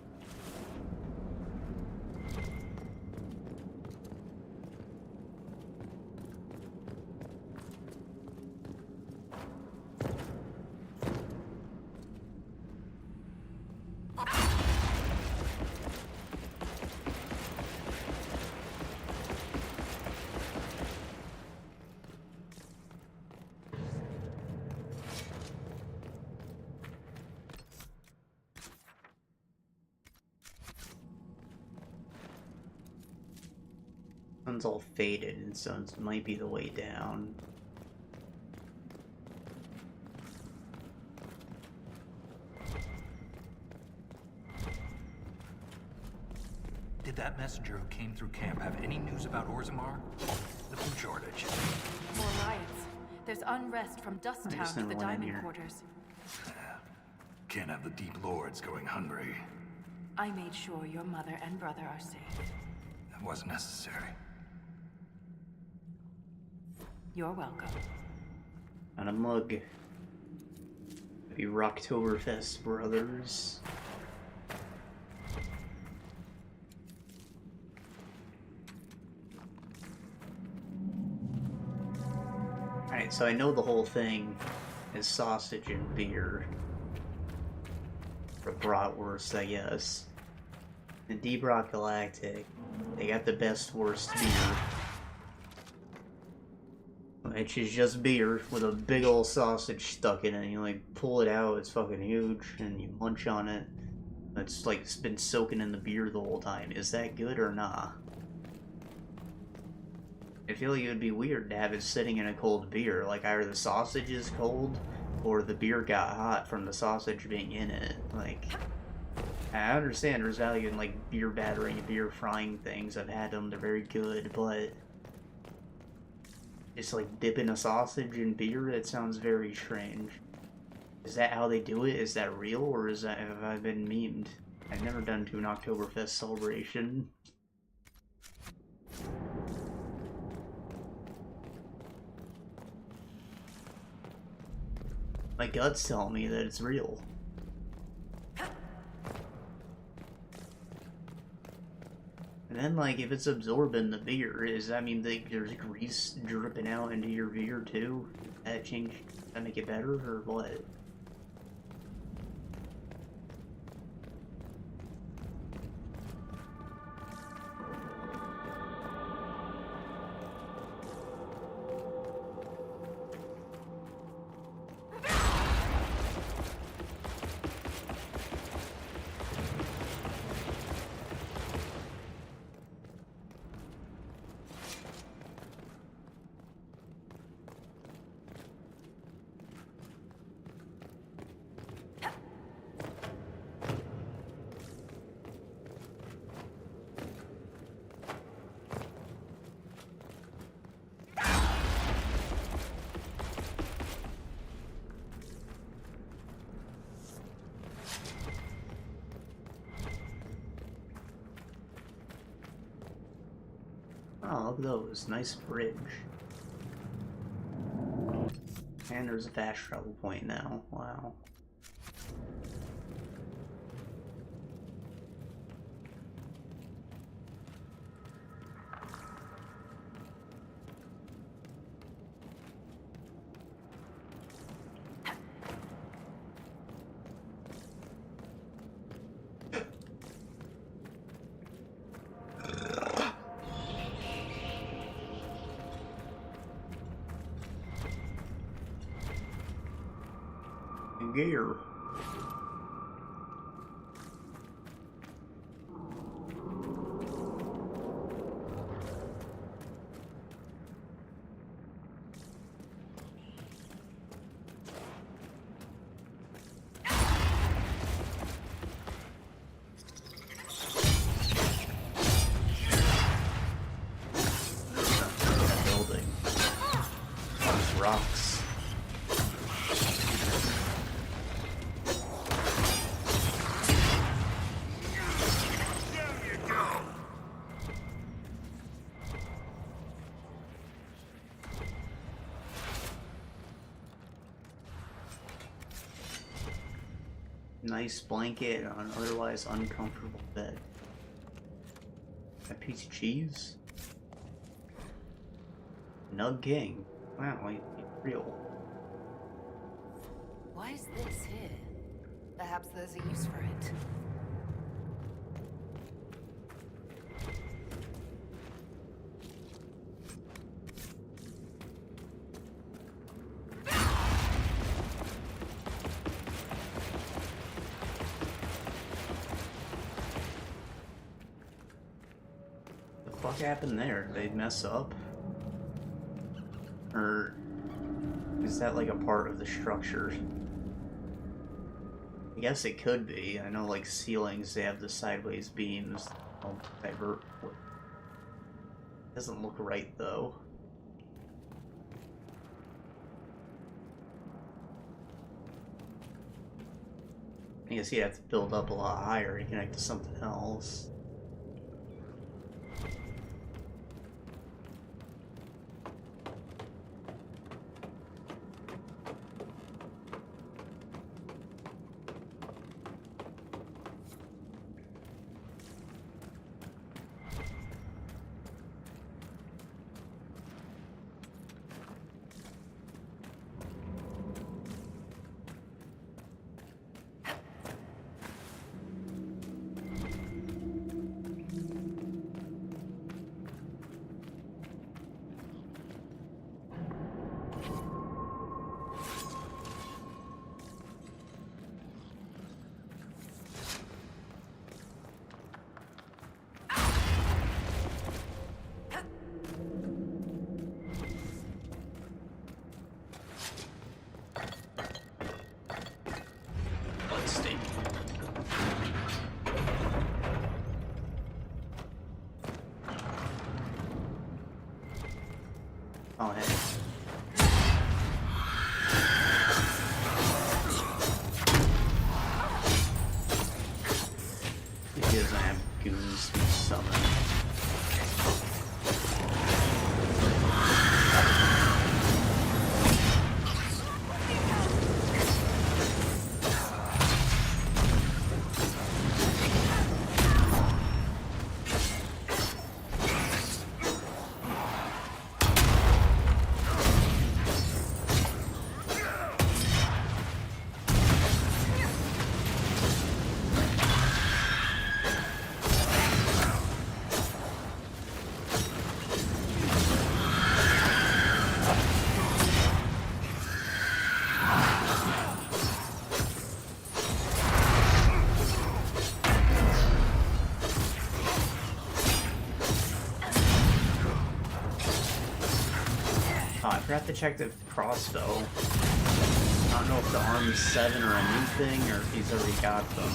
Sun's all faded, and so it might be the way down. Did that messenger who came through camp have any news about Orzammar? The food shortage. More riots. There's unrest from Dusttown to the Diamond Quarters. Can't have the Deep Lords going hungry. I made sure your mother and brother are safe. That wasn't necessary. You're welcome. On a mug. Happy Rocktoberfest, brothers. Alright, so I know the whole thing is sausage and beer. Or bratwurst, I guess. In Deep Rock Galactic, they got the best worst beer. Which is just beer with a big old sausage stuck in it. You like pull it out, it's fucking huge, and you munch on it. It's like it's been soaking in the beer the whole time. Is that good or nah? I feel like it would be weird to have it sitting in a cold beer. Like either the sausage is cold or the beer got hot from the sausage being in it. Like, I understand there's value in like beer battering and beer frying things. I've had them, they're very good, but just like dipping a sausage in beer, it sounds very strange. Is that how they do it? Is that real, or is that, have I been memed? I've never done to an Oktoberfest celebration. My guts tell me that it's real. And then, like, if it's absorbing the beer, does that mean that there's grease dripping out into your beer too? That make it better, or what? Oh, look at those. Nice bridge. And there's a fast travel point now. Wow. Gear. That building. Those rocks. Nice blanket on an otherwise uncomfortable bed. A piece of cheese? Nug King. Wow, he's real. Why is this here? Perhaps there's a use for it. What happened there? Did they mess up? Or is that like a part of the structure? I guess it could be. I know like ceilings, they have the sideways beams. Don't divert. Doesn't look right though. I guess you have to build up a lot higher to connect to something else. Oh, hey. He doesn't have goons to summon. I forgot to check the crossbow. I don't know if the arm's 7 or a new thing, or if he's already got them.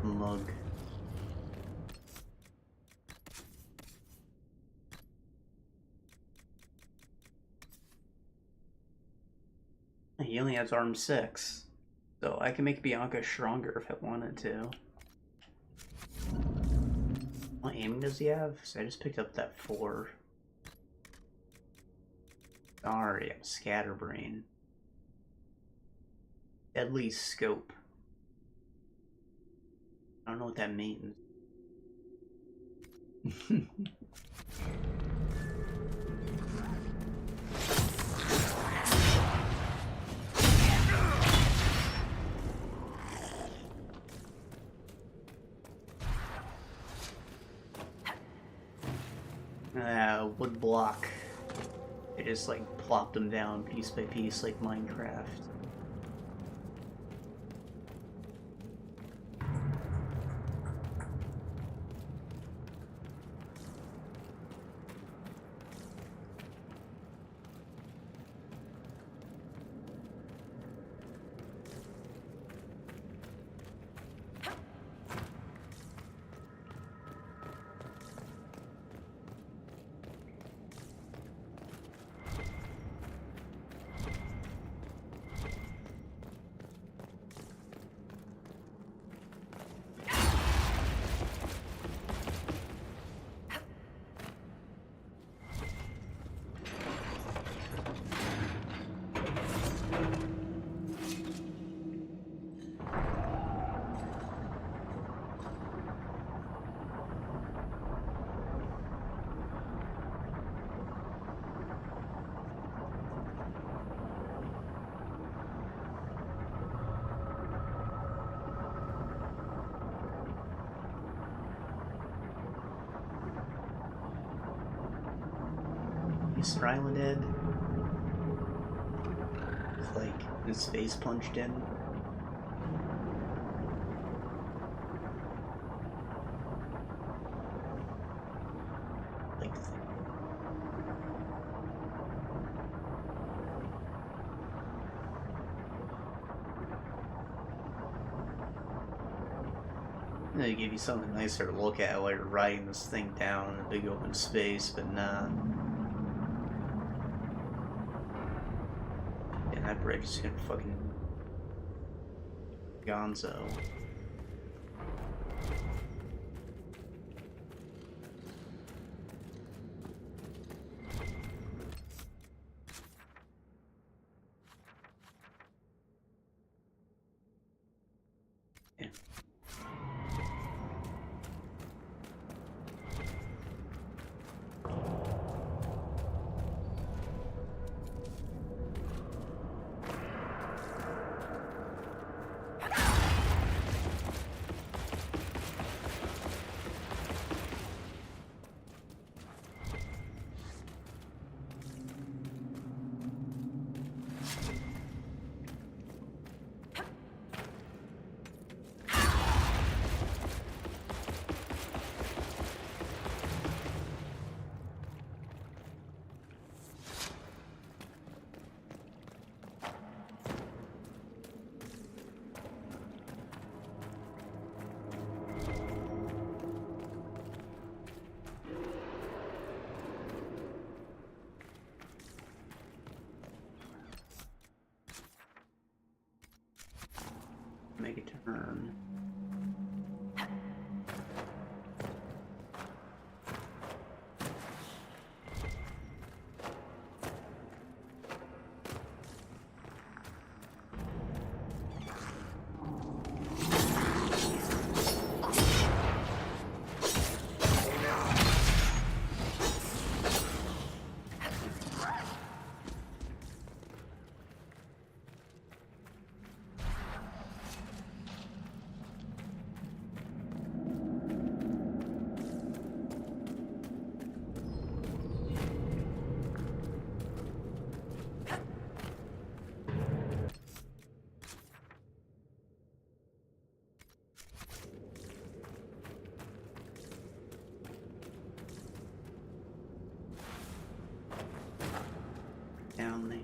Mug. He only has arm 6, so I can make Bianca stronger if I wanted to. What aiming does he have? So I just picked up that 4. Sorry, I'm Scatterbrain. Deadly Scope. I don't know what that means. Wood block. They just like plopped them down piece by piece like Minecraft. Is Ryla dead? With, like, his face punched in? Like, they give you something nicer to look at while you're riding this thing down in a big open space, but nah. That bridge is gonna fucking gonzo. Yeah. Make a turn. Down there.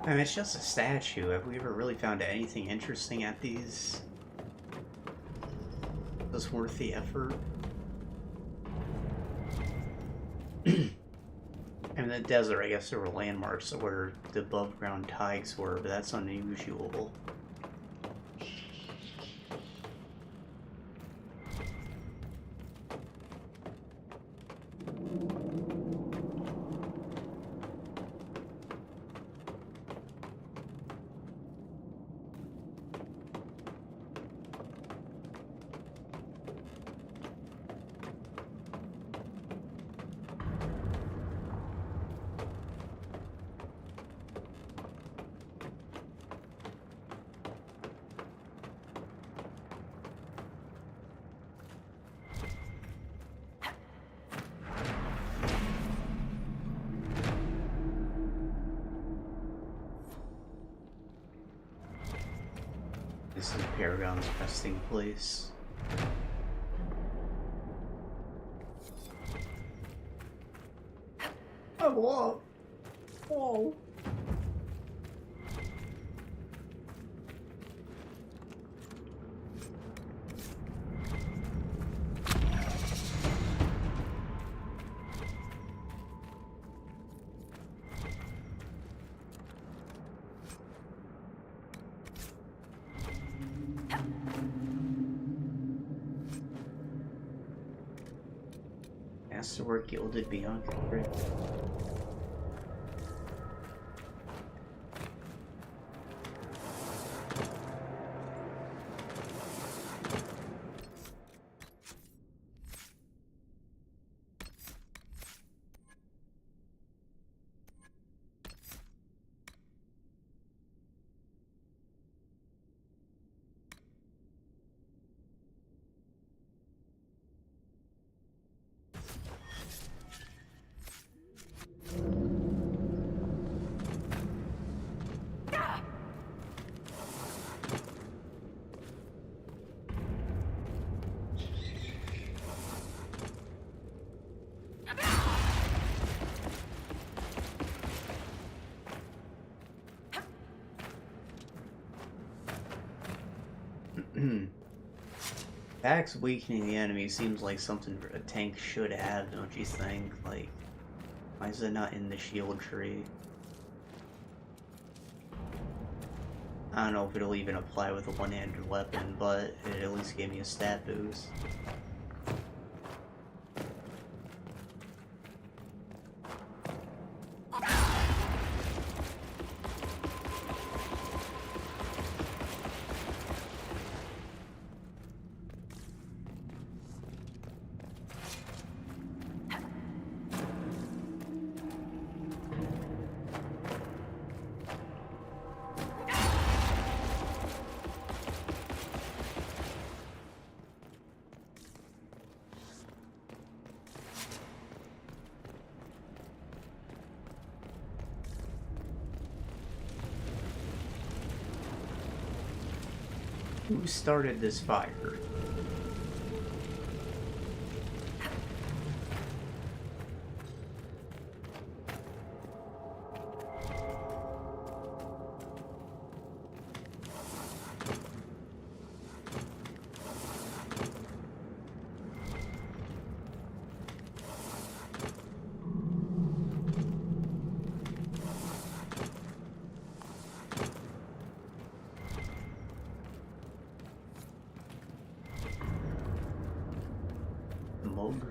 I mean, it's just a statue. Have we ever really found anything interesting at these? That's worth the effort? In the desert, I guess there were landmarks where the above ground Thaigs were, but that's unusual. This is Paragon's resting place. Oh, whoa! Whoa! Masterwork gilded beyond comfort. Axe weakening the enemy seems like something a tank should have, don't you think? Like, why is it not in the shield tree? I don't know if it'll even apply with a one-handed weapon, but it at least gave me a stat boost. Who started this fire? Mug.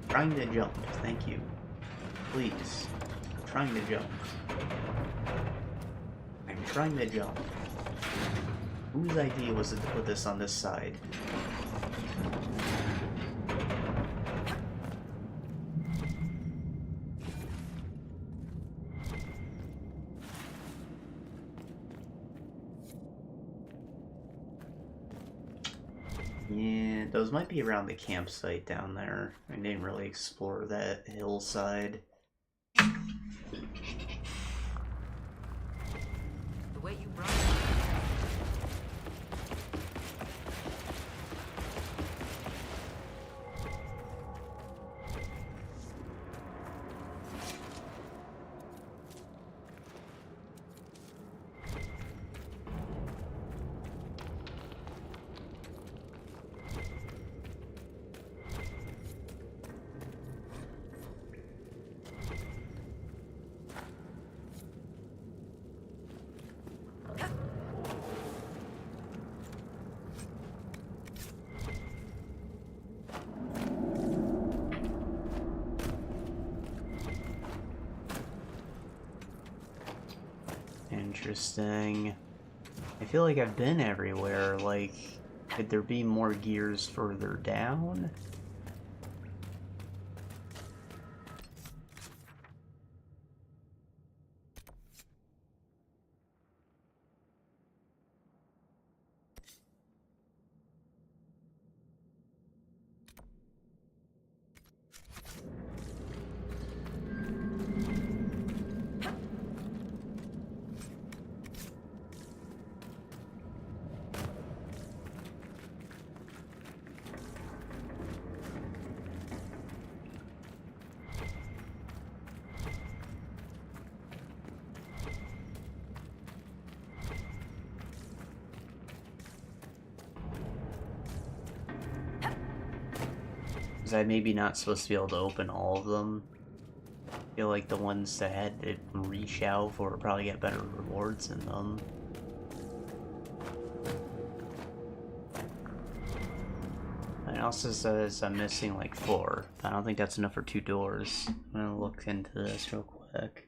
Trying to jump, thank you. Please. I'm trying to jump. I'm trying to jump. Whose idea was it to put this on this side? Yeah, those might be around the campsite down there. I didn't really explore that hillside. The way you run. Interesting. I feel like I've been everywhere. Like, could there be more gears further down? Was I maybe not supposed to be able to open all of them? I feel like the ones that had to reach out for probably get better rewards in them. It also says I'm missing like 4. I don't think that's enough for 2 doors. I'm gonna look into this real quick.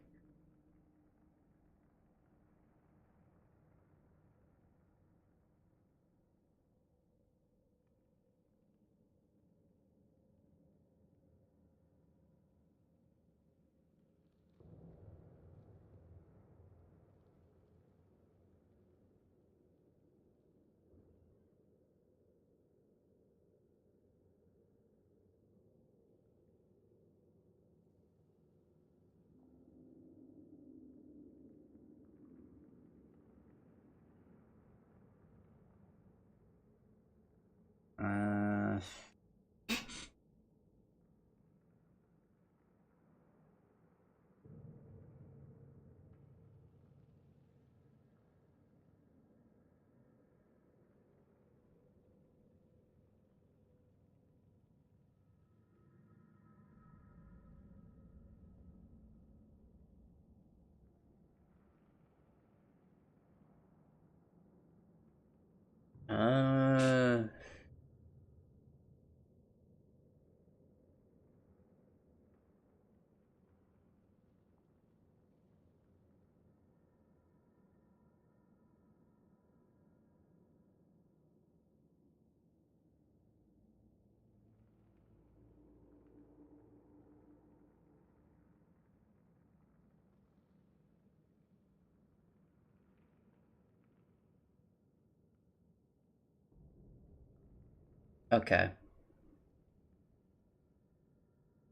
Okay.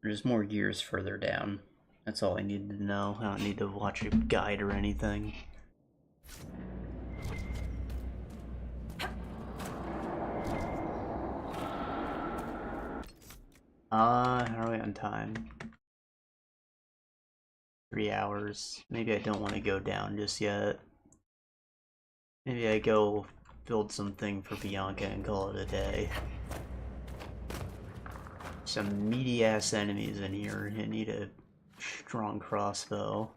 There's more gears further down. That's all I needed to know. I don't need to watch a guide or anything. How are we on time? 3 hours. Maybe I don't want to go down just yet. Maybe I go build something for Bianca and call it a day. Some meaty ass enemies in here. I need a strong crossbow.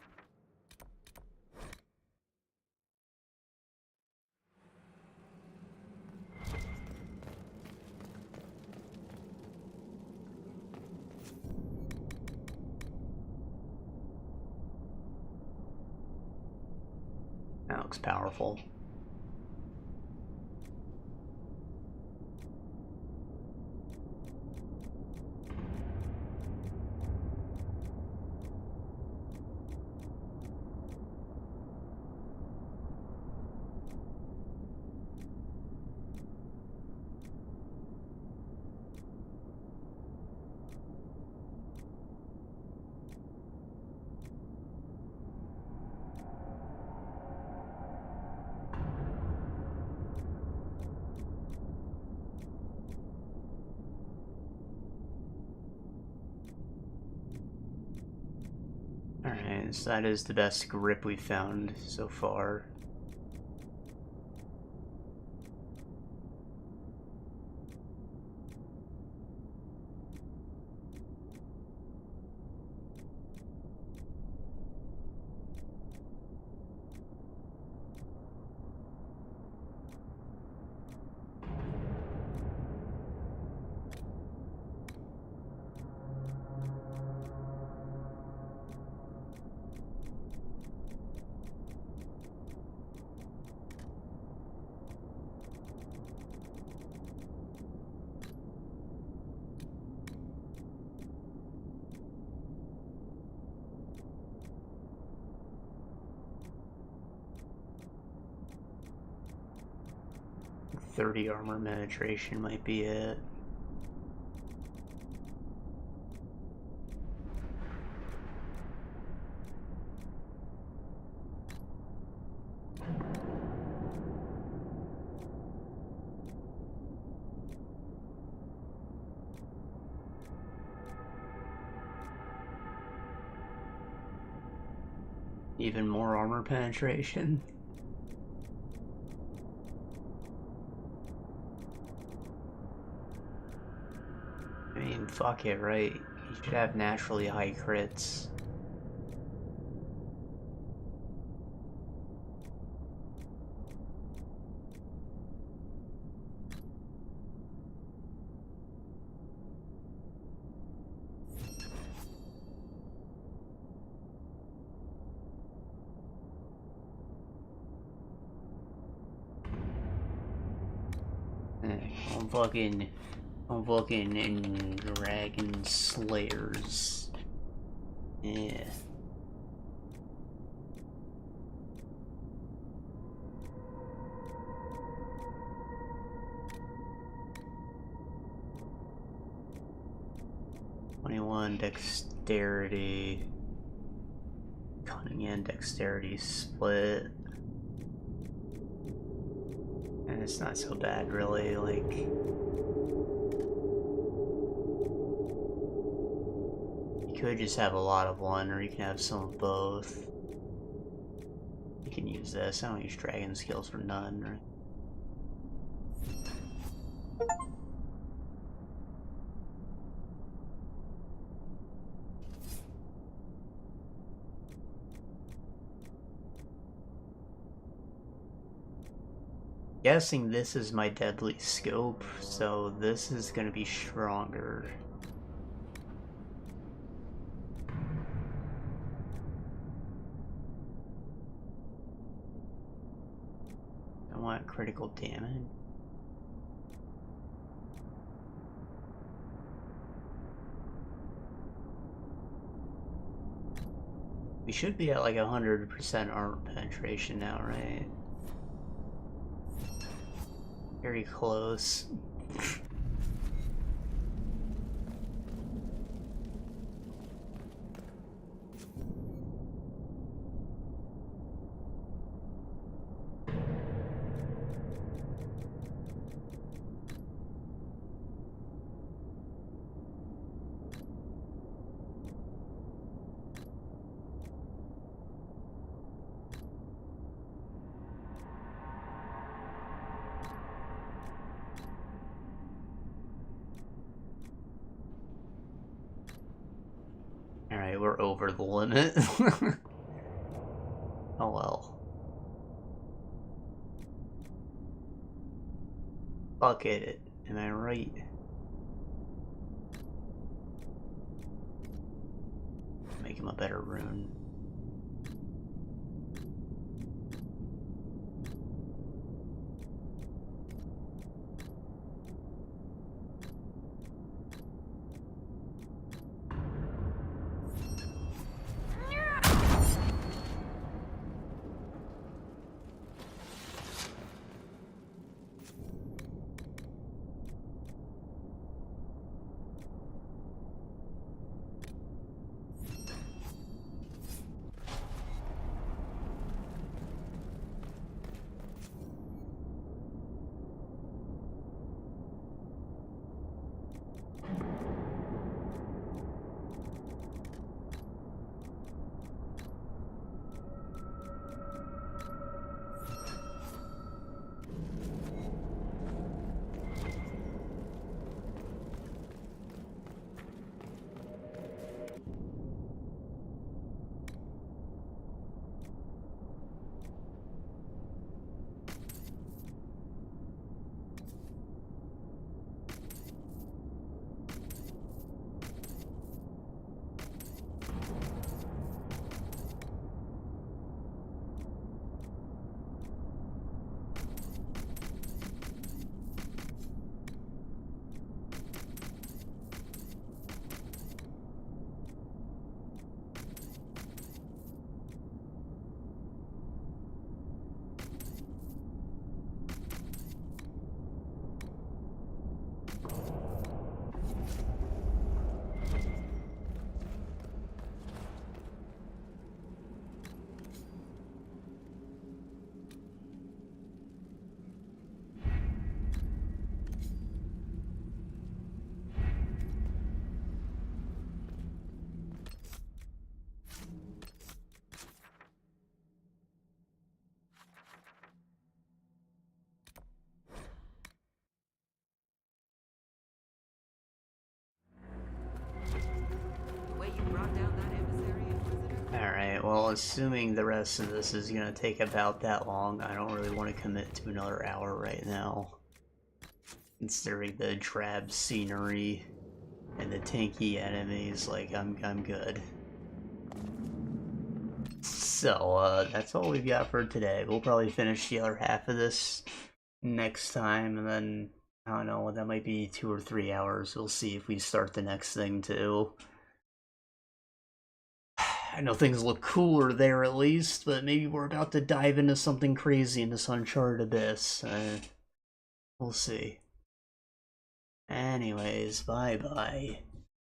That looks powerful. Alright, so that is the best grip we've found so far. .30 armor penetration might be it. Even more armor penetration. I mean, fuck it, right? You should have naturally high crits. I'm fucking in Dragon Slayers. Yeah. Dexterity. Cunning and dexterity split. And it's not so bad, really. Like, you could just have a lot of one, or you can have some of both. You can use this. I don't use dragon skills for none, right? Guessing this is my deadly scope, so this is gonna be stronger. I want critical damage. We should be at like 100% armor penetration now, right? Very close. Alright, we're over the limit. Oh well. Fuck it, am I right? Make him a better rune. Alright, well, assuming the rest of this is gonna take about that long, I don't really want to commit to another hour right now. Considering the drab scenery and the tanky enemies, like, I'm good. So, that's all we've got for today. We'll probably finish the other half of this next time, and then, I don't know, that might be 2 or 3 hours. We'll see if we start the next thing, too. I know things look cooler there at least, but maybe we're about to dive into something crazy in this uncharted abyss. We'll see. Anyways, bye-bye.